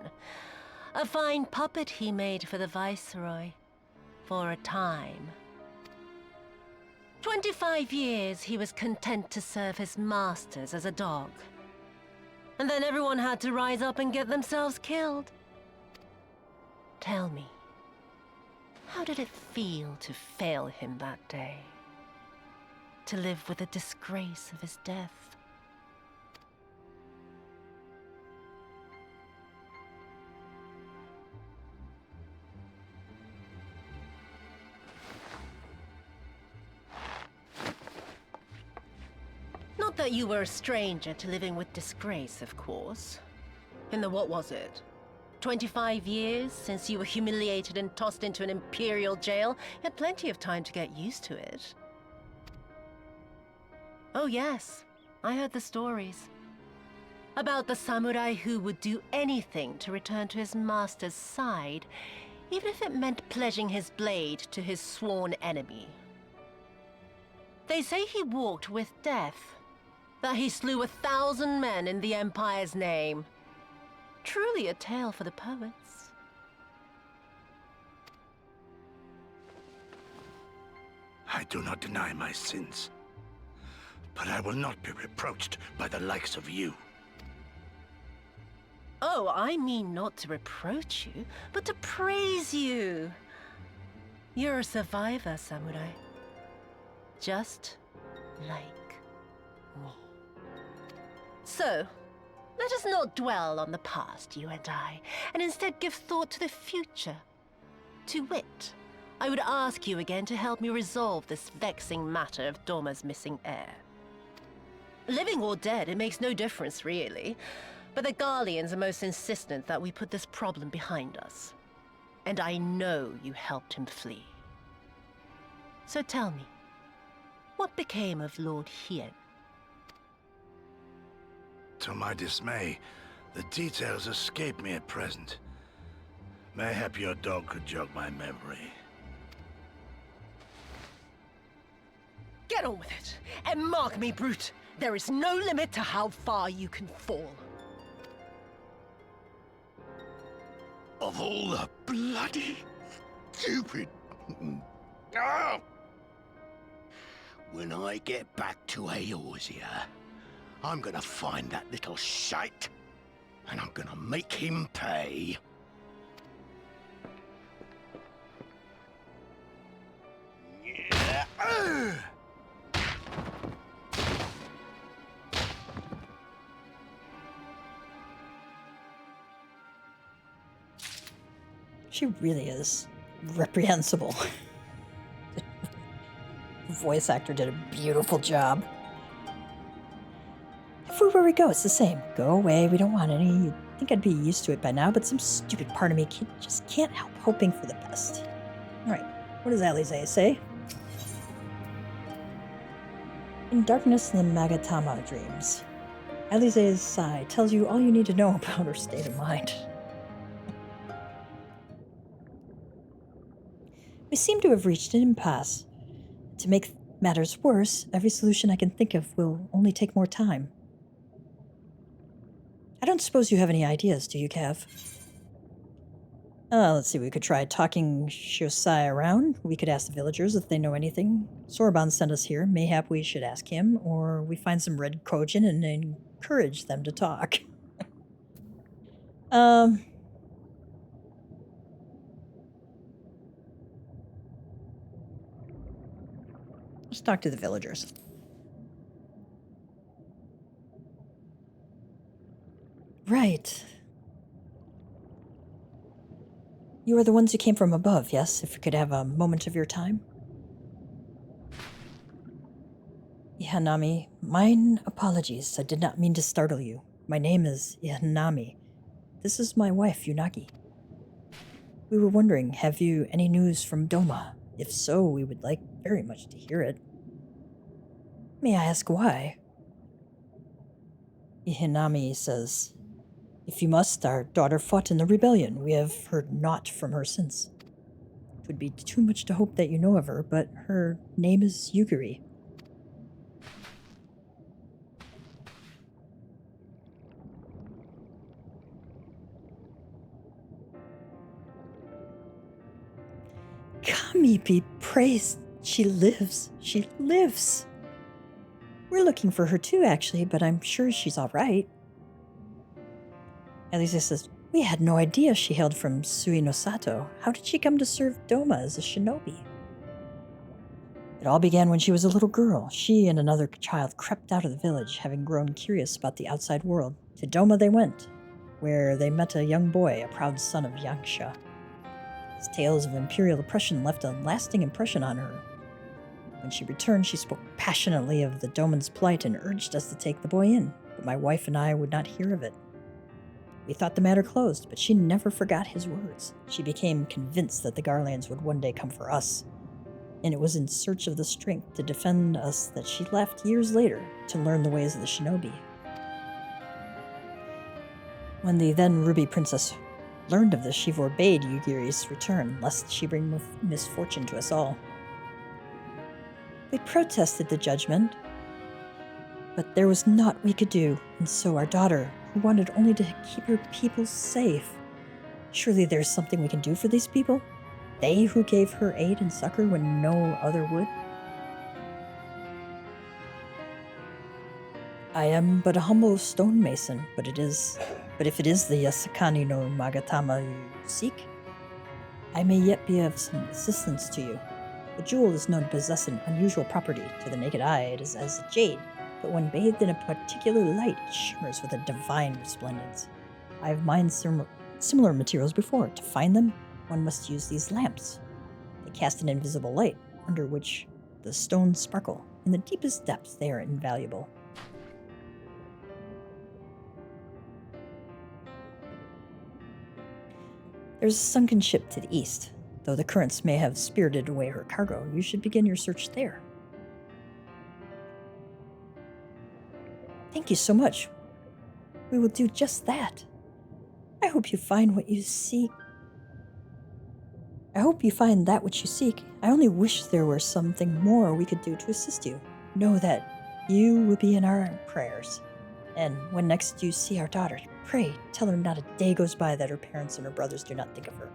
A fine puppet he made for the Viceroy. For a time. 25 years he was content to serve his masters as a dog. And then everyone had to rise up and get themselves killed. Tell me, how did it feel to fail him that day? To live with the disgrace of his death? Not that you were a stranger to living with disgrace, of course. In the what was it? 25 years since you were humiliated and tossed into an imperial jail? You had plenty of time to get used to it. Oh yes, I heard the stories. About the samurai who would do anything to return to his master's side, even if it meant pledging his blade to his sworn enemy. They say he walked with death, that he slew 1,000 men in the Empire's name. Truly a tale for the poets. I do not deny my sins, but I will not be reproached by the likes of you. Oh, I mean not to reproach you, but to praise you. You're a survivor, samurai. Just like me. So, let us not dwell on the past, you and I, and instead give thought to the future. To wit, I would ask you again to help me resolve this vexing matter of Doma's missing heir. Living or dead, it makes no difference, really. But the Garleans are most insistent that we put this problem behind us. And I know you helped him flee. So tell me, what became of Lord Hien? To my dismay, the details escape me at present. Mayhap your dog could jog my memory. Get on with it, and mark me, brute. There is no limit to how far you can fall. Of all the bloody stupid... Ah! When I get back to Eorzea, I'm gonna find that little shite, and I'm gonna make him pay. Yeah. She really is reprehensible. The voice actor did a beautiful job. Everywhere we go, it's the same. Go away, we don't want any. You'd think I'd be used to it by now, but some stupid part of me just can't help hoping for the best. Alright, what does Alisaie say? In darkness the Magatama dreams. Alisaie's sigh tells you all you need to know about her state of mind. We seem to have reached an impasse. To make matters worse, every solution I can think of will only take more time. I don't suppose you have any ideas, do you, Cav? Let's see, we could try talking Shiosai around. We could ask the villagers if they know anything. Soroban sent us here. Mayhap we should ask him, or we find some red Kojin and encourage them to talk. Let's talk to the villagers. Right. You are the ones who came from above, yes? If we could have a moment of your time. Ihanami, mine apologies. I did not mean to startle you. My name is Ihanami. This is my wife, Unagi. We were wondering, have you any news from Doma? If so, we would like very much to hear it. May I ask why? Ihanami says, if you must, our daughter fought in the rebellion. We have heard naught from her since. It would be too much to hope that you know of her, but her name is Yugiri. Kami be praised. She lives. She lives. We're looking for her too, actually, but I'm sure she's all right. Alisaie says, we had no idea she hailed from Sui no Sato. How did she come to serve Doma as a shinobi? It all began when she was a little girl. She and another child crept out of the village, having grown curious about the outside world. To Doma they went, where they met a young boy, a proud son of Yangsha. His tales of imperial oppression left a lasting impression on her. When she returned, she spoke passionately of the Doman's plight and urged us to take the boy in, but my wife and I would not hear of it. We thought the matter closed, but she never forgot his words. She became convinced that the Garlands would one day come for us, and it was in search of the strength to defend us that she left years later to learn the ways of the shinobi. When the then Ruby Princess learned of this, she forbade Yugiri's return, lest she bring misfortune to us all. We protested the judgment, but there was naught we could do, and so our daughter, who wanted only to keep her people safe. Surely there's something we can do for these people? They who gave her aid and succor when no other would? I am but a humble stonemason, but if it is the Yasakani no Magatama you seek, I may yet be of some assistance to you. The jewel is known to possess an unusual property. To the naked eye, it is as a jade, but when bathed in a particular light, it shimmers with a divine resplendence. I have mined similar materials before. To find them, one must use these lamps. They cast an invisible light, under which the stones sparkle. In the deepest depths, they are invaluable. There's a sunken ship to the east. Though the currents may have spirited away her cargo, you should begin your search there. Thank you so much. We will do just that. I hope you find what you seek. I hope you find that which you seek. I only wish there were something more we could do to assist you. Know that you will be in our prayers. And when next you see our daughter, pray, tell her not a day goes by that her parents and her brothers do not think of her.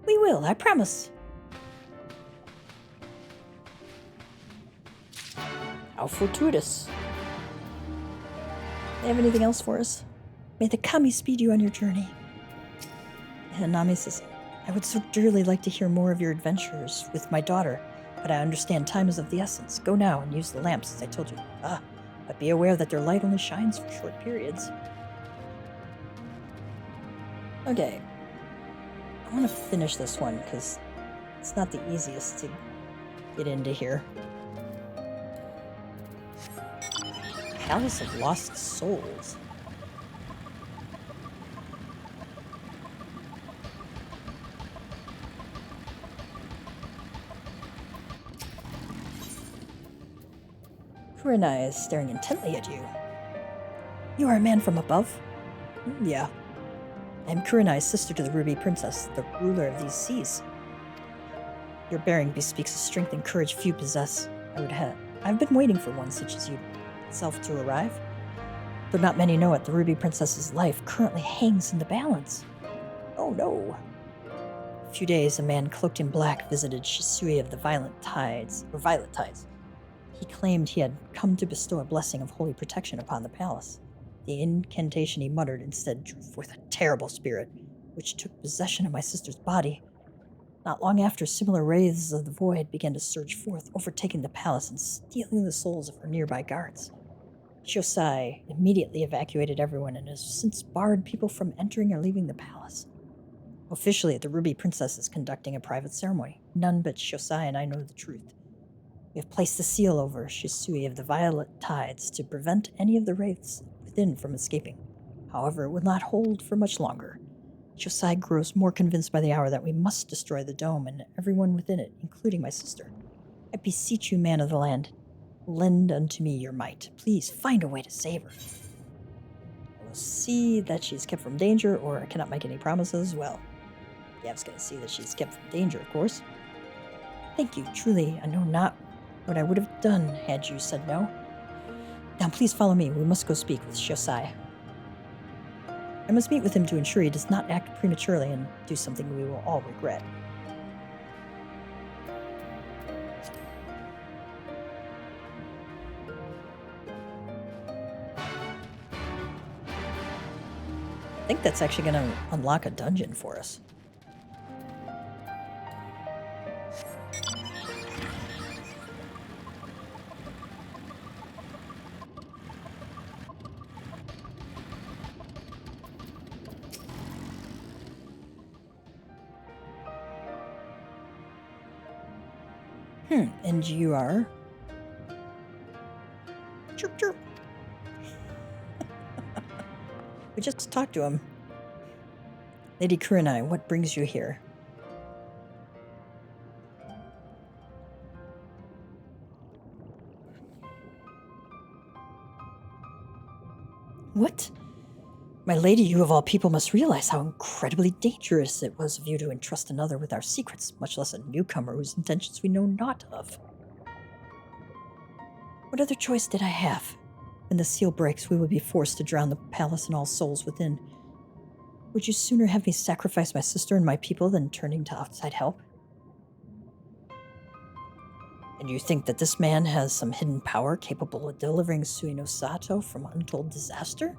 We will, I promise. How fortuitous. They have anything else for us? May the kami speed you on your journey. Hanami says, I would so dearly like to hear more of your adventures with my daughter, but I understand time is of the essence. Go now and use the lamps as I told you. But be aware that their light only shines for short periods. Okay. I want to finish this one because it's not the easiest to get into here. Palace of Lost Souls. Coinach is staring intently at you. You are a man from above? Yeah. I am Coinach's sister to the Ruby Princess, the ruler of these seas. Your bearing bespeaks a strength and courage few possess. I've been waiting for one such as you itself to arrive. Though not many know it, the Ruby Princess's life currently hangs in the balance. Oh no. A few days, a man cloaked in black visited Shisui of the Violet Tides. He claimed he had come to bestow a blessing of holy protection upon the palace. The incantation he muttered instead drew forth a terrible spirit, which took possession of my sister's body. Not long after, similar wraiths of the void began to surge forth, overtaking the palace and stealing the souls of her nearby guards. Alisaie immediately evacuated everyone and has since barred people from entering or leaving the palace. Officially, the Ruby Princess is conducting a private ceremony. None but Alisaie and I know the truth. We have placed the seal over Shisui of the Violet Tides to prevent any of the wraiths within from escaping. However, it will not hold for much longer. Alisaie grows more convinced by the hour that we must destroy the dome and everyone within it, including my sister. I beseech you, man of the land, lend unto me your might. Please find a way to save her. I will see that she is kept from danger, or I cannot make any promises. Well, Gav's going to see that she's kept from danger, of course. Thank you. Truly, I know not what I would have done had you said no. Now, please follow me. We must go speak with Alisaie. I must meet with him to ensure he does not act prematurely and do something we will all regret. I think that's actually going to unlock a dungeon for us. And you are? Chirp, chirp. We just talked to him. Lady Kurenai, what brings you here? What? My lady, you of all people must realize how incredibly dangerous it was of you to entrust another with our secrets, much less a newcomer whose intentions we know not of. What other choice did I have? When the seal breaks, we will be forced to drown the palace and all souls within. Would you sooner have me sacrifice my sister and my people than turning to outside help? And you think that this man has some hidden power capable of delivering Suino Sato from untold disaster?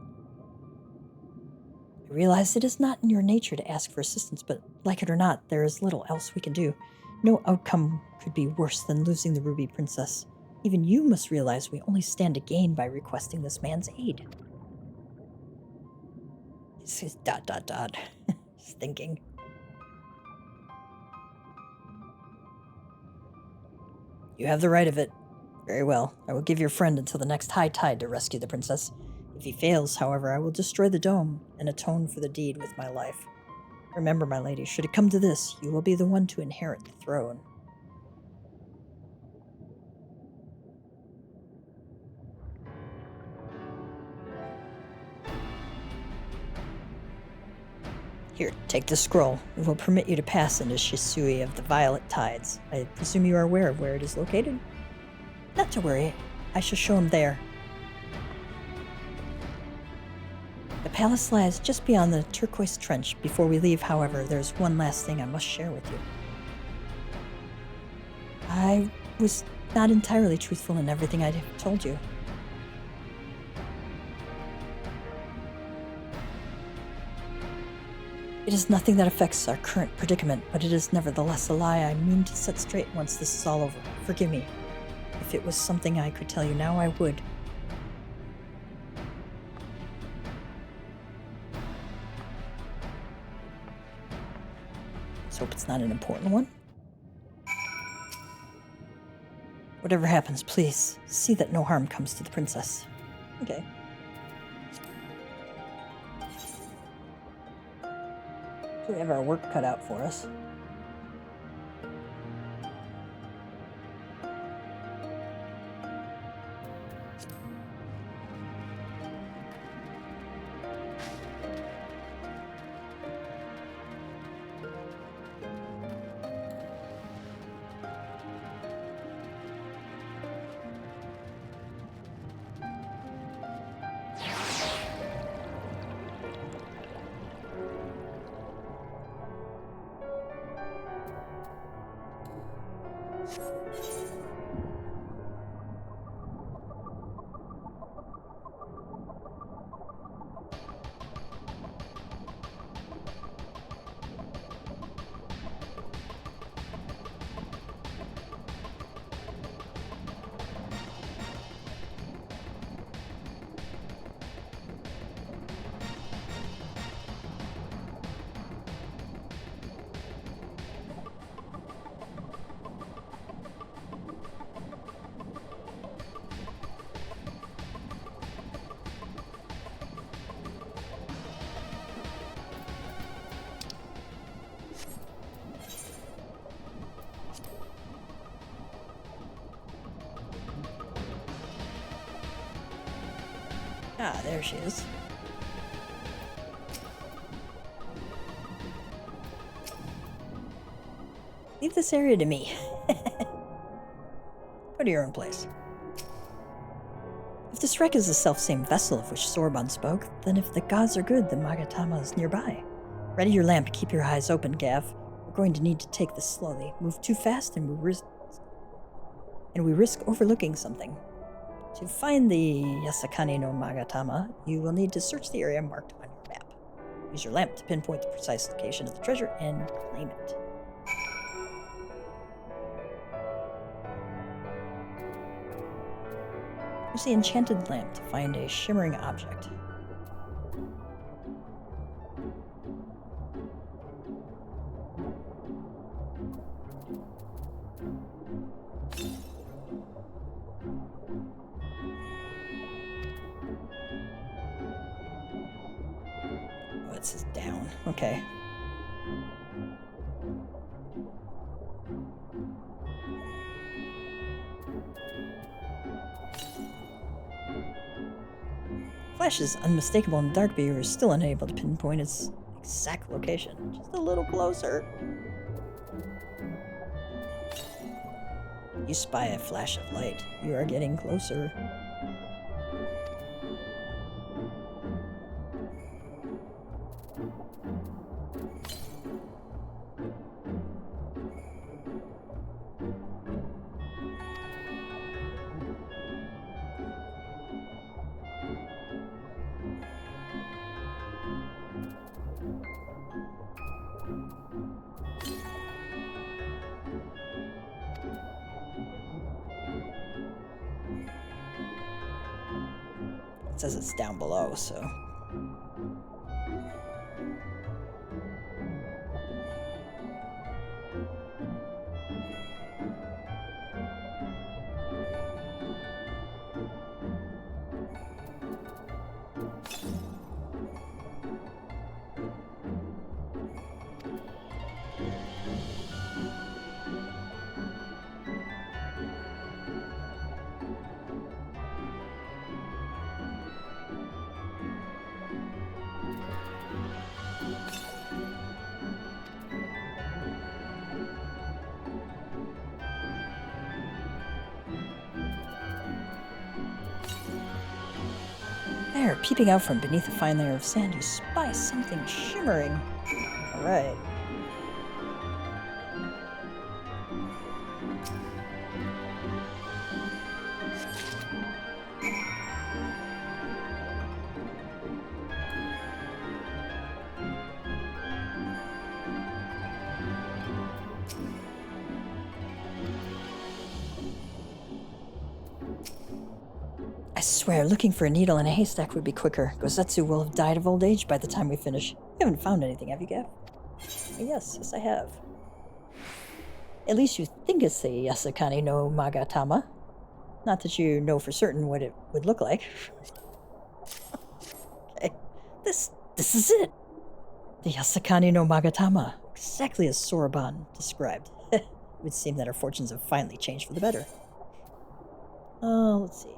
I realize it is not in your nature to ask for assistance, but like it or not, there is little else we can do. No outcome could be worse than losing the Ruby Princess. Even you must realize we only stand to gain by requesting this man's aid. He says ... He's thinking. You have the right of it. Very well. I will give your friend until the next high tide to rescue the princess. If he fails, however, I will destroy the dome and atone for the deed with my life. Remember, my lady, should it come to this, you will be the one to inherit the throne. Here, take the scroll. It will permit you to pass into Shisui of the Violet Tides. I presume you are aware of where it is located? Not to worry. I shall show him there. The palace lies just beyond the turquoise trench. Before we leave, however, there's one last thing I must share with you. I was not entirely truthful in everything I told you. It is nothing that affects our current predicament, but it is nevertheless a lie I mean to set straight once this is all over. Forgive me. If it was something I could tell you now, I would. Let's hope it's not an important one. Whatever happens, please see that no harm comes to the princess. Okay. We have our work cut out for us. Ah, there she is. Leave this area to me. Go to your own place. If this wreck is the self-same vessel of which Soroban spoke, then if the gods are good, the Magatama is nearby. Ready your lamp, keep your eyes open, Gav. We're going to need to take this slowly. Move too fast and we risk overlooking something. To find the Yasakani no Magatama, you will need to search the area marked on your map. Use your lamp to pinpoint the precise location of the treasure and claim it. Use the enchanted lamp to find a shimmering object. Oh, it says down. Okay. Flash is unmistakable in the dark, but you're still unable to pinpoint its exact location. Just a little closer. You spy a flash of light. You are getting closer. It says it's down below, so... There, peeping out from beneath a fine layer of sand, you spy something shimmering. Alright. I swear, looking for a needle in a haystack would be quicker. Gosetsu will have died of old age by the time we finish. You haven't found anything, have you, Gav? Yes, I have. At least you think it's the Yasakani no Magatama. Not that you know for certain what it would look like. Okay, this is it. The Yasakani no Magatama, exactly as Soroban described. It would seem that our fortunes have finally changed for the better. Let's see.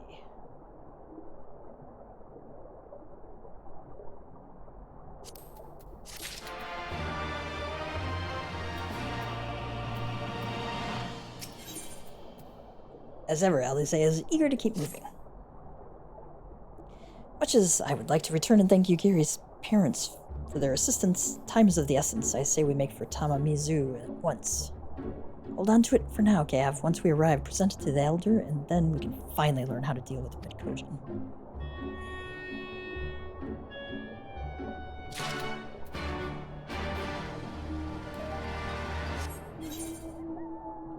As ever, Alisaie is eager to keep moving. Much as I would like to return and thank Yugiri's parents for their assistance, time is of the essence. I say we make for Tamamizu at once. Hold on to it for now, Gav. Once we arrive, present it to the Elder, and then we can finally learn how to deal with Miqo'te.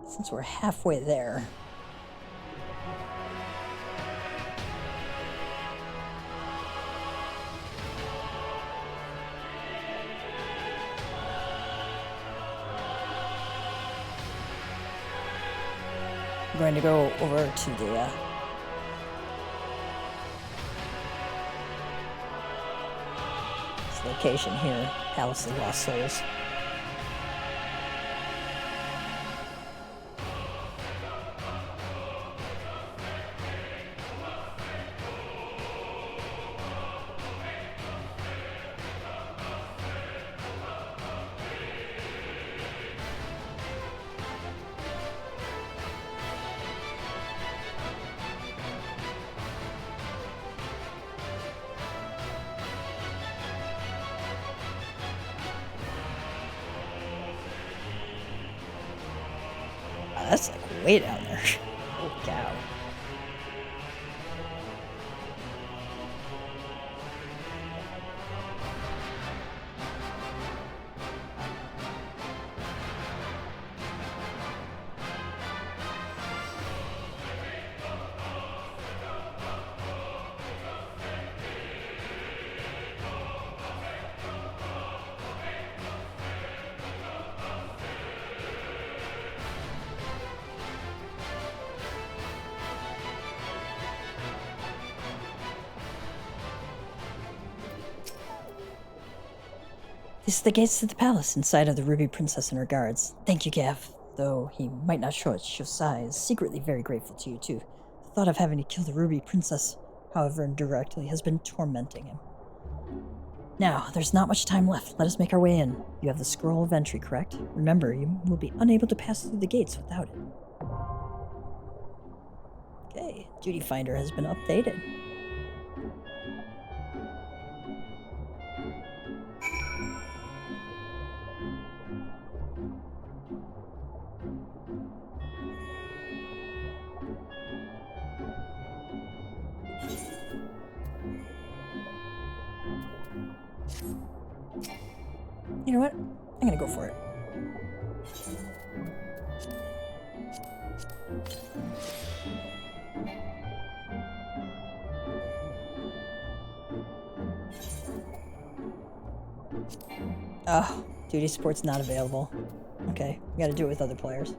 Since we're halfway there... I'm going to go over to the this location here, Palace of the Lost Souls. that's like way down there. Holy cow. These are the gates to the palace inside of the Ruby Princess and her guards. Thank you, Gav. Though he might not show it, Shosai is secretly very grateful to you, too. The thought of having to kill the Ruby Princess, however indirectly, has been tormenting him. Now, there's not much time left. Let us make our way in. You have the scroll of entry, correct? Remember, you will be unable to pass through the gates without it. Okay, Duty Finder has been updated. You know what? I'm gonna go for it. Oh, duty support's not available. Okay, we gotta do it with other players.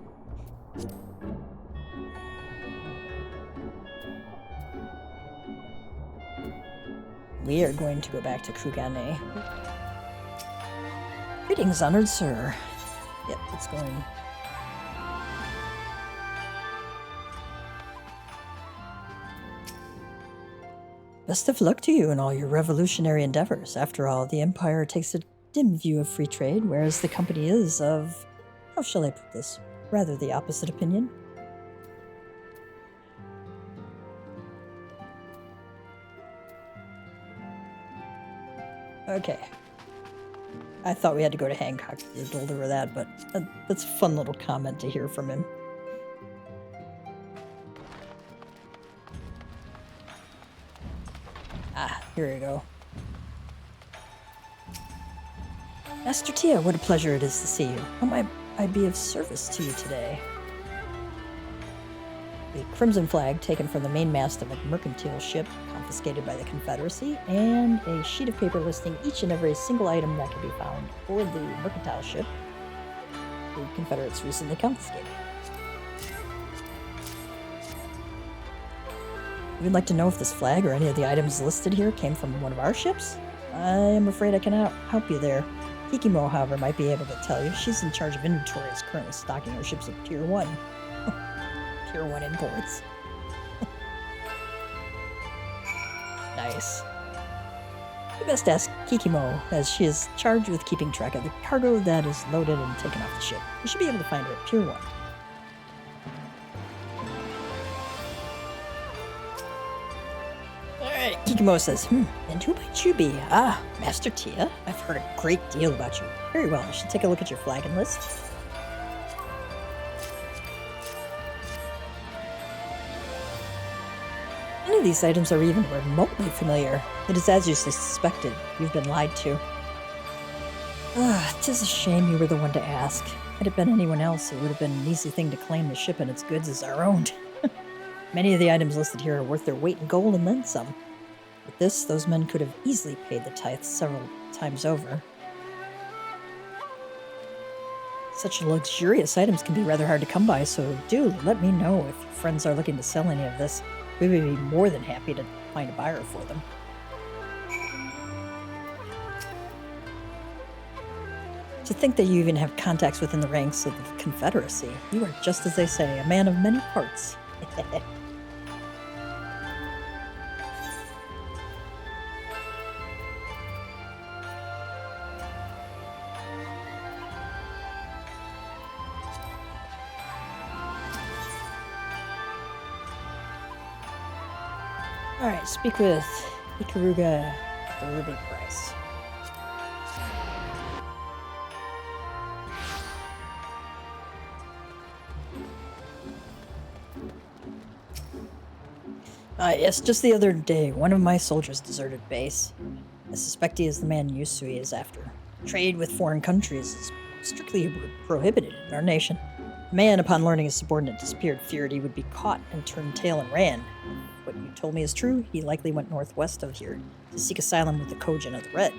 We are going to go back to Kugane. Greetings, honored sir. Yep, it's going. Best of luck to you in all your revolutionary endeavors. After all, the Empire takes a dim view of free trade, whereas the company is of, how shall I put this, rather the opposite opinion. Okay. I thought we had to go to Hancock to deliver that, but that's a fun little comment to hear from him. Ah, here we go. Master Tia, what a pleasure it is to see you. How might I be of service to you today? The crimson flag taken from the mainmast of a mercantile ship confiscated by the Confederacy, and a sheet of paper listing each and every single item that can be found aboard the mercantile ship the Confederates recently confiscated. You'd like to know if this flag or any of the items listed here came from one of our ships? I am afraid I cannot help you there. Kikimo, however, might be able to tell you. She's in charge of inventory, is currently stocking her ships of Tier 1. Tier 1 imports. Nice. You best ask Kikimo, as she is charged with keeping track of the cargo that is loaded and taken off the ship. You should be able to find her at Pier 1. Alright, Kikimo says, and who might you be? Ah, Master Tia? I've heard a great deal about you. Very well, I should take a look at your flag and list. None of these items are even remotely familiar. It is as you suspected. You've been lied to. Ah, 'tis a shame you were the one to ask. Had it been anyone else, it would have been an easy thing to claim the ship and its goods as our own. Many of the items listed here are worth their weight in gold and then some. With this, those men could have easily paid the tithes several times over. Such luxurious items can be rather hard to come by, so do let me know if your friends are looking to sell any of this. We would be more than happy to find a buyer for them. To think that you even have contacts within the ranks of the Confederacy. You are just as they say, a man of many parts. Alright, speak with Ikaruga at the Ruby price. Yes, just the other day, one of my soldiers deserted base. I suspect he is the man Yusui is after. Trade with foreign countries is strictly prohibited in our nation. The man, upon learning his subordinate disappeared, feared he would be caught and turned tail and ran. If what you told me is true, he likely went northwest of here to seek asylum with the Kojin of the Red.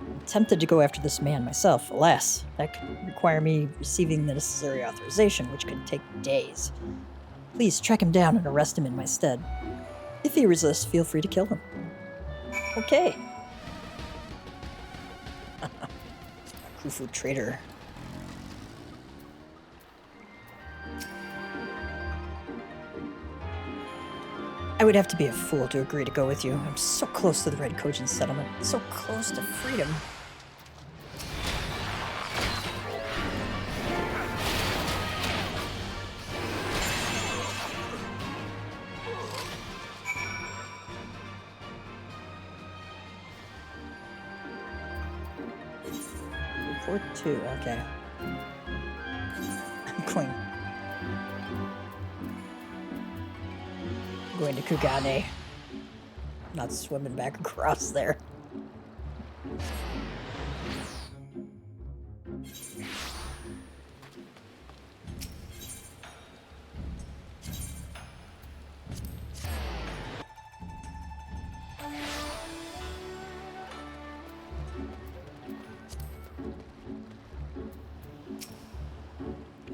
I'm tempted to go after this man myself. Alas, that could require me receiving the necessary authorization, which could take days. Please track him down and arrest him in my stead. If he resists, feel free to kill him. Okay. Khufu traitor. I would have to be a fool to agree to go with you. I'm so close to the Red Kojin settlement. So close to freedom. Report 2, okay. I'm going to Kugane. Not swimming back across there.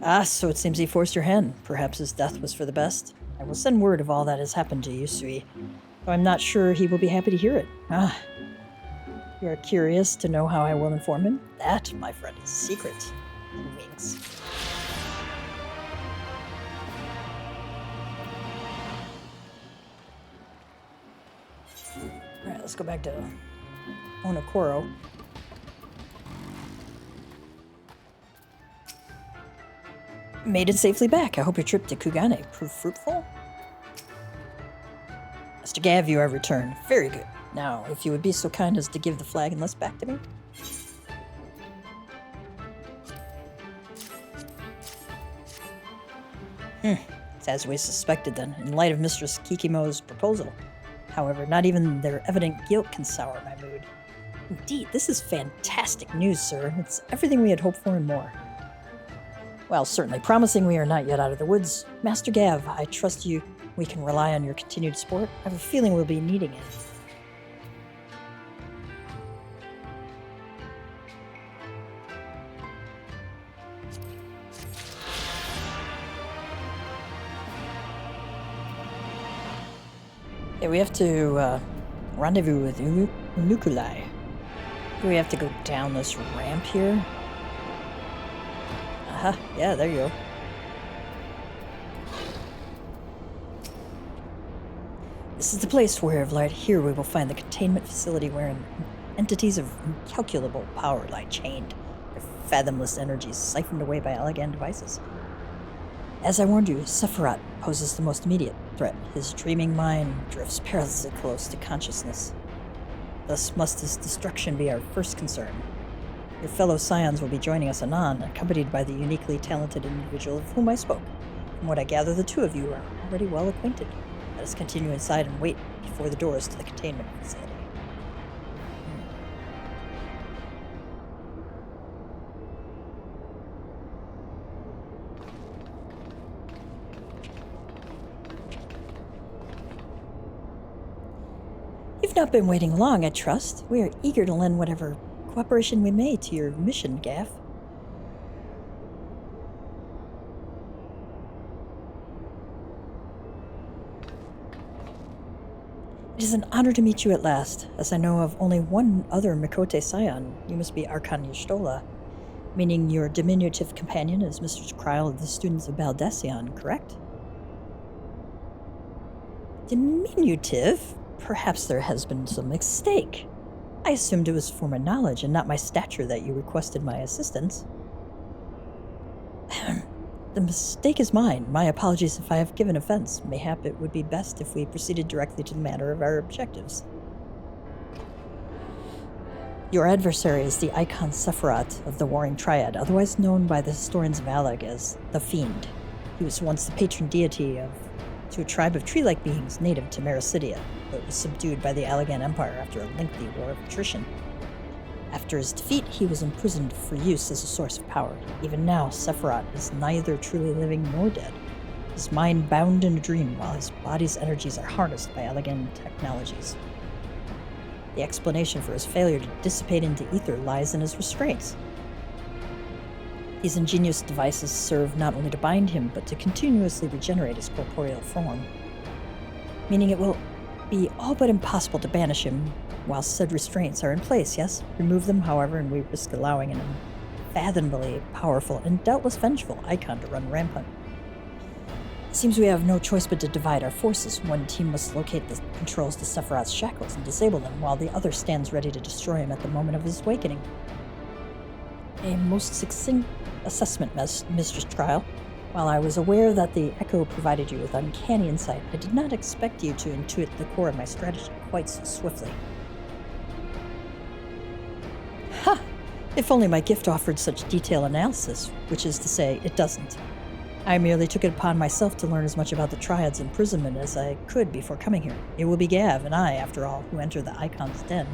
Ah, so it seems he forced your hand. Perhaps his death was for the best. I will send word of all that has happened to Yusui, though I'm not sure he will be happy to hear it. Ah, you are curious to know how I will inform him? That, my friend, is a secret. He winks. Alright, let's go back to Onokoro. Made it safely back. I hope your trip to Kugane proved fruitful. Mr. Gav, you have returned. Very good. Now, if you would be so kind as to give the flag and list back to me. It's as we suspected then, in light of Mistress Kikimo's proposal. However, not even their evident guilt can sour my mood. Indeed, this is fantastic news, sir. It's everything we had hoped for and more. Well, certainly promising we are not yet out of the woods. Master Gav, I trust you. We can rely on your continued support. I have a feeling we'll be needing it. Yeah, we have to rendezvous with Unukulai. Do we have to go down this ramp here? Yeah, there you go. This is the place, Warrior of Light. Here we will find the containment facility wherein entities of incalculable power lie chained, their fathomless energies siphoned away by elegant devices. As I warned you, Sephiroth poses the most immediate threat. His dreaming mind drifts perilously close to consciousness. Thus must his destruction be our first concern. Your fellow scions will be joining us anon, accompanied by the uniquely talented individual of whom I spoke. From what I gather, the two of you are already well acquainted. Let us continue inside and wait before the doors to the containment facility. You've not been waiting long, I trust. We are eager to lend whatever cooperation we may to your mission, Gav. It is an honor to meet you at last. As I know of only one other Miqo'te scion, you must be Archon Y'shtola, meaning your diminutive companion is Mr. Kryl of the students of Baldesion, correct? Diminutive? Perhaps there has been some mistake. I assumed it was for my knowledge and not my stature that you requested my assistance. The mistake is mine. My apologies if I have given offense. Mayhap it would be best if we proceeded directly to the matter of our objectives. Your adversary is the Icon Sephiroth of the Warring Triad, otherwise known by the historians of Alag as the Fiend. He was once the patron deity of to a tribe of tree-like beings native to Mericidia, but was subdued by the Allagan Empire after a lengthy war of attrition. After his defeat, he was imprisoned for use as a source of power. Even now, Sephiroth is neither truly living nor dead. His mind bound in a dream, while his body's energies are harnessed by Allagan technologies. The explanation for his failure to dissipate into ether lies in his restraints. These ingenious devices serve not only to bind him, but to continuously regenerate his corporeal form. Meaning it will be all but impossible to banish him while said restraints are in place, yes? Remove them, however, and we risk allowing an unfathomably powerful and doubtless vengeful icon to run rampant. It seems we have no choice but to divide our forces. One team must locate the controls to Sephiroth's shackles and disable them, while the other stands ready to destroy him at the moment of his awakening. A most succinct assessment, Mistress Trial. While I was aware that the Echo provided you with uncanny insight, I did not expect you to intuit the core of my strategy quite so swiftly. Ha! If only my gift offered such detailed analysis, which is to say, it doesn't. I merely took it upon myself to learn as much about the Triad's imprisonment as I could before coming here. It will be Gav and I, after all, who enter the Icon's den.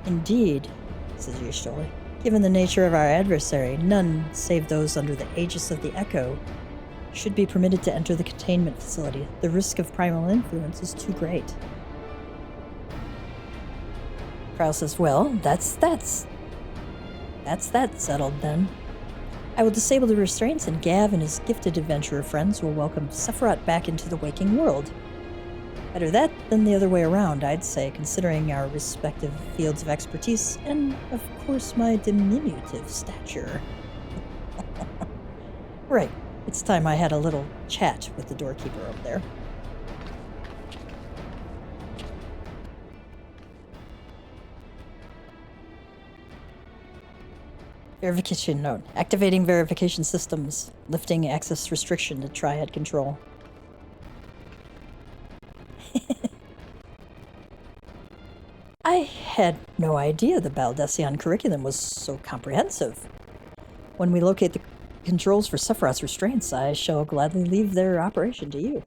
Indeed, says Y'shtola. Given the nature of our adversary, none, save those under the aegis of the Echo, should be permitted to enter the containment facility. The risk of primal influence is too great. Prowl says, well, that's that settled then. I will disable the restraints, and Gav and his gifted adventurer friends will welcome Sephiroth back into the waking world. Better that than the other way around, I'd say, considering our respective fields of expertise, and, of course, my diminutive stature. Right, it's time I had a little chat with the doorkeeper over there. Verification node. Activating verification systems. Lifting access restriction to Triad control. I had no idea the Baldesion curriculum was so comprehensive. When we locate the controls for Sephiroth's restraints, I shall gladly leave their operation to you.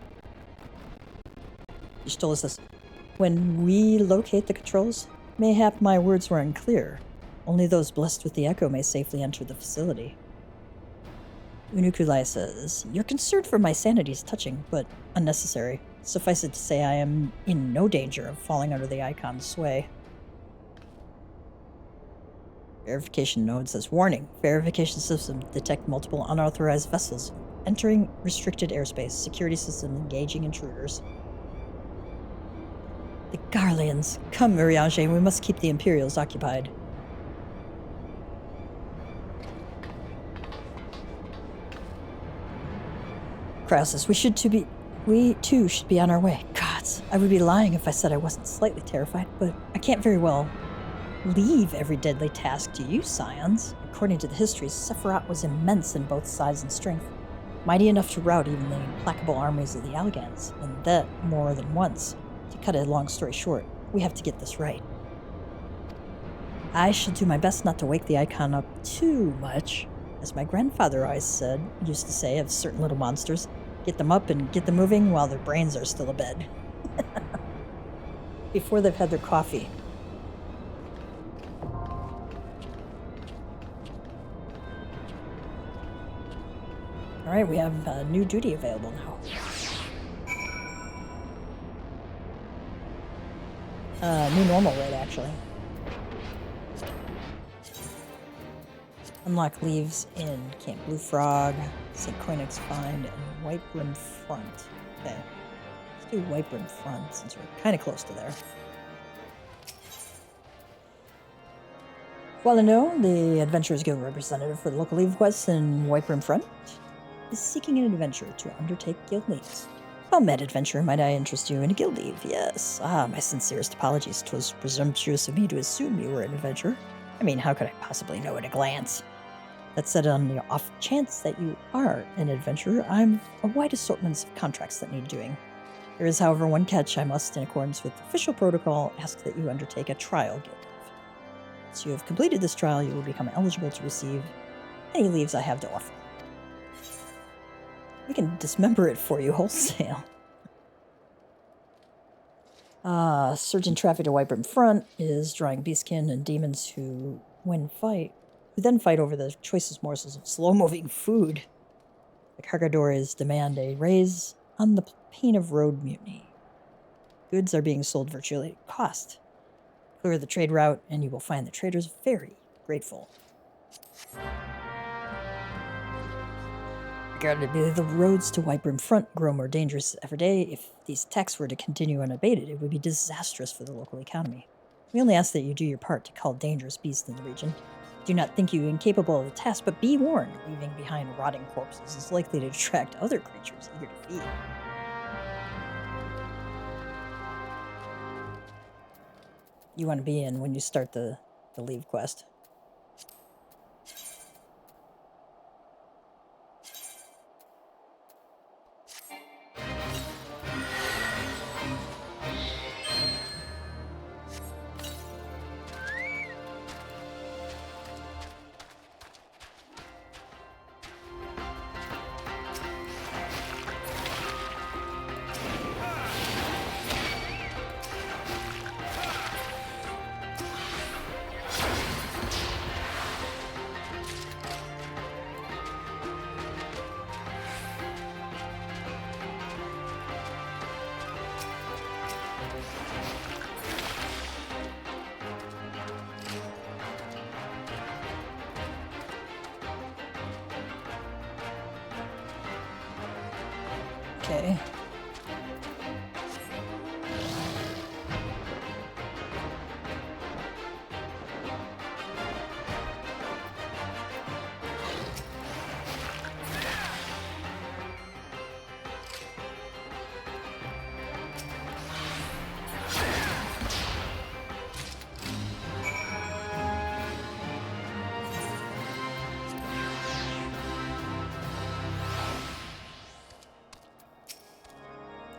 Y'shtola says, when we locate the controls, mayhap my words were unclear. Only those blessed with the Echo may safely enter the facility. Unukulai says, your concern for my sanity is touching, but unnecessary. Suffice it to say, I am in no danger of falling under the Icon's sway. Verification node says, warning, verification system detect multiple unauthorized vessels entering restricted airspace. Security system engaging intruders. The Garleans. Come, Urianger, we must keep the Imperials occupied. Kraus says, we too should be on our way. Gods, I would be lying if I said I wasn't slightly terrified, but I can't very well leave every deadly task to you, scions. According to the histories, Sephiroth was immense in both size and strength, mighty enough to rout even the implacable armies of the Allagans, and that more than once. To cut a long story short, we have to get this right. I shall do my best not to wake the Icon up too much. As my grandfather always used to say of certain little monsters, get them up and get them moving while their brains are still abed. Before they've had their coffee. Alright, we have a new duty available now. New normal rate, actually. Unlock leaves in Camp Bluefog, St. Coinach's Find, and White Brim Front. Okay, let's do White Brim Front since we're kind of close to there. Walano, the Adventurers Guild representative for the local leave quests in White Brim Front, is seeking an adventure to undertake guildleves. Well met, adventurer. Might I interest you in a guildleve? Yes. Ah, my sincerest apologies. 'Twas presumptuous of me to assume you were an adventurer. I mean, how could I possibly know at a glance? That said, on the off chance that you are an adventurer, I'm a wide assortment of contracts that need doing. There is, however, one catch. I must, in accordance with official protocol, ask that you undertake a trial guildleve. Once you have completed this trial, you will become eligible to receive any leaves I have to offer. We can dismember it for you wholesale. Surging traffic to Wyvern Front is drawing beastkin and demons who then fight over the choicest morsels of slow-moving food. The cargadores demand a raise on the pain of road mutiny. Goods are being sold virtually at cost. Clear the trade route, and you will find the traders very grateful. Regardless, the roads to Wyvern Front grow more dangerous every day. If these attacks were to continue unabated, it would be disastrous for the local economy. We only ask that you do your part to cull dangerous beasts in the region. Do not think you incapable of the task, but be warned, leaving behind rotting corpses is likely to attract other creatures eager to feed. You want to be in when you start the leave quest. Okay.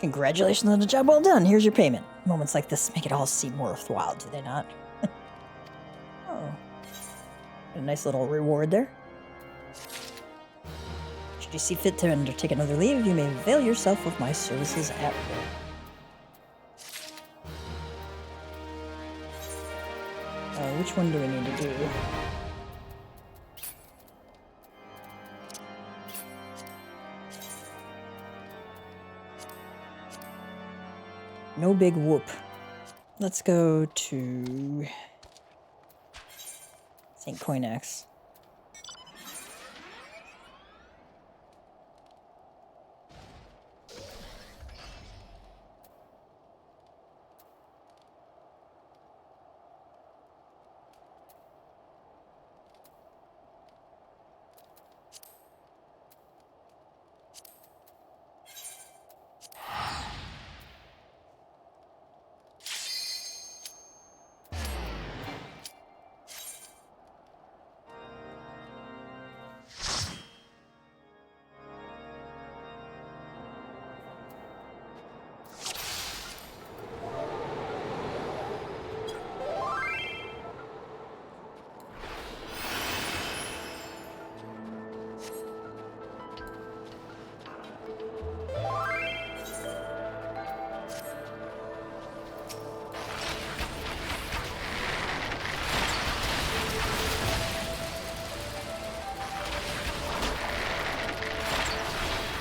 Congratulations on the job well done. Here's your payment. Moments like this make it all seem worthwhile, do they not? Oh. A nice little reward there. Should you see fit to undertake another leave, you may avail yourself of my services at will. Which one do we need to do? No big whoop. Let's go to St. Coinach.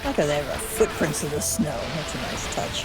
Look at that, footprints of the snow. That's a nice touch.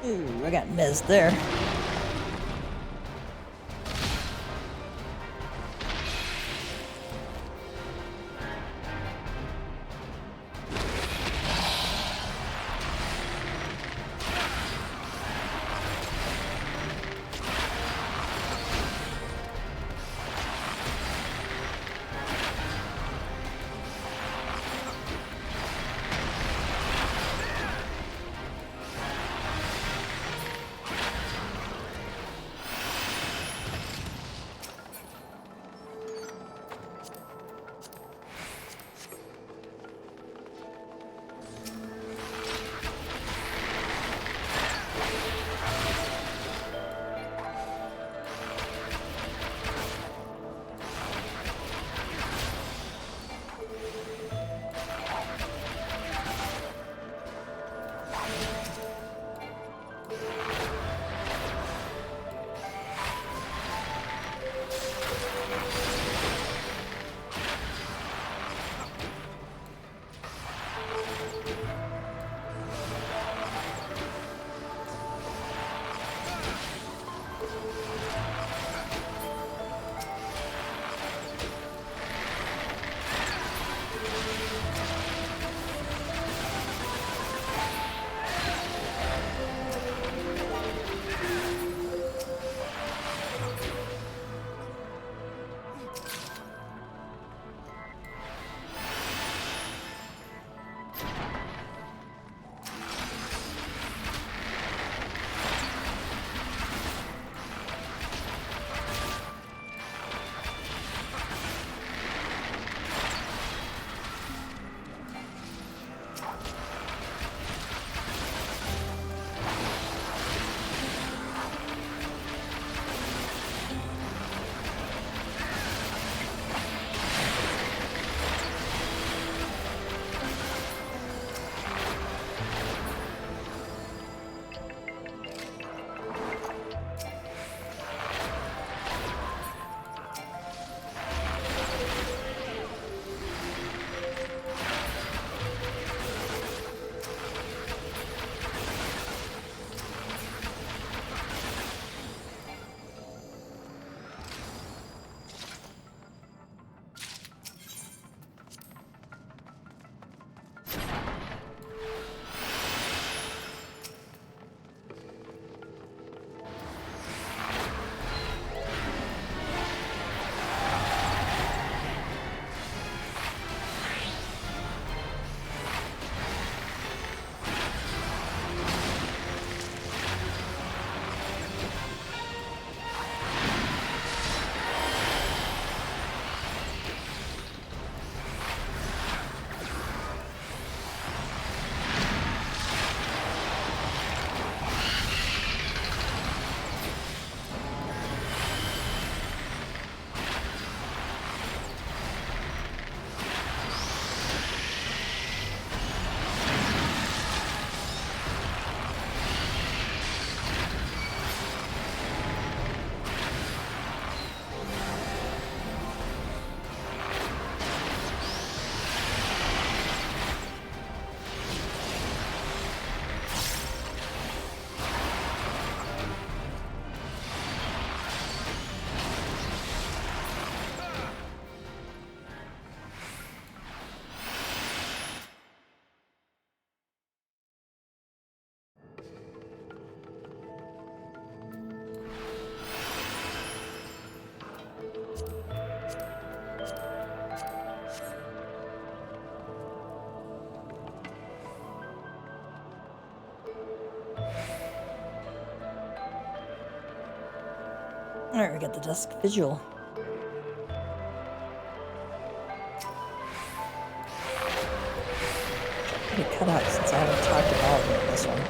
Ooh, I got missed there. Alright, we got the Dusk Vigil. Pretty cut out since I haven't talked about all of them in this one.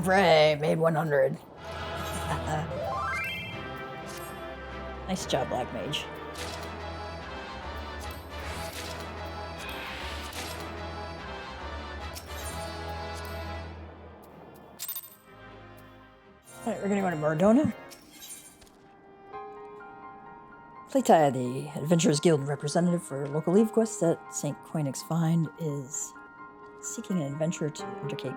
Hooray, made 100. Nice job, Black Mage. Alright, we're gonna go to Mordona. Playtie, the Adventurers Guild representative for local leave quests at St. Coinach's Find, is seeking an adventurer to undertake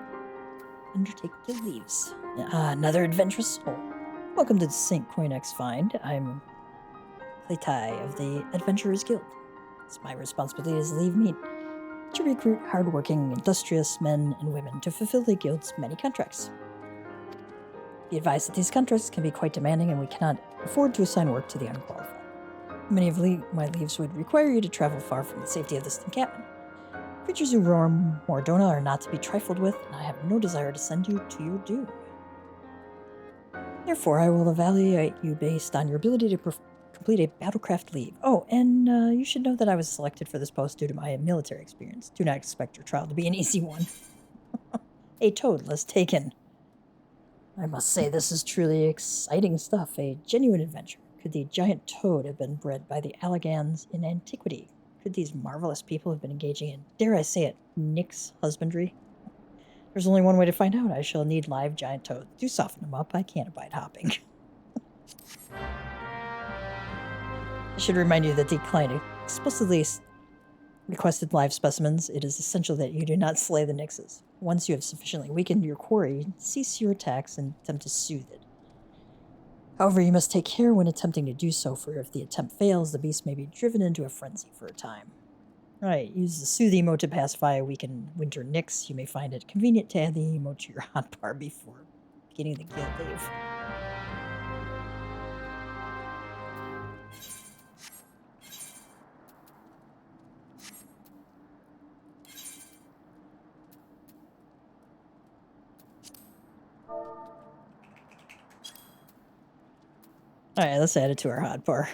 guildleves. Another adventurous soul. Welcome to St. Coinach's Find. I'm Playtie of the Adventurers Guild. It's my responsibility as leave meet to recruit hardworking, industrious men and women to fulfill the guild's many contracts. Be advised that these contracts can be quite demanding and we cannot afford to assign work to the unqualified. Many of my leaves would require you to travel far from the safety of this encampment. Creatures who roam Mordona are not to be trifled with, and I have no desire to send you to your doom. Therefore, I will evaluate you based on your ability to complete a battlecraft leave. Oh, and you should know that I was selected for this post due to my military experience. Do not expect your trial to be an easy one. A toad list taken. I must say, this is truly exciting stuff, a genuine adventure. Could the giant toad have been bred by the Alligans in antiquity? Could these marvelous people have been engaging in, dare I say it, Nyx husbandry? There's only one way to find out. I shall need live giant toads. Do soften them up. I can't abide hopping. I should remind you that the client explicitly requested live specimens. It is essential that you do not slay the Nyxes. Once you have sufficiently weakened your quarry, cease your attacks and attempt to soothe it. However, you must take care when attempting to do so, for if the attempt fails, the beast may be driven into a frenzy for a time. Alright, use the soothe emote to pacify a weakened winter Nyx. You may find it convenient to add the emote to your hotbar before beginning the guild leave. Alright, let's add it to our hotbar.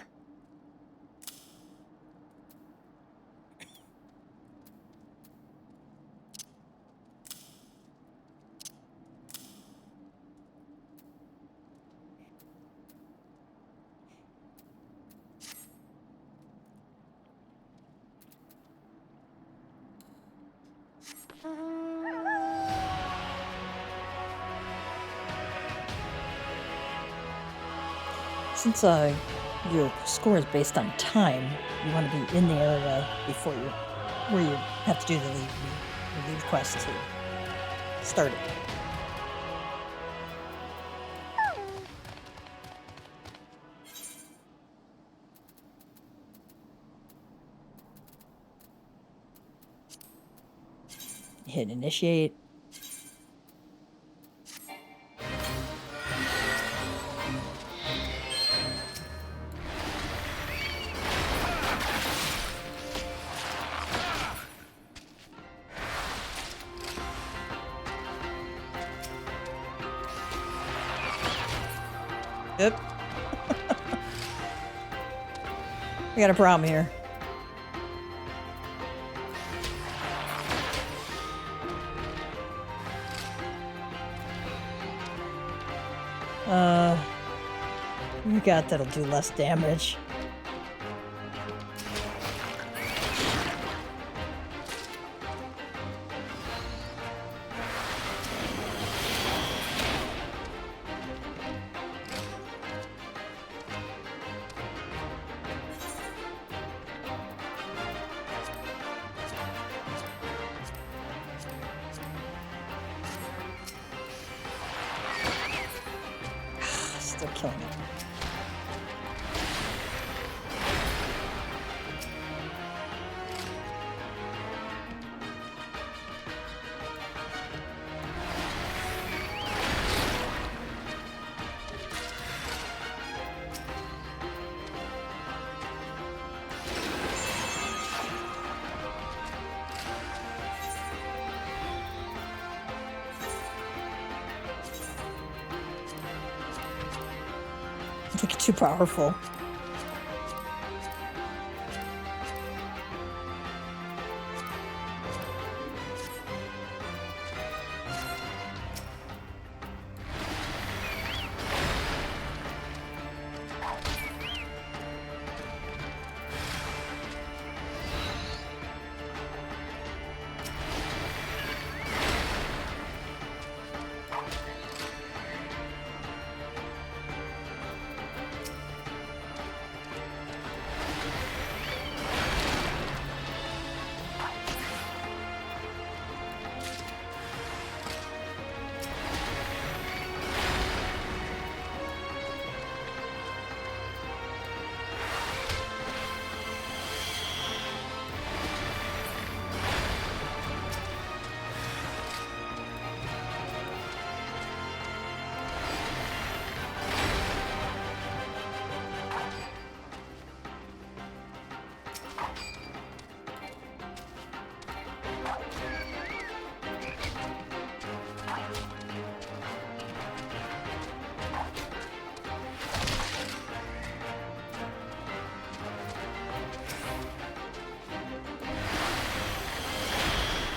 Since your score is based on time, you want to be in the area before where you have to do the leave quest to start it. Hit initiate. Yep. We got a problem here. We got that'll do less damage. Still killing it. I think it's too powerful.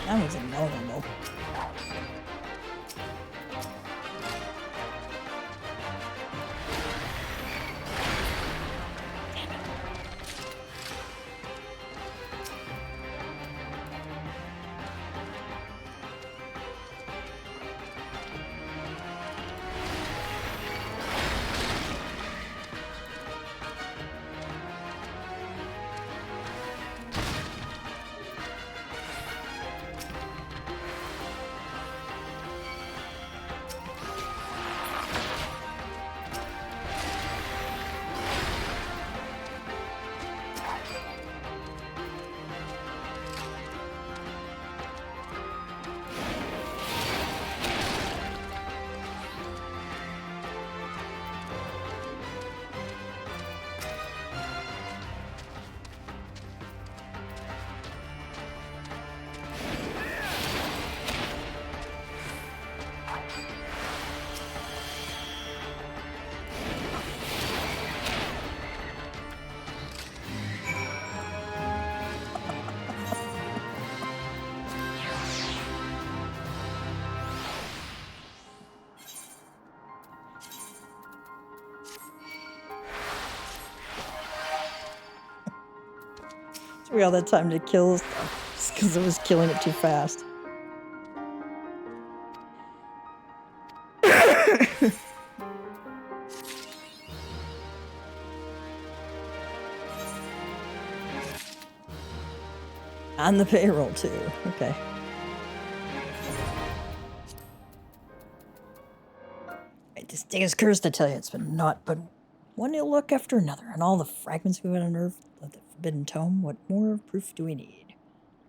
That was a no. We all that time to kill stuff just because it was killing it too fast. On the payroll too. Okay. This thing is cursed, I tell you. It's been naught but one ill luck after another, and all the fragments we've unearthed of the Forbidden Tome. What more proof do we need?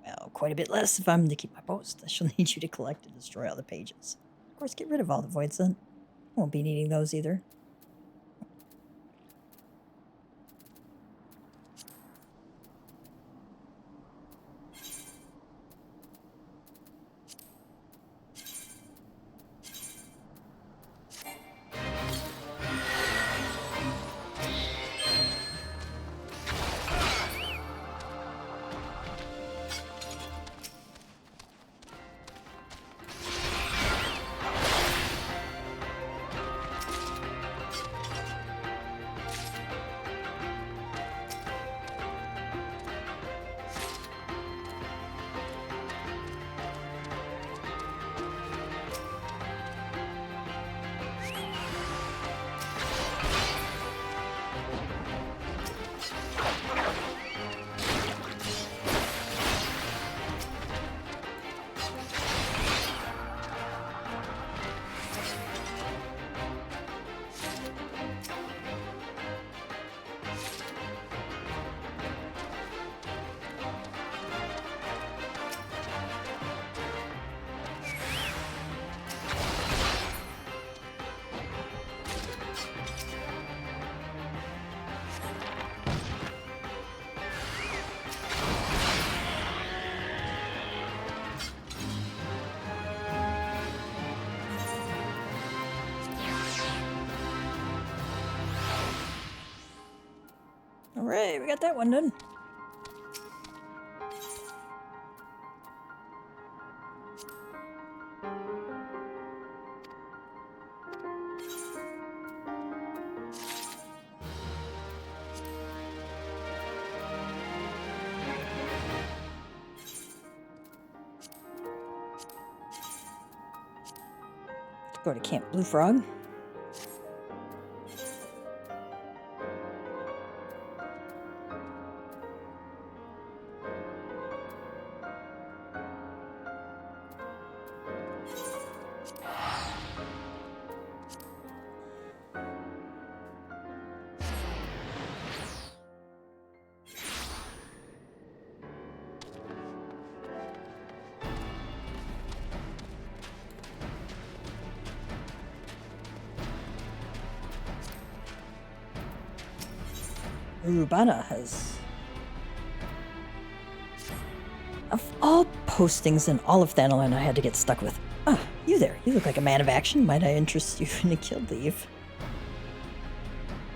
Well, quite a bit less if I'm to keep my post. I shall need you to collect and destroy all the pages. Of course, get rid of all the voids then. Won't be needing those either. Alright, we got that one done. Let's go to Camp Bluefog. Soroban has... Of all postings in all of Thanalan I had to get stuck with. Ah, you there. You look like a man of action. Might I interest you in a guildleve?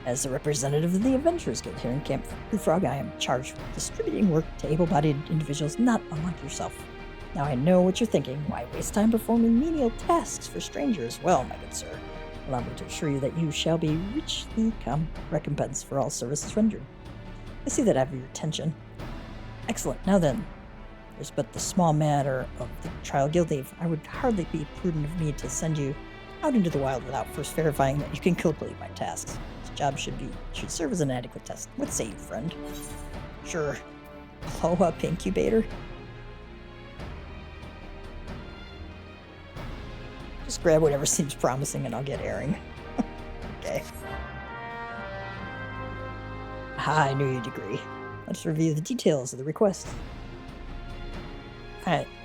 As the representative of the Adventurers Guild here in Camp Bluefog, I am charged with distributing work to able-bodied individuals not unlike yourself. Now I know what you're thinking. Why waste time performing menial tasks for strangers? Well, my good sir, allow me to assure you that you shall be richly recompensed for all services rendered. I see that I have your attention. Excellent. Now then, there's but the small matter of the trial guildleve. I would hardly be prudent of me to send you out into the wild without first verifying that you can complete my tasks. This job should serve as an adequate test. What say you, friend? Sure. Blow up incubator? Just grab whatever seems promising and I'll get airing. Okay. Ah, I knew you'd agree. Let's review the details of the request.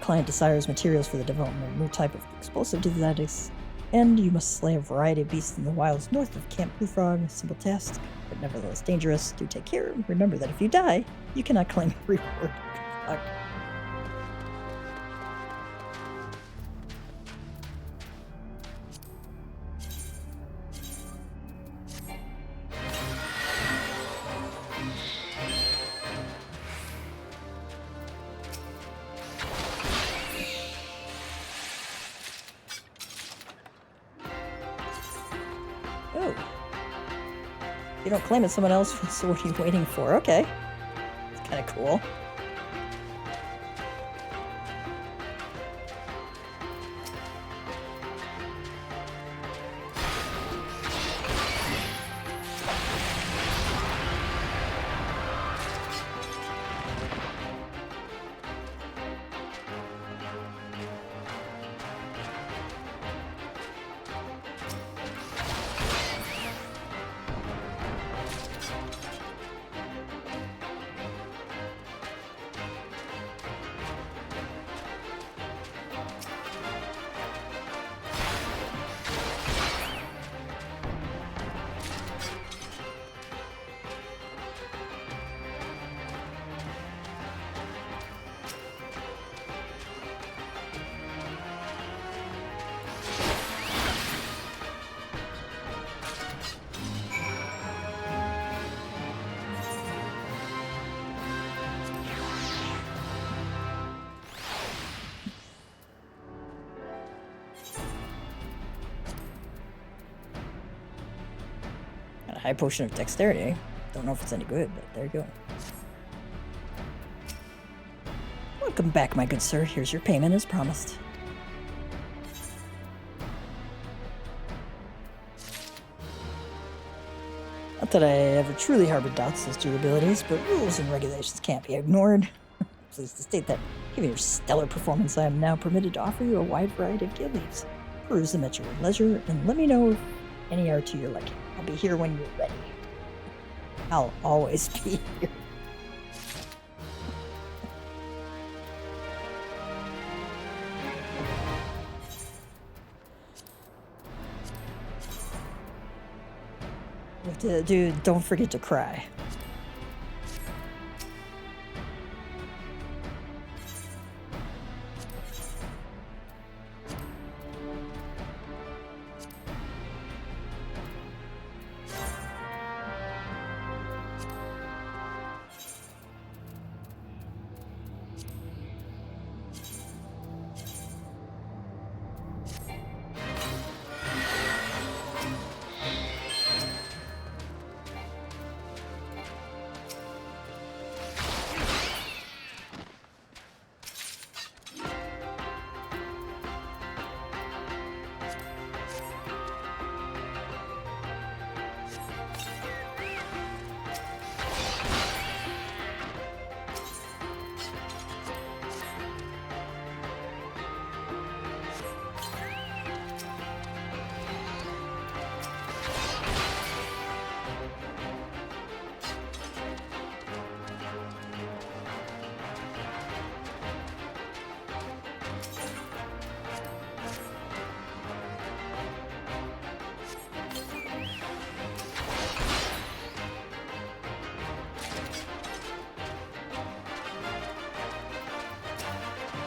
Client desires materials for the development of a new type of explosive device, and you must slay a variety of beasts in the wilds north of Camp Bluefog. Simple task, but nevertheless dangerous. Do take care. Remember that if you die, you cannot claim a reward. Good luck. Oh. You don't claim it's someone else, so what are you waiting for? Okay. It's kind of cool. A high potion of dexterity. Don't know if it's any good, but there you go. Welcome back, my good sir. Here's your payment as promised. Not that I ever truly harbored doubts as to your abilities, but rules and regulations can't be ignored. Pleased to state that, given your stellar performance, I am now permitted to offer you a wide variety of guildleves. Peruse them at your leisure, and let me know if any are to your liking. I'll be here when you're ready. I'll always be here. Dude, don't forget to cry.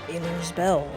Taylor's Bell.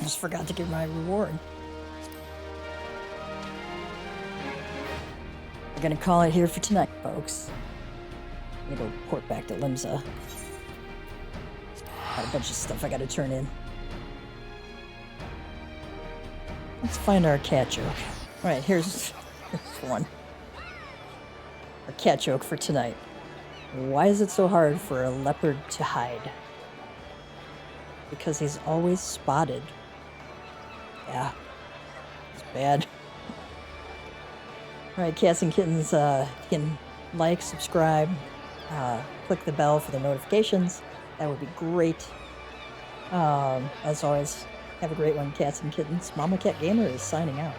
Just forgot to give my reward. We're gonna call it here for tonight, folks. I'm gonna go port back to Limsa. Got a bunch of stuff I gotta turn in. Let's find our cat joke. Alright, here's one. Our cat joke for tonight. Why is it so hard for a leopard to hide? Because he's always spotted. Yeah, it's bad. Alright, cats and kittens, you can like, subscribe, click the bell for the notifications. That would be great. As always, have a great one, cats and kittens. Mama Cat Gamer is signing out.